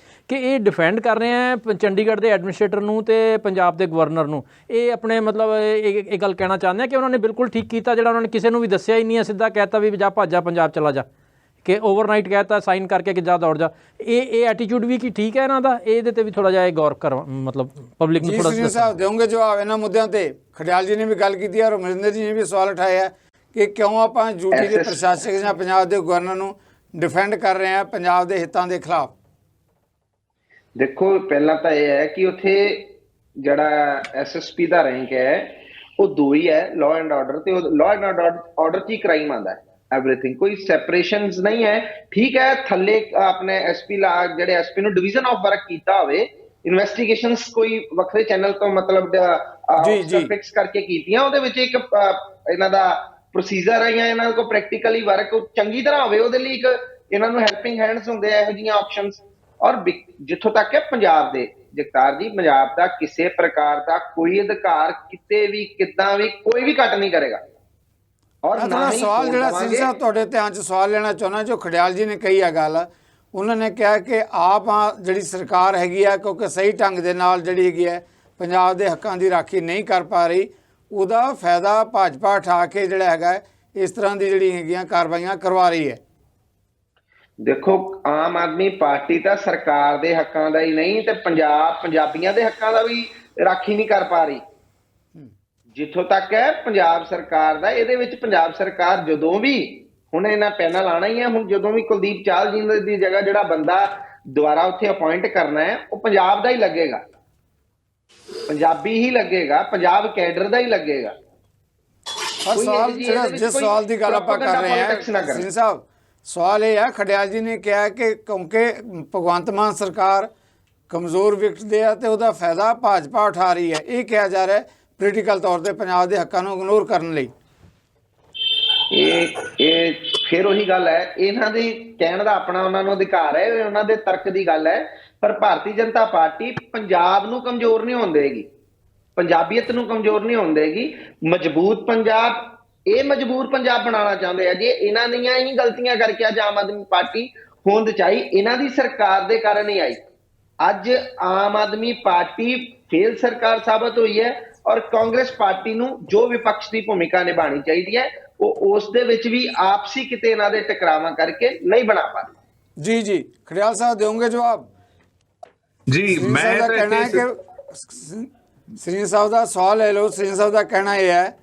ਕਿ ਇਹ ਡਿਫੈਂਡ ਕਰ ਰਹੇ ਹੈ ਚੰਡੀਗੜ੍ਹ ਦੇ ਐਡਮਿਨਿਸਟ੍ਰੇਟਰ ਨੂੰ ਤੇ ਪੰਜਾਬ ਦੇ ਗਵਰਨਰ ਨੂੰ। ਇਹ ਆਪਣੇ ਮਤਲਬ ਇਹ ਗੱਲ ਕਹਿਣਾ ਚਾਹੁੰਦੇ ਆ ਕਿ ਉਹਨਾਂ ਨੇ ਬਿਲਕੁਲ ਠੀਕ ਕੀਤਾ ਜਿਹੜਾ ਉਹਨਾਂ ਨੇ ਕਿਸੇ ਨੂੰ ਵੀ ਦੱਸਿਆ ਹੀ ਨਹੀਂ ਹੈ, ਸਿੱਧਾ ਕਹਿਤਾ ਵੀ ਜਾ ਭੱਜ ਜਾ ਪੰਜਾਬ ਚਲਾ ਜਾ, ਕਿ ਓਵਰਨਾਈਟ ਕਹਿਤਾ ਸਾਈਨ ਕਰਕੇ ਕਿ ਜਾ ਦੌੜ ਜਾ। ਇਹ ਐਟੀਟਿਊਡ ਵੀ ਕੀ ਠੀਕ ਹੈ ਇਹਨਾਂ ਦਾ? ਇਹਦੇ ਤੇ ਵੀ ਥੋੜਾ ਜਿਹਾ ਗੌਰ ਕਰ, ਮਤਲਬ ਪਬਲਿਕ ਨੂੰ ਥੋੜਾ ਜੀ ਸਾਹਿਬ ਦੇਵੋਗੇ ਜਵਾਬ ਇਹਨਾਂ ਮੁੱਦਿਆਂ ਤੇ? ਖੜਿਆਲ ਜੀ ਨੇ ਵੀ ਗੱਲ ਕੀਤੀ ਔਰ ਅਮਰਿੰਦਰ ਜੀ ਨੇ ਵੀ ਸਵਾਲ ਉਠਾਇਆ ਕਿ ਕਿਉਂ ਆਪਾਂ ਯੂਟੀ ਦੇ ਪ੍ਰਸ਼ਾਸਕ ਜਾਂ ਪੰਜਾਬ ਦੇ ਗਵਰਨਰ ਨੂੰ ਡਿਫੈਂਡ ਕਰ ਰਹੇ ਆ ਪੰਜਾਬ ਦੇ ਹਿੱਤਾਂ ਦੇ ਖਿਲਾਫ। ਦੇਖੋ ਪਹਿਲਾਂ ਤਾਂ ਇਹ ਹੈ ਕਿ ਉੱਥੇ ਜਿਹੜਾ ਐਸਐਸਪੀ ਦਾ ਰੈਂਕ ਹੈ ਉਹ ਦੋ ਹੀ ਹੈ, ਲਾਅ ਐਂਡ ਆਰਡਰ ਤੇ ਲਾਅ ਐਂਡ ਆਰਡਰ 'ਚ ਹੀ ਕ੍ਰਾਈਮ ਆਉਂਦਾ ਹੈ, ਐਵਰੀਥਿੰਗ, ਕੋਈ ਸੈਪਰੇਸ਼ਨਸ ਨਹੀਂ ਹੈ। ਠੀਕ ਹੈ ਥੱਲੇ ਆਪਣੇ ਐਸਪੀ ਜਿਹੜੇ ਐਸਪੀ ਨੂੰ ਡਿਵੀਜ਼ਨ ਆਫ ਵਰਕ ਕੀਤਾ ਹੋਵੇ, ਇਨਵੈਸਟੀਗੇਸ਼ਨਸ ਕੋਈ ਵੱਖਰੇ ਚੈਨਲ ਤੋਂ ਮਤਲਬ ਫਿਕਸ ਕਰਕੇ ਕੀਤੀਆਂ, ਉਹਦੇ ਵਿੱਚ ਇੱਕ ਇਹਨਾਂ ਦਾ ਪ੍ਰੋਸੀਜਰ ਹੈ ਜਾਂ ਇਹਨਾਂ ਕੋਲ ਪ੍ਰੈਕਟੀਕਲੀ ਵਰਕ ਚੰਗੀ ਤਰ੍ਹਾਂ ਹੋਵੇ, ਉਹਦੇ ਲਈ ਇੱਕ ਇਹਨਾਂ ਨੂੰ ਹੈਲਪਿੰਗ ਹੈਂਡਸ ਹੁੰਦੇ ਆ, ਇਹੋ ਜਿਹੀਆਂ ਆਪਸ਼ਨਸ। ਔਰ ਜਿੱਥੋਂ ਤੱਕ ਹੈ ਪੰਜਾਬ ਦੇ, ਜਗਤਾਰ ਜੀ, ਪੰਜਾਬ ਦਾ ਕਿਸੇ ਪ੍ਰਕਾਰ ਦਾ ਕੋਈ ਅਧਿਕਾਰ ਕਿਤੇ ਵੀ ਕਿੱਦਾਂ ਵੀ ਕੋਈ ਵੀ ਕੱਟ ਨਹੀਂ ਕਰੇਗਾ। ਔਰ ਸਵਾਲ ਜਿਹੜਾ ਸਿੰਘ ਸਾਹਿਬ ਤੁਹਾਡੇ ਧਿਆਨ 'ਚ ਸਵਾਲ ਲੈਣਾ ਚਾਹੁੰਦਾ, ਜੋ ਖੜਿਆਲ ਜੀ ਨੇ ਕਹੀ ਆ ਗੱਲ, ਉਹਨਾਂ ਨੇ ਕਿਹਾ ਕਿ ਆਪ ਜਿਹੜੀ ਸਰਕਾਰ ਹੈਗੀ ਆ ਕਿਉਂਕਿ ਸਹੀ ਢੰਗ ਦੇ ਨਾਲ ਜਿਹੜੀ ਹੈਗੀ ਹੈ ਪੰਜਾਬ ਦੇ ਹੱਕਾਂ ਦੀ ਰਾਖੀ ਨਹੀਂ ਕਰ ਪਾ ਰਹੀ, ਉਹਦਾ ਫਾਇਦਾ ਭਾਜਪਾ ਉਠਾ ਕੇ ਜਿਹੜਾ ਹੈਗਾ ਇਸ ਤਰ੍ਹਾਂ ਦੀ ਜਿਹੜੀ ਹੈਗੀਆਂ ਕਾਰਵਾਈਆਂ ਕਰਵਾ ਰਹੀ ਹੈ। ਦੇਖੋ ਆਮ ਆਦਮੀ ਪਾਰਟੀ ਤਾਂ ਸਰਕਾਰ ਦੇ ਹੱਕਾਂ ਦਾ ਹੀ ਨਹੀਂ ਤੇ ਪੰਜਾਬੀਆਂ ਦੇ ਹੱਕਾਂ ਦਾ ਵੀ ਰਾਖੀ ਨਹੀਂ ਕਰ ਪਾ ਰਹੀ। ਜਿੱਥੋਂ ਤੱਕ ਹੈ ਪੰਜਾਬ ਸਰਕਾਰ ਦਾ, ਇਹਦੇ ਵਿੱਚ ਪੰਜਾਬ ਸਰਕਾਰ ਜਦੋਂ ਵੀ, ਹੁਣ ਇਹਨਾਂ ਪੈਨਲ ਆਣਾ ਹੀ ਹੈ, ਹੁਣ ਜਦੋਂ ਵੀ ਕੁਲਦੀਪ ਚਾਹਲ ਜੀ ਦੀ ਜਗ੍ਹਾ ਜਿਹੜਾ ਬੰਦਾ ਦੁਬਾਰਾ ਉੱਥੇ ਅਪਾਇੰਟ ਕਰਨਾ ਹੈ ਉਹ ਪੰਜਾਬ ਦਾ ਹੀ ਲੱਗੇਗਾ, ਪੰਜਾਬੀ ਹੀ ਲੱਗੇਗਾ, ਪੰਜਾਬ ਕੈਡਰ ਦਾ ਹੀ ਲੱਗੇਗਾ। ਪਰ ਸਵਾਲ ਜਿਹੜਾ ਜਿਸ ਸਵਾਲ ਦੀ ਗੱਲ ਆਪਾਂ ਕਰ ਰਹੇ ਹਾਂ ਸਿੰਘ ਸਾਹਿਬ, ਸਵਾਲ ਇਹ ਹੈ ਖਡਿਆਲ ਜੀ ਨੇ ਕਿਹਾ ਕਿ ਕਿਉਂਕਿ ਭਗਵੰਤ ਮਾਨ ਸਰਕਾਰ ਕਮਜ਼ੋਰ ਵਿਕਟਦੇ ਆ ਤੇ ਉਹਦਾ ਫਾਇਦਾ ਭਾਜਪਾ ਉਠਾ ਰਹੀ ਹੈ, ਇਹ ਕਿਹਾ ਜਾ ਰਿਹਾ ਹੈ ਪੋਲੀਟੀਕਲ ਤੌਰ ਤੇ ਪੰਜਾਬ ਦੇ ਹੱਕਾਂ ਨੂੰ ਇਗਨੋਰ ਕਰਨ ਲਈ। ਇਹ ਫਿਰ ਉਹੀ ਗੱਲ ਹੈ, ਇਹਨਾਂ ਦੀ ਕਹਿਣ ਦਾ ਆਪਣਾ ਉਹਨਾਂ ਨੂੰ ਅਧਿਕਾਰ ਹੈ, ਉਹਨਾਂ ਦੇ ਤਰਕ ਦੀ ਗੱਲ ਹੈ। ਪਰ ਭਾਰਤੀ ਜਨਤਾ ਪਾਰਟੀ ਪੰਜਾਬ ਨੂੰ ਕਮਜ਼ੋਰ ਨਹੀਂ ਹੋਣ ਦੇਗੀ, ਪੰਜਾਬੀਅਤ ਨੂੰ ਕਮਜ਼ੋਰ ਨਹੀਂ ਹੋਣ ਦੇਗੀ। ਮਜ਼ਬੂਤ ਪੰਜਾਬ, ਇਹ ਮਜਬੂਰ ਪੰਜਾਬ ਬਣਾਉਣਾ ਚਾਹੁੰਦੇ ਆ। ਜੇ ਇਹਨਾਂ ਦੀਆਂ ਹੀ ਗਲਤੀਆਂ ਕਰਕੇ ਅੱਜ ਆਮ ਆਦਮੀ ਪਾਰਟੀ ਹੋਂਦ ਚ ਆਈ, ਇਹਨਾਂ ਦੀ ਸਰਕਾਰ ਦੇ ਕਾਰਨ ਹੀ ਆਈ। ਅੱਜ ਆਮ ਆਦਮੀ ਪਾਰਟੀ ਫੇਲ ਸਰਕਾਰ ਸਾਬਤ ਹੋਈ ਹੈ ਔਰ ਕਾਂਗਰਸ ਪਾਰਟੀ ਨੂੰ ਜੋ ਵਿਪਕਸ਼ ਦੀ ਭੂਮਿਕਾ ਨਿਭਾਉਣੀ ਚਾਹੀਦੀ ਹੈ ਉਹ ਉਸ ਦੇ ਵਿੱਚ ਵੀ ਆਪਸੀ ਕਿਤੇ ਇਹਨਾਂ ਦੇ ਟਕਰਾਵਾਂ ਕਰਕੇ ਨਹੀਂ ਬਣਾ ਪਾ ਰਹੀ। ਜੀ ਜੀ ਖਡਿਆਲ ਸਾਹਿਬ ਦੇਵੋਗੇ ਜਵਾਬ? ਜੀ ਮੈਂ ਤਾਂ ਕਹਿਣਾ ਹੈ ਕਿ ਸਿੰਘ ਸਾਹਿਬ ਦਾ ਸਵਾਲ ਲੈ ਲਓ। ਸਿੰਘ ਸਾਹਿਬ ਦਾ ਕਹਿਣਾ ਇਹ ਹੈ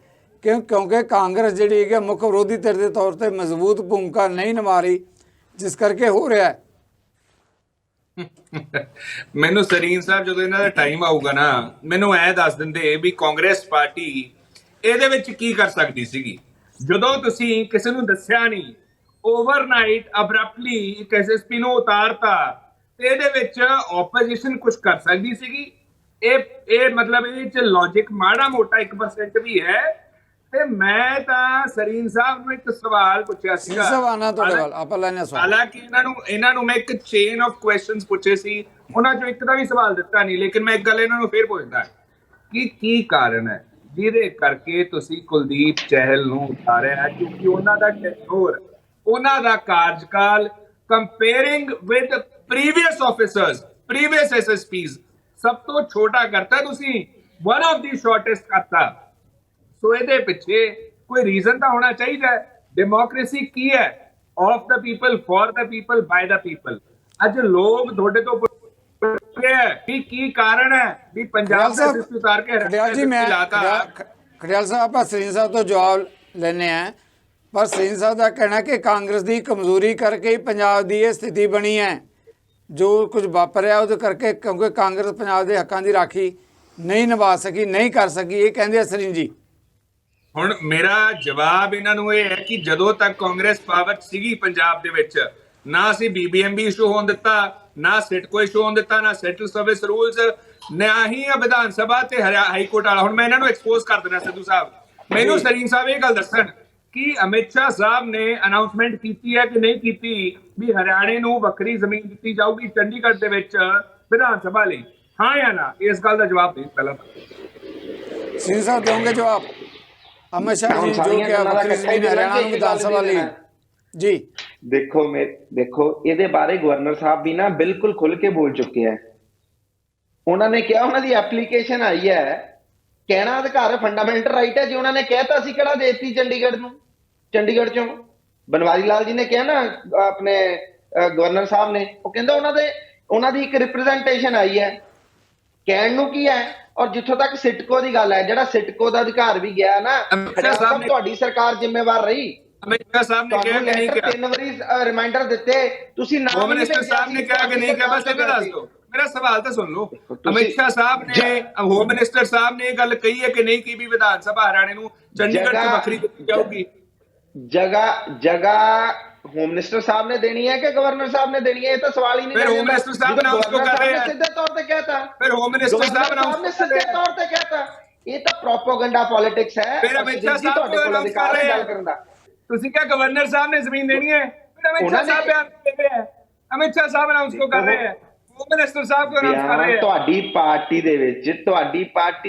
ਕਿ ਕਿਉਂਕਿ ਕਾਂਗਰਸ ਜਿਹੜੀ ਹੈਗੀ ਮੁੱਖ ਵਿਰੋਧੀ ਧਿਰ ਦੇ ਤੌਰ ਤੇ ਮਜ਼ਬੂਤ ਭੂਮਿਕਾ ਨਹੀਂ ਨਿਭਾ ਰਹੀ, ਜਿਸ ਕਰਕੇ ਹੋ ਰਿਹਾ ਹੈ। ਮੈਨੂੰ ਸਰੀਨ ਸਾਹਿਬ ਜਦੋਂ ਇਹਨਾਂ ਦਾ ਟਾਈਮ ਆਊਗਾ ਨਾ, ਮੈਨੂੰ ਐ ਦੱਸ ਦਿੰਦੇ ਵੀ ਕਾਂਗਰਸ ਪਾਰਟੀ ਇਹਦੇ ਵਿੱਚ ਕੀ ਕਰ ਸਕਦੀ ਸੀਗੀ। ਜਦੋਂ ਤੁਸੀਂ ਕਿਸੇ ਨੂੰ ਦੱਸਿਆ ਨਹੀਂ, ਓਵਰਨਾਈਟ ਅਬਰਪਟਲੀ ਇੱਕ ਐਸਐਸਪੀ ਨੂੰ ਉਤਾਰਤਾ, ਤੇ ਇਹਦੇ ਵਿੱਚ ਆਪੋਜੀਸ਼ਨ ਕੁਝ ਕਰ ਸਕਦੀ ਸੀਗੀ। ਇਹ ਮਤਲਬ ਇਹ ਚ ਲੌਜਿਕ ਮਾੜਾ ਮੋਟਾ 1% ਵੀ ਹੈ। ਤੇ ਮੈਂ ਤਾਂ ਸਰੀਨ ਸਾਹਿਬ ਨੂੰ ਇੱਕ ਸਵਾਲ ਪੁੱਛਿਆ ਸੀਗਾ, ਹਾਲਾਂਕਿ ਇਹਨਾਂ ਨੂੰ ਮੈਂ ਇੱਕ ਚੇਨ ਆਫ ਕੁਐਸਚਨਸ ਪੁੱਛੇ ਸੀ, ਉਹਨਾਂ ਚੋਂ ਇੱਕ ਦਾ ਵੀ ਸਵਾਲ ਦਿੱਤਾ ਨਹੀਂ। ਲੇਕਿਨ ਮੈਂ ਇੱਕ ਗੱਲ ਇਹਨਾਂ ਨੂੰ ਫੇਰ ਪੁੱਛਦਾ ਕਿ ਕੀ ਕਾਰਨ ਹੈ ਜਿਹਦੇ ਕਰਕੇ ਤੁਸੀਂ ਕੁਲਦੀਪ ਚਹਿਲ ਨੂੰ ਉਤਾਰਿਆ ਹੈ? ਕਿਉਂਕਿ ਉਹਨਾਂ ਦਾ ਟੈਨੋਰ, ਉਹਨਾਂ ਦਾ ਕਾਰਜਕਾਲ comparing with previous officers, previous SSPs ਸਭ ਤੋਂ ਛੋਟਾ ਕਰਤਾ ਤੁਸੀਂ, ਵਨ ਆਫ ਦੀ ਸ਼ਾਰਟੈਸਟ ਕਰਤਾ। ਸੋ ਇਹਦੇ ਪਿੱਛੇ ਕੋਈ ਰੀਜ਼ਨ ਤਾਂ ਹੋਣਾ ਚਾਹੀਦਾ ਹੈ। ਡੈਮੋਕ੍ਰੇਸੀ ਕੀ ਹੈ? Of the people, for the people, ਬਾय the people. ਅੱਜ ਲੋਕ ਤੁਹਾਡੇ ਤੋਂ ਪੁੱਛਦੇ ਹੈ ਕਿ ਕੀ ਕਾਰਨ ਹੈ ਵੀ ਪੰਜਾਬ ਦੇ ਸਿਸਟਮ ਉਤਾਰ ਕੇ ਖਡਿਆਲ ਜੀ, ਮੈਂ ਖਡਿਆਲ ਸਾਹਿਬ ਆਪਾਂ ਸਰੀਨ ਸਾਹਿਬ ਤੋਂ ਜਵਾਬ ਲੈਣੇ ਆ। ਪਰ ਸਰੀਨ ਸਾਹਿਬ ਦਾ ਕਹਿਣਾ ਕਿ ਕਾਂਗਰਸ ਦੀ ਕਮਜ਼ੋਰੀ ਕਰਕੇ ਹੀ ਪੰਜਾਬ ਦੀ ਇਹ ਸਥਿਤੀ ਬਣੀ ਹੈ, ਜੋ ਕੁਝ ਵਾਪਰਿਆ ਉਹਦੇ ਕਰਕੇ, ਕਿਉਂਕਿ ਕਾਂਗਰਸ ਪੰਜਾਬ ਦੇ ਹੱਕਾਂ ਦੀ ਰਾਖੀ ਨਹੀਂ ਨਿਭਾ ਸਕੀ, ਨਹੀਂ ਕਰ ਸਕੀ, ਇਹ ਕਹਿੰਦੇ ਆ ਸਰੀਨ ਜੀ। ਹੁਣ ਮੇਰਾ ਜਵਾਬ ਇਹਨਾਂ ਨੂੰ ਇਹ ਹੈ ਕਿ ਜਦੋਂ ਤੱਕ ਕਾਂਗਰਸ ਪਾਵਰ ਸੀਗੀ ਪੰਜਾਬ ਦੇ ਵਿੱਚ, ਨਾ ਅਸੀਂ BBMB ਇਸ਼ੂ ਹੋਣ ਦਿੱਤਾ, ਨਾ ਸਿਟਕੋ ਇਸ਼ੂ ਹੋਣ ਦਿੱਤਾ, ਨਾ ਸੈਂਟਰਲ ਸਰਵਿਸ ਰੂਲਸ, ਨਾ ਹੀ ਵਿਧਾਨ ਸਭਾ ਤੇ ਹਾਈ ਕੋਰਟ ਵਾਲਾ। ਹੁਣ ਮੈਂ ਇਹਨਾਂ ਨੂੰ ਐਕਸਪੋਜ਼ ਕਰ ਦੇਣਾ। ਸਿੱਧੂ ਸਾਹਿਬ, ਮੈਨੂੰ ਸਰੀਨ ਸਾਹਿਬ ਇਹ ਗੱਲ ਦੱਸਣ ਕਿ ਅਮਿਤ ਸ਼ਾਹ ਸਾਹਿਬ ਨੇ ਅਨਾਉਂਸਮੈਂਟ ਕੀਤੀ ਹੈ ਕਿ ਨਹੀਂ ਕੀਤੀ ਵੀ ਹਰਿਆਣੇ ਨੂੰ ਵੱਖਰੀ ਜ਼ਮੀਨ ਦਿੱਤੀ ਜਾਊਗੀ ਚੰਡੀਗੜ੍ਹ ਦੇ ਵਿੱਚ ਵਿਧਾਨ ਸਭਾ ਲਈ? ਹਾਂ ਜਾਂ ਨਾ? ਇਸ ਗੱਲ ਦਾ ਜਵਾਬ ਦੇ ਪਹਿਲਾਂ। ਸਿੰਘ ਸਾਹਿਬ ਦੇਵੋਗੇ ਜਵਾਬ? ਅਮਿਤ ਸ਼ਾਹ ਜੀ ਜੋ ਕਿ ਵੱਖਰੀ ਜ਼ਮੀਨ ਹਰਿਆਣਾ ਨੂੰ ਵਿਧਾਨ ਸਭਾ ਲਈ ਜੀ। ਦੇਖੋ ਇਹਦੇ ਬਾਰੇ ਗਵਰਨਰ ਸਾਹਿਬ ਵੀ ਨਾ ਬਿਲਕੁਲ ਖੁੱਲ ਕੇ ਬੋਲ ਚੁੱਕੇ ਹੈ। ਉਹਨਾਂ ਨੇ ਕਿਹਾ ਉਹਨਾਂ ਦੀ ਐਪਲੀਕੇਸ਼ਨ ਆਈ ਹੈ, ਕਹਿਣਾ ਅਧਿਕਾਰ ਫੰਡਾਮੈਂਟਲ ਰਾਈਟ ਹੈ। ਜੇ ਉਹਨਾਂ ਨੇ ਕਹਿਤਾ ਸੀ ਕਿਹੜਾ ਦੇਤੀ ਚੰਡੀਗੜ੍ਹ ਨੂੰ, ਚੰਡੀਗੜ੍ਹ ਚੋਂ ਬਨਵਾਰੀ ਲਾਲ ਜੀ ਨੇ ਕਿਹਾ ਨਾ ਆਪਣੇ ਗਵਰਨਰ ਸਾਹਿਬ ਨੇ, ਉਹ ਕਹਿੰਦਾ ਉਹਨਾਂ ਦੀ ਇੱਕ ਰਿਪਰੈਜ਼ੈਂਟੇਸ਼ਨ ਆਈ ਹੈ। ਕਹਿਣ ਨੂੰ ਕੀ ਹੈ? ਔਰ ਜਿੱਥੋਂ ਤੱਕ ਸਿਟਕੋ ਦੀ ਗੱਲ ਹੈ, ਜਿਹੜਾ ਸਿਟਕੋ ਦਾ ਅਧਿਕਾਰ ਵੀ ਗਿਆ ਨਾ, ਤੁਹਾਡੀ ਸਰਕਾਰ ਜ਼ਿੰਮੇਵਾਰ ਰਹੀ। ਅਮਿਤ ਸ਼ਾਹ ਸਾਹਿਬ ਨੇ ਕਿਹਾ ਕਿ ਨਹੀਂ ਕਿਹਾ? 3 ਵਾਰੀ ਰਿਮਾਈਂਡਰ ਦਿੱਤੇ ਤੁਸੀਂ, ਹੋਮ ਮਿਨਿਸਟਰ ਸਾਹਿਬ ਨੇ ਕਿਹਾ ਕਿ ਨਹੀਂ ਕਿਹਾ? ਬਸ ਇਹ ਦੱਸ ਦਿਓ, ਮੇਰਾ ਸਵਾਲ ਤਾਂ ਸੁਣ ਲਓ। ਅਮਿਤ ਸ਼ਾਹ ਸਾਹਿਬ ਨੇ, ਹੋਮ ਮਿਨਿਸਟਰ ਸਾਹਿਬ ਨੇ ਇਹ ਗੱਲ ਕਹੀ ਹੈ ਕਿ ਨਹੀਂ ਕਿ ਵੀ ਵਿਧਾਨ ਸਭਾ ਹਰਿਆਣੇ ਨੂੰ ਚੰਡੀਗੜ੍ਹ ਤੋਂ ਵੱਖਰੀ ਦਿੱਤੀ ਜਾਊਗੀ? ਜਗ੍ਹਾ ਹੋਮ ਮਿਨਿਸਟਰ ਸਾਹਿਬ ਨੇ ਦੇਣੀ ਹੈ ਕਿ ਗਵਰਨਰ ਸਾਹਿਬ ਨੇ ਦੇਣੀ ਹੈ? ਇਹ ਤਾਂ ਸਵਾਲ ਹੀ ਨਹੀਂ। ਫਿਰ ਹੋਮ ਮਿਨਿਸਟਰ ਸਾਹਿਬ ਅਨਾਉਂਸ ਕਿਉਂ ਕਰ ਰਹੇ ਆ? ਸਿੱਧੇ ਤੌਰ ਤੇ ਕਹਿਤਾ। ਫਿਰ ਹੋਮ ਮਿਨਿਸਟਰ ਸਾਹਿਬ ਅਨਾਉਂਸ ਨੇ ਸਿੱਧੇ ਤੌਰ ਤੇ ਕਹਿਤਾ। ਇਹ ਤਾਂ ਪ੍ਰੋਪਾਗੈਂਡਾ ਪੋਲਿਟਿਕਸ ਹੈ। ਫਿਰ ਅਮਿਤ ਸ਼ਾਹ ਸਾਹਿਬ ਤੁਹਾਡੇ ਕੋਲ ਅਧਿਕਾਰ ਹੈ ਗੱਲ ਕਰਨ ਦਾ। ਤੁਸੀਂ ਕਿਹਾ ਗਵਰਨਰ ਸਾਹਿਬ ਨੇ ਜ਼ਮੀਨ ਦੇਣੀ ਹੈ, ਫਿਰ ਅਮਿਤ ਸ਼ਾਹ ਸਾਹਿਬ ਬਿਆਨ ਦੇ ਰਹੇ ਹੈ। ਅਮਿਤ ਸ਼ਾਹ ਸਾਹਿਬ ਅਨਾਉਂਸ ਕਿਉਂ ਕਰ ਰਹੇ ਹੈ? ਹੋਮ ਮਿਨਿਸਟਰ ਸਾਹਿਬ ਕਿਉਂ ਅਨਾਉਂਸ ਕਰ ਰਹੇ ਹੈ? ਤੁਹਾਡੀ ਪਾਰਟੀ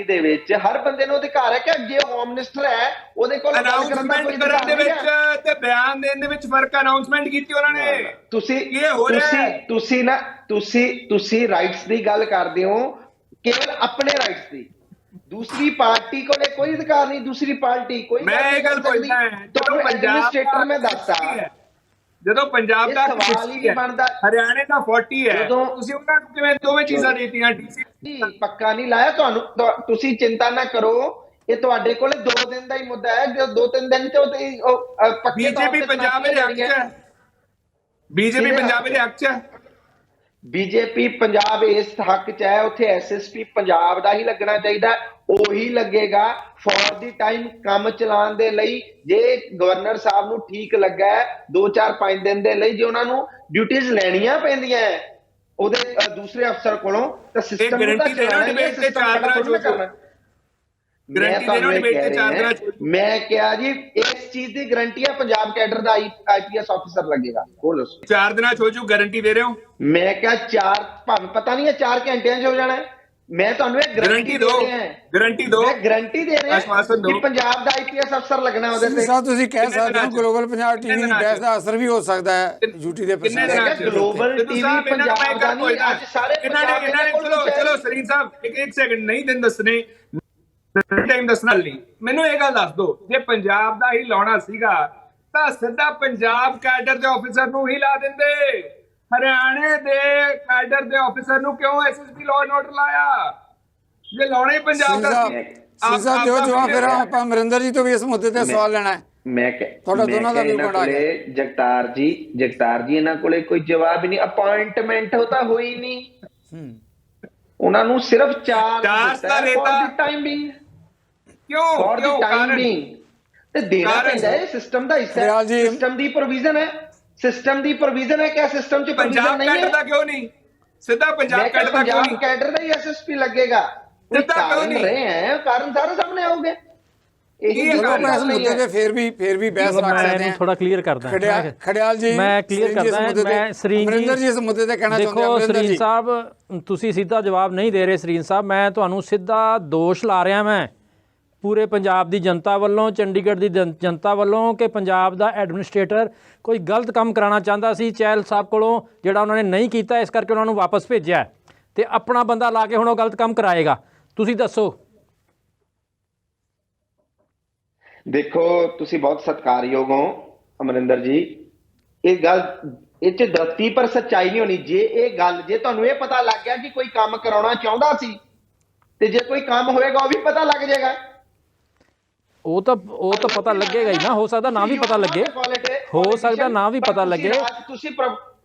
ਦੇ ਵਿੱਚ ਹਰ ਬੰਦੇ ਨੂੰ ਅਧਿਕਾਰ ਹੈ ਕਿ ਜੇ ਹੋਮ ਮਿਨਿਸਟਰ ਹੈ ਉਹਦੇ ਕੋਲ ਅਨਾਉਂਸਮੈਂਟ ਕਰਨ ਦੇ ਵਿੱਚ ਤੇ ਬਿਆਨ ਦੇਣ ਦੇ ਵਿੱਚ ਫਰਕ। ਅਨਾਉਂਸਮੈਂਟ ਕੀਤੀ ਉਹਨਾਂ ਨੇ। ਤੁਸੀਂ ਰਾਈਟਸ ਦੀ ਗੱਲ ਕਰਦੇ ਹੋ, ਕੇਵਲ ਆਪਣੇ ਰਾਈਟਸ ਦੀ। ਦੂਸਰੀ ਪਾਰਟੀ ਕੋਲੇ ਕੋਈ ਅਧਿਕਾਰ ਨਹੀਂ। ਦੂਸਰੀ ਪਾਰਟੀ ਕੋਈ, ਮੈਂ ਇਹ ਗੱਲ ਪੁੱਛਦਾ ਤੁਹਾਨੂੰ ਐਡਮਿਨਿਸਟ੍ਰੇਟਰ ਮੈਂ ਦੱਸਦਾ, ਜਦੋਂ ਪੰਜਾਬ ਦਾ ਸਵਾਲ ਹੀ ਨਹੀਂ ਬਣਦਾ, ਹਰਿਆਣੇ ਦਾ 40 ਹੈ, ਤੁਸੀਂ ਉਹਨਾਂ ਨੂੰ ਕਿਵੇਂ ਦੋਵੇਂ ਚੀਜ਼ਾਂ ਦੇਤੀਆਂ? ਡੀਸੀ ਪੱਕਾ ਨਹੀਂ ਲਾਇਆ ਤੁਹਾਨੂੰ। ਤੁਸੀਂ ਚਿੰਤਾ ਨਾ ਕਰੋ, ਇਹ ਤੁਹਾਡੇ ਕੋਲੇ 2 ਦਿਨ ਦਾ ਹੀ ਮੁੱਦਾ ਹੈ। ਜੋ 2-3 ਦਿਨ ਚ ਬੀਜੇਪੀ ਪੰਜਾਬ ਦੇ ਹੱਕ ਚ ਹੈ। ਬੀਜੇਪੀ ਪੰਜਾਬ ਦੇ ਹੱਕ ਚ ਹੈ। ਬੀਜੇਪੀ ਪੰਜਾਬ ਇਸ ਹੱਕ 'ਚ ਹੈ, ਉੱਥੇ ਐਸਐਸਪੀ ਪੰਜਾਬ ਦਾ ਹੀ ਲੱਗਣਾ ਚਾਹੀਦਾ, ਉਹੀ ਲੱਗੇਗਾ ਫॉर ਦੀ ਟਾਈਮ ਕੰਮ ਚਲਾਉਣ ਦੇ ਲਈ। ਜੇ ਗਵਰਨਰ ਸਾਹਿਬ ਨੂੰ ਠੀਕ ਲੱਗਾ 2-4-5 ਦਿਨ ਦੇ ਲਈ ਜੇ ਉਹਨਾਂ ਨੂੰ ਡਿਊਟੀਆਂ ਲੈਣੀਆਂ ਪੈਂਦੀਆਂ ਉਹਦੇ ਦੂਸਰੇ ਅਫਸਰ ਕੋਲੋਂ, ਤਾਂ ਸਿਸਟਮ ਨੂੰ ਤਾਂ ਚਲਾਉਣਾ ਹੀ ਹੈ, ਸਿਸਟਮ ਖੜਾ ਥੋੜ੍ਹੀ ਨਾ ਕਰਨਾ। ਮੈਂ ਕਿਹਾ ਜੀ ਇਸ ਚੀਜ਼ ਦੀ ਗਾਰੰਟੀ ਹੈ ਪੰਜਾਬ ਕੈਡਰ ਦਾ ਆਈਪੀਐਸ ਆਫੀਸਰ ਲੱਗੇਗਾ। ਬੋਲੋ 4 ਦਿਨਾਂ ਚ ਹੋ ਜੂ, ਗਾਰੰਟੀ ਦੇ ਰਹੇ ਹੋ? ਮੈਂ ਕਿਹਾ 4 ਭਾਵੇਂ ਪਤਾ ਨਹੀਂ ਹੈ 4 ਘੰਟਿਆਂ 'ਚ ਹੋ ਜਾਣਾ। ਮੈਂ ਤੁਹਾਨੂੰ ਇਹ ਗਾਰੰਟੀ ਦੇ ਰਿਹਾ, ਗਾਰੰਟੀ ਦੋ, ਮੈਂ ਗਾਰੰਟੀ ਦੇ ਰਿਹਾ ਆਸ਼ਵਾਸਨ ਦਿਓ ਕਿ ਪੰਜਾਬ ਦਾ ਆਈਪੀਐਸ ਅਫਸਰ ਲੱਗਣਾ ਉਹਦੇ ਤੇ। ਸਾਹਿਬ ਤੁਸੀਂ ਕਹਿ ਸਕਦੇ ਹੋ ਗਲੋਬਲ ਪੰਜਾਬ ਟੀਵੀ ਦੀ ਬਹਿਸ ਦਾ ਅਸਰ ਵੀ ਹੋ ਸਕਦਾ ਹੈ ਯੂਟੀ ਦੇ ਪ੍ਰਸਾਰਣ। ਗਲੋਬਲ ਟੀਵੀ ਪੰਜਾਬ ਦਾ ਨਹੀਂ, ਅੱਜ ਸਾਰੇ ਚਲੋ ਸਰੀਨ ਸਾਹਿਬ ਇੱਕ ਸੈਕਿੰਡ ਨਹੀਂ ਦਿਨ ਦੱਸਣੇ, ਟਾਈਮ ਦੱਸਣਾ ਨਹੀਂ। ਮੈਨੂੰ ਇਹ ਗੱਲ ਦੱਸ ਦਿਓ, ਜੇ ਪੰਜਾਬ ਦਾ ਹੀ ਲਾਉਣਾ ਸੀਗਾ ਤਾਂ ਸਿੱਧਾ ਪੰਜਾਬ ਕੈਡਰ ਦੇ ਆਫੀਸਰ ਨੂੰ ਹੀ ਲਾ ਦਿੰਦੇ। ਹਰਿਆਣੇ ਦੇ ਕੈਡਰ ਦੇ ਆਫੀਸਰ ਨੂੰ ਕਿਉਂ ਐਸਐਸਪੀ ਲਾਅ ਐਂਡ ਆਰਡਰ ਲਾਇਆ? ਜੇ ਲਾਉਣਾ ਹੀ ਪੰਜਾਬ ਦਾ ਸਾਹਿਬ ਦਿਓ ਜਵਾਬ, ਫਿਰ ਆਪਾਂ ਅਮਰਿੰਦਰ ਜੀ ਤੋਂ ਵੀ ਇਸ ਮੁੱਦੇ ਤੇ ਸਵਾਲ ਲੈਣਾ ਹੈ। ਮੈਂ ਤੁਹਾਡਾ ਦੋਨਾਂ ਦਾ ਵੀ ਬਣਾ ਕੇ ਜਗਤਾਰ ਜੀ ਇਹਨਾਂ ਕੋਲੇ ਕੋਈ ਜਵਾਬ ਹੀ ਨਹੀਂ। ਅਪਾਇੰਟਮੈਂਟ ਹੋ ਤਾਂ ਹੋਈ ਨਹੀਂ, ਉਹਨਾਂ ਨੂੰ ਸਿਰਫ 4 ਦਾ ਟਾਈਮਿੰਗ ਕਿਉਂ ਕਾਰਨ ਤੇ ਦੇਣਾ ਪੈਂਦਾ ਹੈ। ਸਿਸਟਮ ਦਾ ਹਿੱਸਾ ਹੈ, ਸਿਸਟਮ ਦੀ ਪ੍ਰੋਵੀਜ਼ਨ ਹੈ, ਸਿਸਟਮ ਦੀ ਪ੍ਰੋਵੀਜ਼ਨ ਹੈ। ਕਿ ਸਿਸਟਮ 'ਚ ਪ੍ਰੋਵੀਜ਼ਨ ਨਹੀਂ ਹੈ? ਕੈਡਰ ਦਾ ਕਿਉਂ ਨਹੀਂ ਸਿੱਧਾ ਪੰਜਾਬ ਕੈਡਰ ਦਾ ਕਿਉਂ ਨਹੀਂ? ਕੈਡਰ ਦਾ ਹੀ ਐਸਐਸਪੀ ਲੱਗੇਗਾ। ਕਾਰਨ ਰਹੇ ਹੈ, ਕਾਰਨ ਸਾਰੇ ਸਾਹਮਣੇ ਆਉਗੇ। ਇਸ ਮੁੱਦੇ ਤੇ ਫਿਰ ਵੀ ਬਹਿਸ ਰੱਖ ਸਕਦੇ ਹਾਂ। ਥੋੜਾ ਕਲੀਅਰ ਕਰਦਾ ਖੜਿਆਲ ਜੀ, ਮੈਂ ਕਲੀਅਰ ਕਰਦਾ। ਮੈਂ ਅਮਰਿੰਦਰ ਜੀ ਇਸ ਮੁੱਦੇ ਤੇ ਕਹਿਣਾ ਚਾਹੁੰਦੇ ਹਾਂ। ਦੇਖੋ ਸਰੀਨ ਸਾਹਿਬ, ਤੁਸੀਂ ਸਿੱਧਾ ਜਵਾਬ ਨਹੀਂ ਦੇ ਰਹੇ। ਸਰੀਨ ਸਾਹਿਬ, ਮੈਂ ਤੁਹਾਨੂੰ ਸਿੱਧਾ ਦੋਸ਼ ਲਾ ਰਿਹਾ ਮੈਂ ਪੂਰੇ ਪੰਜਾਬ ਦੀ ਜਨਤਾ ਵੱਲੋਂ, ਚੰਡੀਗੜ੍ਹ ਦੀ ਜਨਤਾ ਵੱਲੋਂ, ਕਿ ਪੰਜਾਬ ਦਾ ਐਡਮਿਨਿਸਟ੍ਰੇਟਰ ਕੋਈ ਗਲਤ ਕੰਮ ਕਰਾਉਣਾ ਚਾਹੁੰਦਾ ਸੀ ਚਹਿਲ ਸਾਹਿਬ ਕੋਲੋਂ, ਜਿਹੜਾ ਉਹਨਾਂ ਨੇ ਨਹੀਂ ਕੀਤਾ, ਇਸ ਕਰਕੇ ਉਹਨਾਂ ਨੂੰ ਵਾਪਸ ਭੇਜਿਆ ਤੇ ਆਪਣਾ ਬੰਦਾ ਲਾ ਕੇ ਹੁਣ ਉਹ ਗਲਤ ਕੰਮ ਕਰਾਏਗਾ। ਤੁਸੀਂ ਦੱਸੋ। ਦੇਖੋ ਤੁਸੀਂ ਬਹੁਤ ਸਤਿਕਾਰਯੋਗ ਹੋ ਅਮਰਿੰਦਰ ਜੀ, ਇਹ ਗੱਲ ਇਹ 'ਚ ਦਸਤੀ ਪਰ ਸੱਚਾਈ ਨਹੀਂ ਹੋਣੀ। ਜੇ ਇਹ ਗੱਲ ਜੇ ਤੁਹਾਨੂੰ ਇਹ ਪਤਾ ਲੱਗ ਗਿਆ ਕਿ ਕੋਈ ਕੰਮ ਕਰਾਉਣਾ ਚਾਹੁੰਦਾ ਸੀ, ਤੇ ਜੇ ਕੋਈ ਕੰਮ ਹੋਏਗਾ ਉਹ ਵੀ ਪਤਾ ਲੱਗ ਜਾਏਗਾ। ਉਹ ਤਾਂ ਪਤਾ ਲੱਗੇਗਾ ਹੀ ਨਾ। ਹੋ ਸਕਦਾ ਨਾ ਵੀ ਪਤਾ ਲੱਗੇ, ਹੋ ਸਕਦਾ ਨਾ ਵੀ ਪਤਾ ਲੱਗੇ। ਤੁਸੀਂ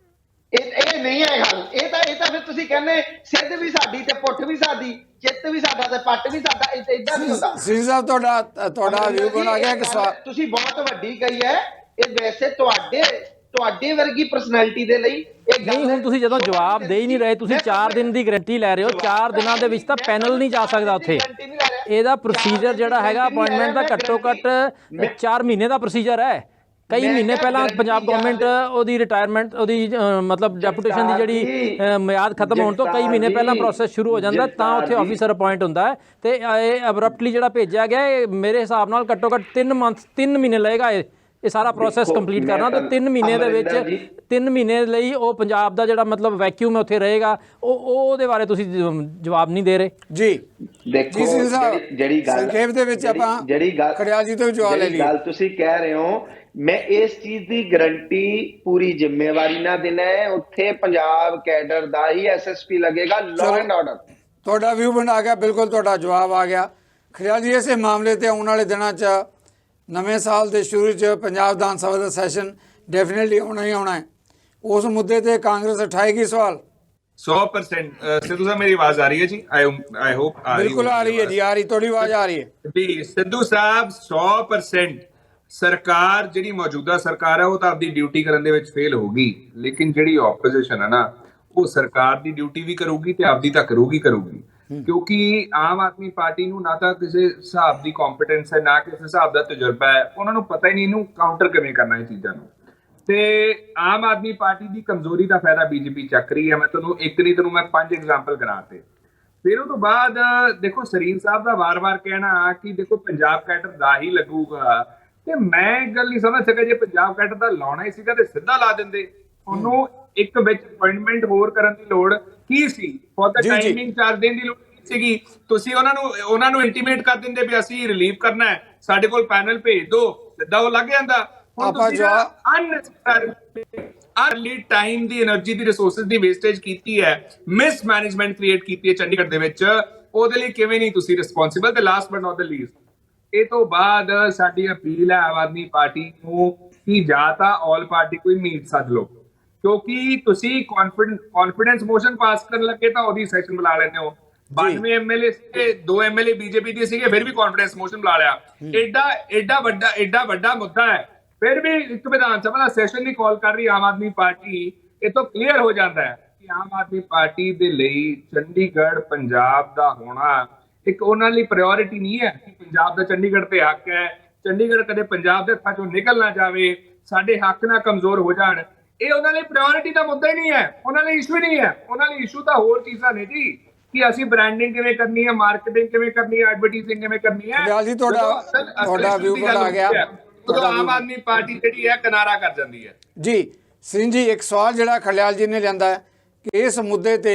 ਇਹ ਨਹੀਂ ਹੈ ਗੱਲ। ਇਹ ਤਾਂ ਫਿਰ ਤੁਸੀਂ ਕਹਿੰਦੇ ਸਿੱਧ ਵੀ ਸਾਡੀ ਤੇ ਪੁੱਠ ਵੀ ਸਾਡੀ, ਚਿੱਤ ਵੀ ਸਾਡਾ ਤੇ ਪੱਟ ਵੀ ਸਾਡਾ। ਇਦਾਂ ਨਹੀਂ ਹੁੰਦਾ। ਸਿੰਘ ਸਾਹਿਬ ਤੁਹਾਡਾ ਵਿਊ ਕੋਲ ਆ ਗਿਆ ਕਿ ਤੁਸੀਂ ਬਹੁਤ ਵੱਡੀ ਕਹੀ ਹੈ ਇਹ। ਵੈਸੇ ਤੁਹਾਡੇ ਵਰਗੀ ਪਰਸਨੈਲਿਟੀ ਦੇ ਲਈ ਇਹ ਨਹੀਂ। ਹੁਣ ਤੁਸੀਂ ਜਦੋਂ ਜਵਾਬ ਦੇ ਹੀ ਨਹੀਂ ਰਹੇ, ਤੁਸੀਂ 4 ਦਿਨ ਦੀ ਗਾਰੰਟੀ ਲੈ ਰਹੇ ਹੋ। 4 ਦਿਨਾਂ ਦੇ ਵਿੱਚ ਤਾਂ ਪੈਨਲ ਨਹੀਂ ਜਾ ਸਕਦਾ ਉੱਥੇ। ਇਹਦਾ ਪ੍ਰੋਸੀਜਰ ਜਿਹੜਾ ਹੈਗਾ ਅਪਾਇੰਟਮੈਂਟ ਦਾ ਘੱਟੋ ਘੱਟ 4 ਮਹੀਨੇ ਦਾ ਪ੍ਰੋਸੀਜਰ ਹੈ। ਕਈ ਮਹੀਨੇ ਪਹਿਲਾਂ ਪੰਜਾਬ ਗਵਰਨਮੈਂਟ ਉਹਦੀ ਰਿਟਾਇਰਮੈਂਟ, ਉਹਦੀ ਮਤਲਬ ਡੈਪੂਟੇਸ਼ਨ ਦੀ ਜਿਹੜੀ ਮਿਆਦ ਖਤਮ ਹੋਣ ਤੋਂ ਕਈ ਮਹੀਨੇ ਪਹਿਲਾਂ ਪ੍ਰੋਸੈਸ ਸ਼ੁਰੂ ਹੋ ਜਾਂਦਾ, ਤਾਂ ਉੱਥੇ ਆਫੀਸਰ ਅਪਾਇੰਟ ਹੁੰਦਾ ਹੈ। ਤੇ ਇਹ ਅਬਰਪਟਲੀ ਜਿਹੜਾ ਭੇਜਿਆ ਗਿਆ, ਇਹ ਮੇਰੇ ਹਿਸਾਬ ਨਾਲ ਘੱਟੋ ਘੱਟ 3 ਮਹੀਨੇ ਲਏਗਾ ਇਹ ਸਾਰਾ ਪ੍ਰੋਸੈਸ ਕੰਪਲੀਟ ਕਰਨਾ। ਤੇ 3 ਮਹੀਨੇ ਦੇ ਵਿੱਚ 3 ਮਹੀਨੇ ਲਈ ਉਹ ਪੰਜਾਬ ਦਾ ਜਿਹੜਾ ਮਤਲਬ ਵੈਕਿਊਮ ਉੱਥੇ ਰਹੇਗਾ, ਉਹਦੇ ਬਾਰੇ ਤੁਸੀਂ ਜਵਾਬ ਨਹੀਂ ਦੇ ਰਹੇ ਜੀ। ਦੇਖੋ ਜਿਹੜੀ ਗੱਲ ਸੰਖੇਪ ਦੇ ਵਿੱਚ ਆਪਾਂ ਖੜਿਆਲ ਜੀ ਤੋਂ ਜਵਾਬ ਲੈ ਲਈ। ਗੱਲ ਤੁਸੀਂ ਕਹਿ ਰਹੇ ਹੋ, ਮੈਂ ਇਸ ਚੀਜ਼ ਦੀ ਗਾਰੰਟੀ ਪੂਰੀ ਜ਼ਿੰਮੇਵਾਰੀ ਨਾਲ ਦੇਣਾ ਹੈ। ਉੱਥੇ ਪੰਜਾਬ ਕੈਡਰ ਦਾ ਹੀ ਐਸਐਸਪੀ ਲੱਗੇਗਾ, ਲਾਅ ਐਂਡ ਆਰਡਰ। ਤੁਹਾਡਾ ਵਿਊ ਬਣ ਆ ਗਿਆ, ਬਿਲਕੁਲ ਤੁਹਾਡਾ ਜਵਾਬ ਆ ਗਿਆ। ਖੜਿਆਲ ਜੀ, ਇਸੇ ਮਾਮਲੇ ਤੇ ਆਉਣ ਵਾਲੇ ਦਿਨਾਂ 'ਚ ਨਵੇਂ ਸਾਲ ਦੇ ਸ਼ੁਰੂ 'ਚ ਪੰਜਾਬ ਵਿਧਾਨ ਸਭਾ ਦਾ ਸੈਸ਼ਨ ਡੈਫੀਨਿਟਲੀ ਆਉਣਾ ਹੀ ਆਉਣਾ ਹੈ। ਉਸ ਮੁੱਦੇ ਤੇ ਕਾਂਗਰਸ ਉਠਾਏਗੀ ਸਵਾਲ 100%। ਸਿੱਧੂ ਸਾਹਿਬ ਮੇਰੀ ਆਵਾਜ਼ ਆ ਰਹੀ ਹੈ ਜੀ? ਆਈ ਹੋਪ ਬਿਲਕੁਲ ਆ ਰਹੀ ਹੈ ਜੀ, ਆ ਰਹੀ, ਤੁਹਾਡੀ ਆਵਾਜ਼ ਆ ਰਹੀ ਹੈ ਜੀ। ਸਿੱਧੂ ਸਾਹਿਬ 100% ਸਰਕਾਰ ਜਿਹੜੀ ਮੌਜੂਦਾ ਸਰਕਾਰ ਹੈ ਉਹ ਤਾਂ ਆਪਦੀ ਡਿਊਟੀ ਕਰਨ ਦੇ ਵਿੱਚ ਫੇਲ ਹੋਗੀ, ਲੇਕਿਨ ਜਿਹੜੀ ਆਪੋਜੀਸ਼ਨ ਹੈ ਨਾ ਉਹ ਸਰਕਾਰ ਦੀ ਡਿਊਟੀ ਵੀ ਕਰੂਗੀ ਤੇ ਆਪਦੀ ਤਾਂ ਕਰੂਗੀ। ਕਿਉਂਕਿ ਆਮ ਆਦਮੀ ਪਾਰਟੀ ਨੂੰ ਨਾ ਤਾਂ ਕਿਸੇ ਹਿਸਾਬ ਦੀ ਕੰਪੀਟੈਂਸ ਹੈ, ਨਾ ਕਿਸੇ ਹਿਸਾਬ ਦਾ ਤਜਰਬਾ ਹੈ। ਉਹਨਾਂ ਨੂੰ ਪਤਾ ਹੀ ਨਹੀਂ ਇਹਨੂੰ ਕਾਊਂਟਰ ਕਿਵੇਂ ਕਰਨਾ ਇਹ ਚੀਜ਼ਾਂ ਨੂੰ। ਤੇ ਆਮ ਆਦਮੀ ਪਾਰਟੀ ਦੀ ਕਮਜ਼ੋਰੀ ਦਾ ਫਾਇਦਾ ਬੀਜੇਪੀ ਚੱਕ ਰਹੀ ਹੈ। ਮੈਂ ਤੁਹਾਨੂੰ ਇੱਕ ਨਹੀਂ, ਤੁਹਾਨੂੰ ਮੈਂ 5 ਐਗਜ਼ਾਮਪਲ ਗਿਣਾਤੇ। ਫਿਰ ਉਹ ਤੋਂ ਬਾਅਦ ਦੇਖੋ ਸਰੀਨ ਸਾਹਿਬ ਦਾ ਵਾਰ-ਵਾਰ ਕਹਿਣਾ ਕਿ ਦੇਖੋ ਪੰਜਾਬ ਕੈਡਰ ਦਾ ਹੀ ਲੱਗੂਗਾ, ਤੇ ਮੈਂ ਗੱਲ ਨਹੀਂ ਸਮਝ ਸਕਿਆ। ਜੇ ਪੰਜਾਬ ਕੈਡਰ ਦਾ ਲਾਉਣਾ ਹੀ ਸੀਗਾ ਤੇ ਸਿੱਧਾ ਲਾ ਦਿੰਦੇ। ਉਹਨੂੰ ਇੱਕ ਵਿੱਚ ਅਪਾਇੰਟਮੈਂਟ ਹੋਰ ਕਰਨ ਦੀ ਲੋੜ ਕੀ ਸੀ? ਫॉर द ਟਾਈਮਿੰਗ 4 ਦਿਨ ਦੀ ਲੋੜ ਸੀਗੀ। ਤੁਸੀਂ ਉਹਨਾਂ ਨੂੰ ਇੰਟੀਮੇਟ ਕਰ ਦਿੰਦੇ ਵੀ ਅਸੀਂ ਰਿਲੀਵ ਕਰਨਾ ਹੈ, ਸਾਡੇ ਕੋਲ ਪੈਨਲ ਭੇਜ ਦਿਓ, ਸਿੱਧਾ ਉਹ ਲੱਗ ਜਾਂਦਾ। ਹੁਣ ਤੁਸੀਂ ਅਨਨੈਸੈਸਰੀ ਟਾਈਮ ਦੀ, એનર્ਜੀ ਦੀ, ਰਿਸੋਰਸਸ ਦੀ ਵੇਸਟੇਜ ਕੀਤੀ ਹੈ, ਮਿਸ ਮੈਨੇਜਮੈਂਟ ਕ੍ਰੀਏਟ ਕੀਤੀ ਹੈ ਚੰਡੀਗੜ੍ਹ ਦੇ ਵਿੱਚ। ਉਹਦੇ ਲਈ ਕਿਵੇਂ ਨਹੀਂ ਤੁਸੀਂ ਰਿਸਪੌਂਸਿਬਲ? ਤੇ last but not the least, ਇਹ ਤੋਂ ਬਾਅਦ ਸਾਡੀ ਅਪੀਲ ਹੈ ਆਮ ਆਦਮੀ ਪਾਰਟੀ ਨੂੰ ਕਿ ਜਾਂ ਤਾਂ ਆਲ ਪਾਰਟੀ ਕੋਈ ਮੀਟ ਸੱਦ ਲਓ, ਕਿਉਂਕਿ ਤੁਸੀਂ ਕੌਨਫੀਡੈਂਸ ਮੋਸ਼ਨ ਪਾਸ ਕਰਨ ਲੱਗੇ ਤਾਂ ਉਹਦੀ ਸੈਸ਼ਨ ਬੁਲਾ ਲੈਂਦੇ ਹੋ। 92 ਐਮਐਲਏ ਸੀਗੇ, 2 ਐਮਐਲਏ ਬੀਜੇਪੀ ਦੇ ਸੀਗੇ, ਫਿਰ ਵੀ ਕੌਨਫੀਡੈਂਸ ਮੋਸ਼ਨ ਬੁਲਾ ਲਿਆ। ਐਡਾ ਵੱਡਾ ਮੁੱਦਾ ਹੈ, ਫਿਰ ਵੀ ਇੱਕ ਵਿਧਾਨ ਸਭਾ ਦਾ ਸੈਸ਼ਨ ਨਹੀਂ ਕਾਲ ਕਰ ਰਹੀ ਆਮ ਆਦਮੀ ਪਾਰਟੀ। ਇਹ ਤੋਂ ਕਲੀਅਰ ਹੋ ਜਾਂਦਾ ਹੈ ਕਿ ਆਮ ਆਦਮੀ ਪਾਰਟੀ ਦੇ ਲਈ ਚੰਡੀਗੜ੍ਹ ਪੰਜਾਬ ਦਾ ਹੋਣਾ ਇੱਕ ਉਹਨਾਂ ਲਈ ਪ੍ਰਾਇੋਰਟੀ ਨਹੀਂ ਹੈ ਕਿ ਪੰਜਾਬ ਦਾ ਚੰਡੀਗੜ੍ਹ ਤੇ ਹੱਕ ਹੈ, ਚੰਡੀਗੜ੍ਹ ਕਦੇ ਪੰਜਾਬ ਦੇ ਹੱਥਾਂ ਚੋਂ ਨਿਕਲ ਨਾ ਜਾਵੇ, ਸਾਡੇ ਹੱਕ ਨਾ ਕਮਜ਼ੋਰ ਹੋ ਜਾਣ। ਇਹ ਉਹਨਾਂ ਲਈ ਪ੍ਰਾਇੋਰਟੀ ਦਾ ਮੁੱਦਾ ਹੀ ਨਹੀਂ ਹੈ, ਉਹਨਾਂ ਲਈ ਇਸ਼ੂ ਨਹੀਂ ਹੈ। ਉਹਨਾਂ ਲਈ ਇਸ਼ੂ ਤਾਂ ਹੋਰ ਚੀਜ਼ਾਂ ਨੇ ਜੀ, ਕਿ ਅਸੀਂ ਬ੍ਰਾਂਡਿੰਗ ਕਿਵੇਂ ਕਰਨੀ ਹੈ, ਮਾਰਕੀਟਿੰਗ ਕਿਵੇਂ ਕਰਨੀ ਹੈ, ਐਡਵਰਟਾਈਜ਼ਿੰਗ ਕਿਵੇਂ ਕਰਨੀ ਹੈ। ਖਿਆਲ ਜੀ ਤੁਹਾਡਾ ਵਿਊ ਆ ਗਿਆ। ਆਮ ਆਦਮੀ ਪਾਰਟੀ ਜਿਹੜੀ ਹੈ ਕਿਨਾਰਾ ਕਰ ਜਾਂਦੀ ਹੈ ਜੀ। ਸਿੰਘ ਜੀ, ਇੱਕ ਸਵਾਲ ਜਿਹੜਾ ਖਲਿਆਲ ਜੀ ਨੇ ਲਿਆਂਦਾ ਹੈ ਕਿ ਇਸ ਮੁੱਦੇ ਤੇ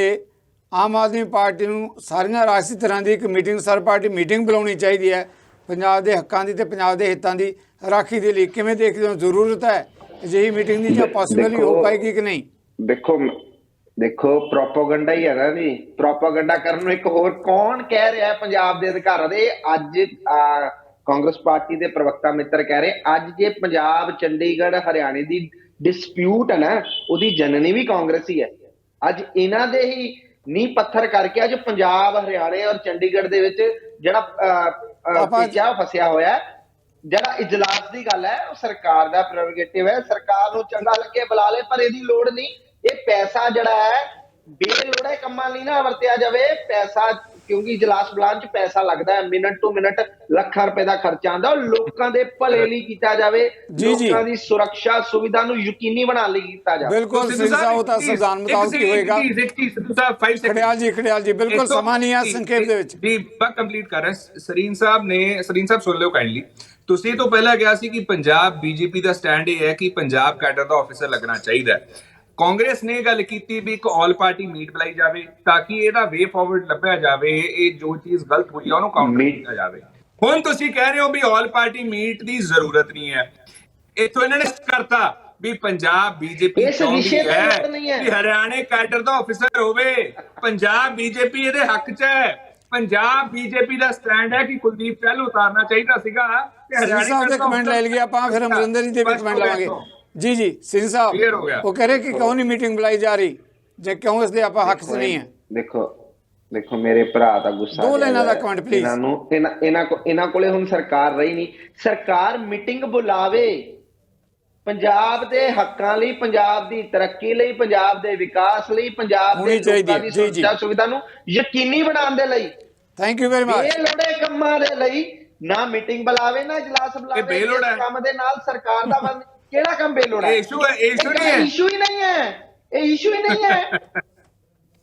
ਆਮ ਆਦਮੀ ਪਾਰਟੀ ਨੂੰ ਸਾਰੀਆਂ ਰਾਜਸੀ ਧਿਰਾਂ ਦੀ ਇੱਕ ਮੀਟਿੰਗ, ਸਰਬ ਪਾਰਟੀ ਮੀਟਿੰਗ ਬੁਲਾਉਣੀ ਚਾਹੀਦੀ ਹੈ ਪੰਜਾਬ ਦੇ ਹੱਕਾਂ ਦੀ ਤੇ ਪੰਜਾਬ ਦੇ ਹਿੱਤਾਂ ਦੀ ਰਾਖੀ ਦੇ ਲਈ। ਕਿਵੇਂ ਦੇਖਦੇ ਹੋ, ਜ਼ਰੂਰਤ ਹੈ ਅਜਿਹੀ ਮੀਟਿੰਗ ਦੀ ਜਾਂ ਪੋਸੀਬਲ ਹੋ ਪਾਏਗੀ ਕਿ ਨਹੀਂ? ਦੇਖੋ ਪ੍ਰੋਪਾਗੈਂਡਾ ਹੀ ਹੈ ਨਾ ਜੀ। ਪ੍ਰੋਪਾਗੈਂਡਾ ਕਰਨ ਨੂੰ ਇੱਕ ਹੋਰ ਕੌਣ ਕਹਿ ਰਿਹਾ ਹੈ ਪੰਜਾਬ ਦੇ ਅਧਿਕਾਰਾਂ ਦੇ? ਅੱਜ ਕਾਂਗਰਸ ਪਾਰਟੀ ਦੇ ਪ੍ਰਵਕਤਾ ਮਿੱਤਰ ਕਹਿ ਰਹੇ ਅੱਜ ਜੇ ਪੰਜਾਬ ਚੰਡੀਗੜ੍ਹ ਹਰਿਆਣੇ ਦੀ ਡਿਸਪਿਊਟ ਹੈ ਨਾ, ਉਹਦੀ ਜਨਨੀ ਵੀ ਕਾਂਗਰਸ ਹੀ ਹੈ। ਅੱਜ ਇਹਨਾਂ ਦੇ ਹੀ ਨੀਂਹ ਪੱਥਰ ਕਰਕੇ ਅੱਜ ਪੰਜਾਬ ਹਰਿਆਣੇ ਔਰ ਚੰਡੀਗੜ੍ਹ ਦੇ ਵਿੱਚ ਜਿਹੜਾ ਫਸਿਆ ਹੋਇਆ, ਜਿਹੜਾ ਇਜਲਾਸ ਦੀ ਗੱਲ ਹੈ ਉਹ ਸਰਕਾਰ ਦਾ ਪ੍ਰੈਰੋਗੇਟਿਵ ਹੈ। ਸਰਕਾਰ ਨੂੰ ਚੰਗਾ ਲੱਗੇ ਬੁਲਾ ਲੇ, ਪਰ ਇਹਦੀ ਲੋੜ ਨਹੀਂ। ਇਹ ਪੈਸਾ ਜਿਹੜਾ ਹੈ ਬੇਲੋੜੇ ਕੰਮਾਂ ਲਈ ਨਾ ਵਰਤਿਆ ਜਾਵੇ। ਪੈਸਾ ਕਿਉਂਕਿ ਇਜਲਾਸ ਬੁਲਾਉਣ ਚ ਪੈਸਾ ਲੱਗਦਾ ਹੈ, ਮਿੰਟ ਟੂ ਮਿੰਟ ਲੱਖਾਂ ਰੁਪਏ ਦਾ ਖਰਚਾ ਆਉਂਦਾ। ਉਹ ਲੋਕਾਂ ਦੇ ਭਲੇ ਲਈ ਕੀਤਾ ਜਾਵੇ, ਲੋਕਾਂ ਦੀ ਸੁਰੱਖਿਆ ਸੁਵਿਧਾ ਨੂੰ ਯਕੀਨੀ ਬਣਾਉਣ ਲਈ ਕੀਤਾ ਜਾਵੇ। ਬਿਲਕੁਲ ਸਿੰਘ ਸਾਹਿਬ, ਉਹ ਤਾਂ ਸੰਵਿਧਾਨ ਮੁਤਾਬਕ ਹੀ ਹੋਏਗਾ। ਖੜਿਆਲ ਜੀ ਬਿਲਕੁਲ ਸਮਾਂ ਨਹੀਂ ਹੈ, ਸੰਖੇਪ ਦੇ ਵਿੱਚ ਜੀ ਮੈਂ ਕੰਪਲੀਟ ਕਰ ਰਿਹਾ। ਸਰੀਨ ਸਾਹਿਬ ਸੁਣ ਲਿਓ ਕਾਈਂਡਲੀ। ਤੁਸੀਂ ਤੋਂ ਪਹਿਲਾਂ ਕਿਹਾ ਸੀ ਕਿ ਪੰਜਾਬ ਬੀਜੇਪੀ ਦਾ ਸਟੈਂਡ ਇਹ ਹੈ ਕਿ ਪੰਜਾਬ ਕੈਡਰ ਦਾ ਆਫੀਸਰ ਲੱਗਣਾ ਚਾਹੀਦਾ ਹੈ। ਕਾਂਗਰਸ ਨੇ ਗੱਲ ਕੀਤੀ ਵੀ ਇੱਕ ਆਲ ਪਾਰਟੀ ਮੀਟ ਬੁਲਾਈ ਜਾਵੇ ਤਾਂ ਕਿ ਇਹਦਾ ਵੇ ਫਾਰਵਰਡ ਲੱਭਿਆ ਜਾਵੇ, ਇਹ ਜੋ ਚੀਜ਼ ਗਲਤ ਹੋਈ ਆ ਉਹਨੂੰ ਕਾਊਂਟਰ ਕੀਤਾ ਜਾਵੇ। ਹੁਣ ਤੁਸੀਂ ਕਹਿ ਰਹੇ ਹੋ ਵੀ ਆਲ ਪਾਰਟੀ ਮੀਟ ਦੀ ਜ਼ਰੂਰਤ ਨਹੀਂ ਹੈ। ਇੱਥੋਂ ਇਹਨਾਂ ਨੇ ਕਰਤਾ ਵੀ ਪੰਜਾਬ ਬੀਜੇਪੀ ਚਾਹੁੰਦੀ ਹੈ ਕਿ ਹਰਿਆਣੇ ਕੈਡਰ ਦਾ ਆਫੀਸਰ ਹੋਵੇ। ਪੰਜਾਬ ਬੀਜੇਪੀ ਇਹਦੇ ਹੱਕ 'ਚ ਹੈ। ਪੰਜਾਬ ਬੀਜੇਪੀ ਦਾ ਸਟੈਂਡ ਹੈ ਕਿ ਕੁਲਦੀਪ ਚਹਿਲ ਉਤਾਰਨਾ ਚਾਹੀਦਾ ਸੀਗਾ ਤੇ ਹਰਿਆਣੇ ਦੇ ਕਮੈਂਟ ਲੈ ਲਈਏ ਆਪਾਂ, ਫਿਰ ਅਮਰਿੰਦਰ ਜੀ ਦੇ ਵੀ ਕਮੈਂਟ ਲਵਾਂਗੇ। ਜੀ ਜੀ ਸਿੰਘ ਸਾਹਿਬ, ਉਹ ਕਹ ਰਹੇ ਕਿ ਕਿਉਂ ਨਹੀਂ ਮੀਟਿੰਗ ਬੁਲਾਈ ਜਾ ਰਹੀ, ਜੇ ਕਿਉਂ ਇਸ ਦੇ ਆਪਾਂ ਹੱਕ 'ਚ ਨਹੀਂ ਹੈ? ਦੇਖੋ ਮੇਰੇ ਭਰਾ ਦਾ ਗੁੱਸਾ, ਦੋ ਲਾਈਨਾਂ ਦਾ ਕਮੈਂਟ ਪਲੀਜ਼। ਇਹਨਾਂ ਕੋਲੇ ਹੁਣ ਸਰਕਾਰ ਰਹੀ ਨਹੀਂ। ਸਰਕਾਰ ਮੀਟਿੰਗ ਬੁਲਾਵੇ ਪੰਜਾਬ ਦੇ ਹੱਕਾਂ ਲਈ, ਪੰਜਾਬ ਦੀ ਤਰੱਕੀ ਲਈ, ਪੰਜਾਬ ਦੇ ਵਿਕਾਸ ਲਈ, ਪੰਜਾਬ ਦੇ ਲੋਕਾਂ ਦੀ ਸੁਰੱਖਿਆ ਸੁਵਿਧਾ ਨੂੰ ਯਕੀਨੀ ਬਣਾਉਣ ਦੇ ਲਈ। Thank you very much. ਬੇਲੋੜੇ ਕੰਮਾਂ ਦੇ ਲਈ ਨਾ ਮੀਟਿੰਗ ਬੁਲਾਵੇ ਨਾ ਇਜਲਾਸ ਬੁਲਾਵੇ। ਇਸ ਕੰਮ ਦੇ ਨਾਲ ਸਰਕਾਰ ਦਾ ਕਿਹੜਾ ਕੰਮ ਬੇਲੋੜਾ ਹੈ? ਇਸ਼ੂ ਹੀ ਨਹੀਂ ਹੈ, ਇਹ ਇਸ਼ੂ ਹੀ ਨਹੀਂ ਹੈ।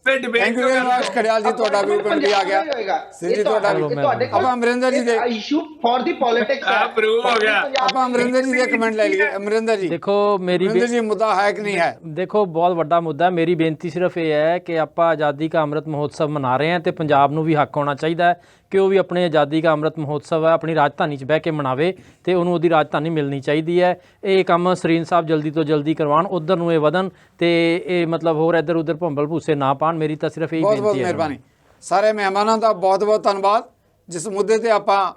Thank you very much Kharial ਜੀ, ਤੁਹਾਡਾ ਵੀ ਕੰਪਲੀਟ ਆ ਗਿਆ। ਸਿੰਘ ਜੀ ਤੁਹਾਡਾ ਵੀ। ਆਪਾਂ ਅਮਰਿੰਦਰ ਜੀ ਦੇ ਇਸ਼ੂ ਫॉर ਦੀ ਪੋਲਿਟਿਕਸ ਹੈ, ਅਪਰੂਵ ਹੋ ਗਿਆ। ਆਪਾਂ ਅਮਰਿੰਦਰ ਜੀ ਦੇ ਕਮੈਂਟ ਲੈ ਲਈਏ। ਅਮਰਿੰਦਰ ਜੀ ਦੇਖੋ, ਮੇਰੀ ਜੀ ਮੁੱਦਾ ਹੈ ਕਿ ਨਹੀਂ ਹੈ? ਦੇਖੋ ਬਹੁਤ ਵੱਡਾ ਮੁੱਦਾ। ਮੇਰੀ ਬੇਨਤੀ ਸਿਰਫ ਇਹ ਹੈ ਕਿ ਆਪਾਂ ਆਜ਼ਾਦੀ ਕਾ ਅੰਮ੍ਰਿਤ ਮਹੋਤਸਵ ਮਨਾ ਰਹੇ ਹਾਂ ਤੇ ਪੰਜਾਬ ਨੂੰ ਵੀ ਹੱਕ ਹੋਣਾ ਚਾਹੀਦਾ ਹੈ ਕਿ ਉਹ ਵੀ ਆਪਣੇ ਆਜ਼ਾਦੀ ਕਾ ਅੰਮ੍ਰਿਤ ਮਹੋਤਸਵ ਹੈ ਆਪਣੀ ਰਾਜਧਾਨੀ 'ਚ ਬਹਿ ਕੇ ਮਨਾਵੇ ਤੇ ਉਹਨੂੰ ਉਹਦੀ ਰਾਜਧਾਨੀ ਮਿਲਣੀ ਚਾਹੀਦੀ ਹੈ। ਇਹ ਕੰਮ ਸਰੀਨ ਸਾਹਿਬ ਜਲਦੀ ਤੋਂ ਜਲਦੀ ਕਰਵਾਉਣ, ਉਧਰ ਨੂੰ ਇਹ ਵਧਣ ਤੇ ਇਹ ਮਤਲਬ ਹੋਰ ਇੱਧਰ ਉੱਧਰ ਭੰਬਲ ਭੂਸੇ ਨਾ ਪਾਣ। ਮੇਰੀ ਤਾਂ ਸਿਰਫ ਇਹੀ ਬੇਨਤੀ ਹੈ। ਬਹੁਤ ਮਿਹਰਬਾਨੀ। ਸਾਰੇ ਮਹਿਮਾਨਾਂ ਦਾ ਬਹੁਤ ਬਹੁਤ ਧੰਨਵਾਦ। ਜਿਸ ਮੁੱਦੇ ਤੇ ਆਪਾਂ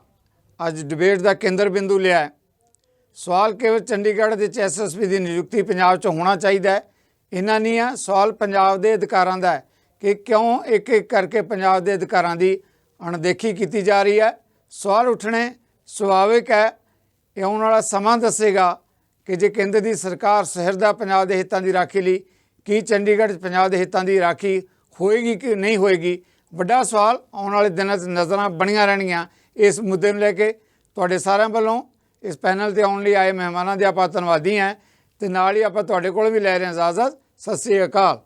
ਅੱਜ ਡਿਬੇਟ ਦਾ ਕੇਂਦਰ ਬਿੰਦੂ ਲਿਆ ਹੈ, ਸਵਾਲ ਕੇਵਲ ਚੰਡੀਗੜ੍ਹ ਦੇ ਐਸਐਸਪੀ ਦੀ ਨਿਯੁਕਤੀ ਪੰਜਾਬ 'ਚ ਹੋਣਾ ਚਾਹੀਦਾ ਹੈ, ਇਹਨਾਂ ਨਹੀਂ ਹੈ। ਸਵਾਲ ਪੰਜਾਬ ਦੇ ਅਧਿਕਾਰਾਂ ਦਾ ਹੈ ਕਿ ਕਿਉਂ ਇੱਕ ਇੱਕ ਕਰਕੇ ਪੰਜਾਬ ਦੇ ਅਧਿਕਾਰਾਂ ਦੀ ਅਣਦੇਖੀ ਕੀਤੀ ਜਾ ਰਹੀ ਹੈ। ਸਵਾਲ ਉੱਠਣੇ ਸੁਭਾਵਿਕ ਹੈ। ਇਹ ਆਉਣ ਵਾਲਾ ਸਮਾਂ ਦੱਸੇਗਾ ਕਿ ਜੇ ਕੇਂਦਰ ਦੀ ਸਰਕਾਰ ਸਹਿਰਦਾ ਪੰਜਾਬ ਦੇ ਹਿੱਤਾਂ ਦੀ ਰਾਖੀ ਲਈ ਕੀ ਚੰਡੀਗੜ੍ਹ 'ਚ ਪੰਜਾਬ ਦੇ ਹਿੱਤਾਂ ਦੀ ਰਾਖੀ ਹੋਏਗੀ ਕਿ ਨਹੀਂ ਹੋਏਗੀ। ਵੱਡਾ ਸਵਾਲ ਆਉਣ ਵਾਲੇ ਦਿਨਾਂ 'ਚ ਨਜ਼ਰਾਂ ਬਣੀਆਂ ਰਹਿਣਗੀਆਂ। ਇਸ ਮੁੱਦੇ ਨੂੰ ਲੈ ਕੇ ਤੁਹਾਡੇ ਸਾਰਿਆਂ ਵੱਲੋਂ ਇਸ ਪੈਨਲ 'ਤੇ ਆਉਣ ਲਈ ਆਏ ਮਹਿਮਾਨਾਂ ਦੇ ਆਪਾਂ ਧੰਨਵਾਦੀ ਹਾਂ ਤੇ ਨਾਲ ਹੀ ਆਪਾਂ ਤੁਹਾਡੇ ਕੋਲ ਵੀ ਲੈ ਰਹੇ ਹਾਂ ਇਜਾਜ਼ਤ। ਸਤਿ ਸ੍ਰੀ ਅਕਾਲ।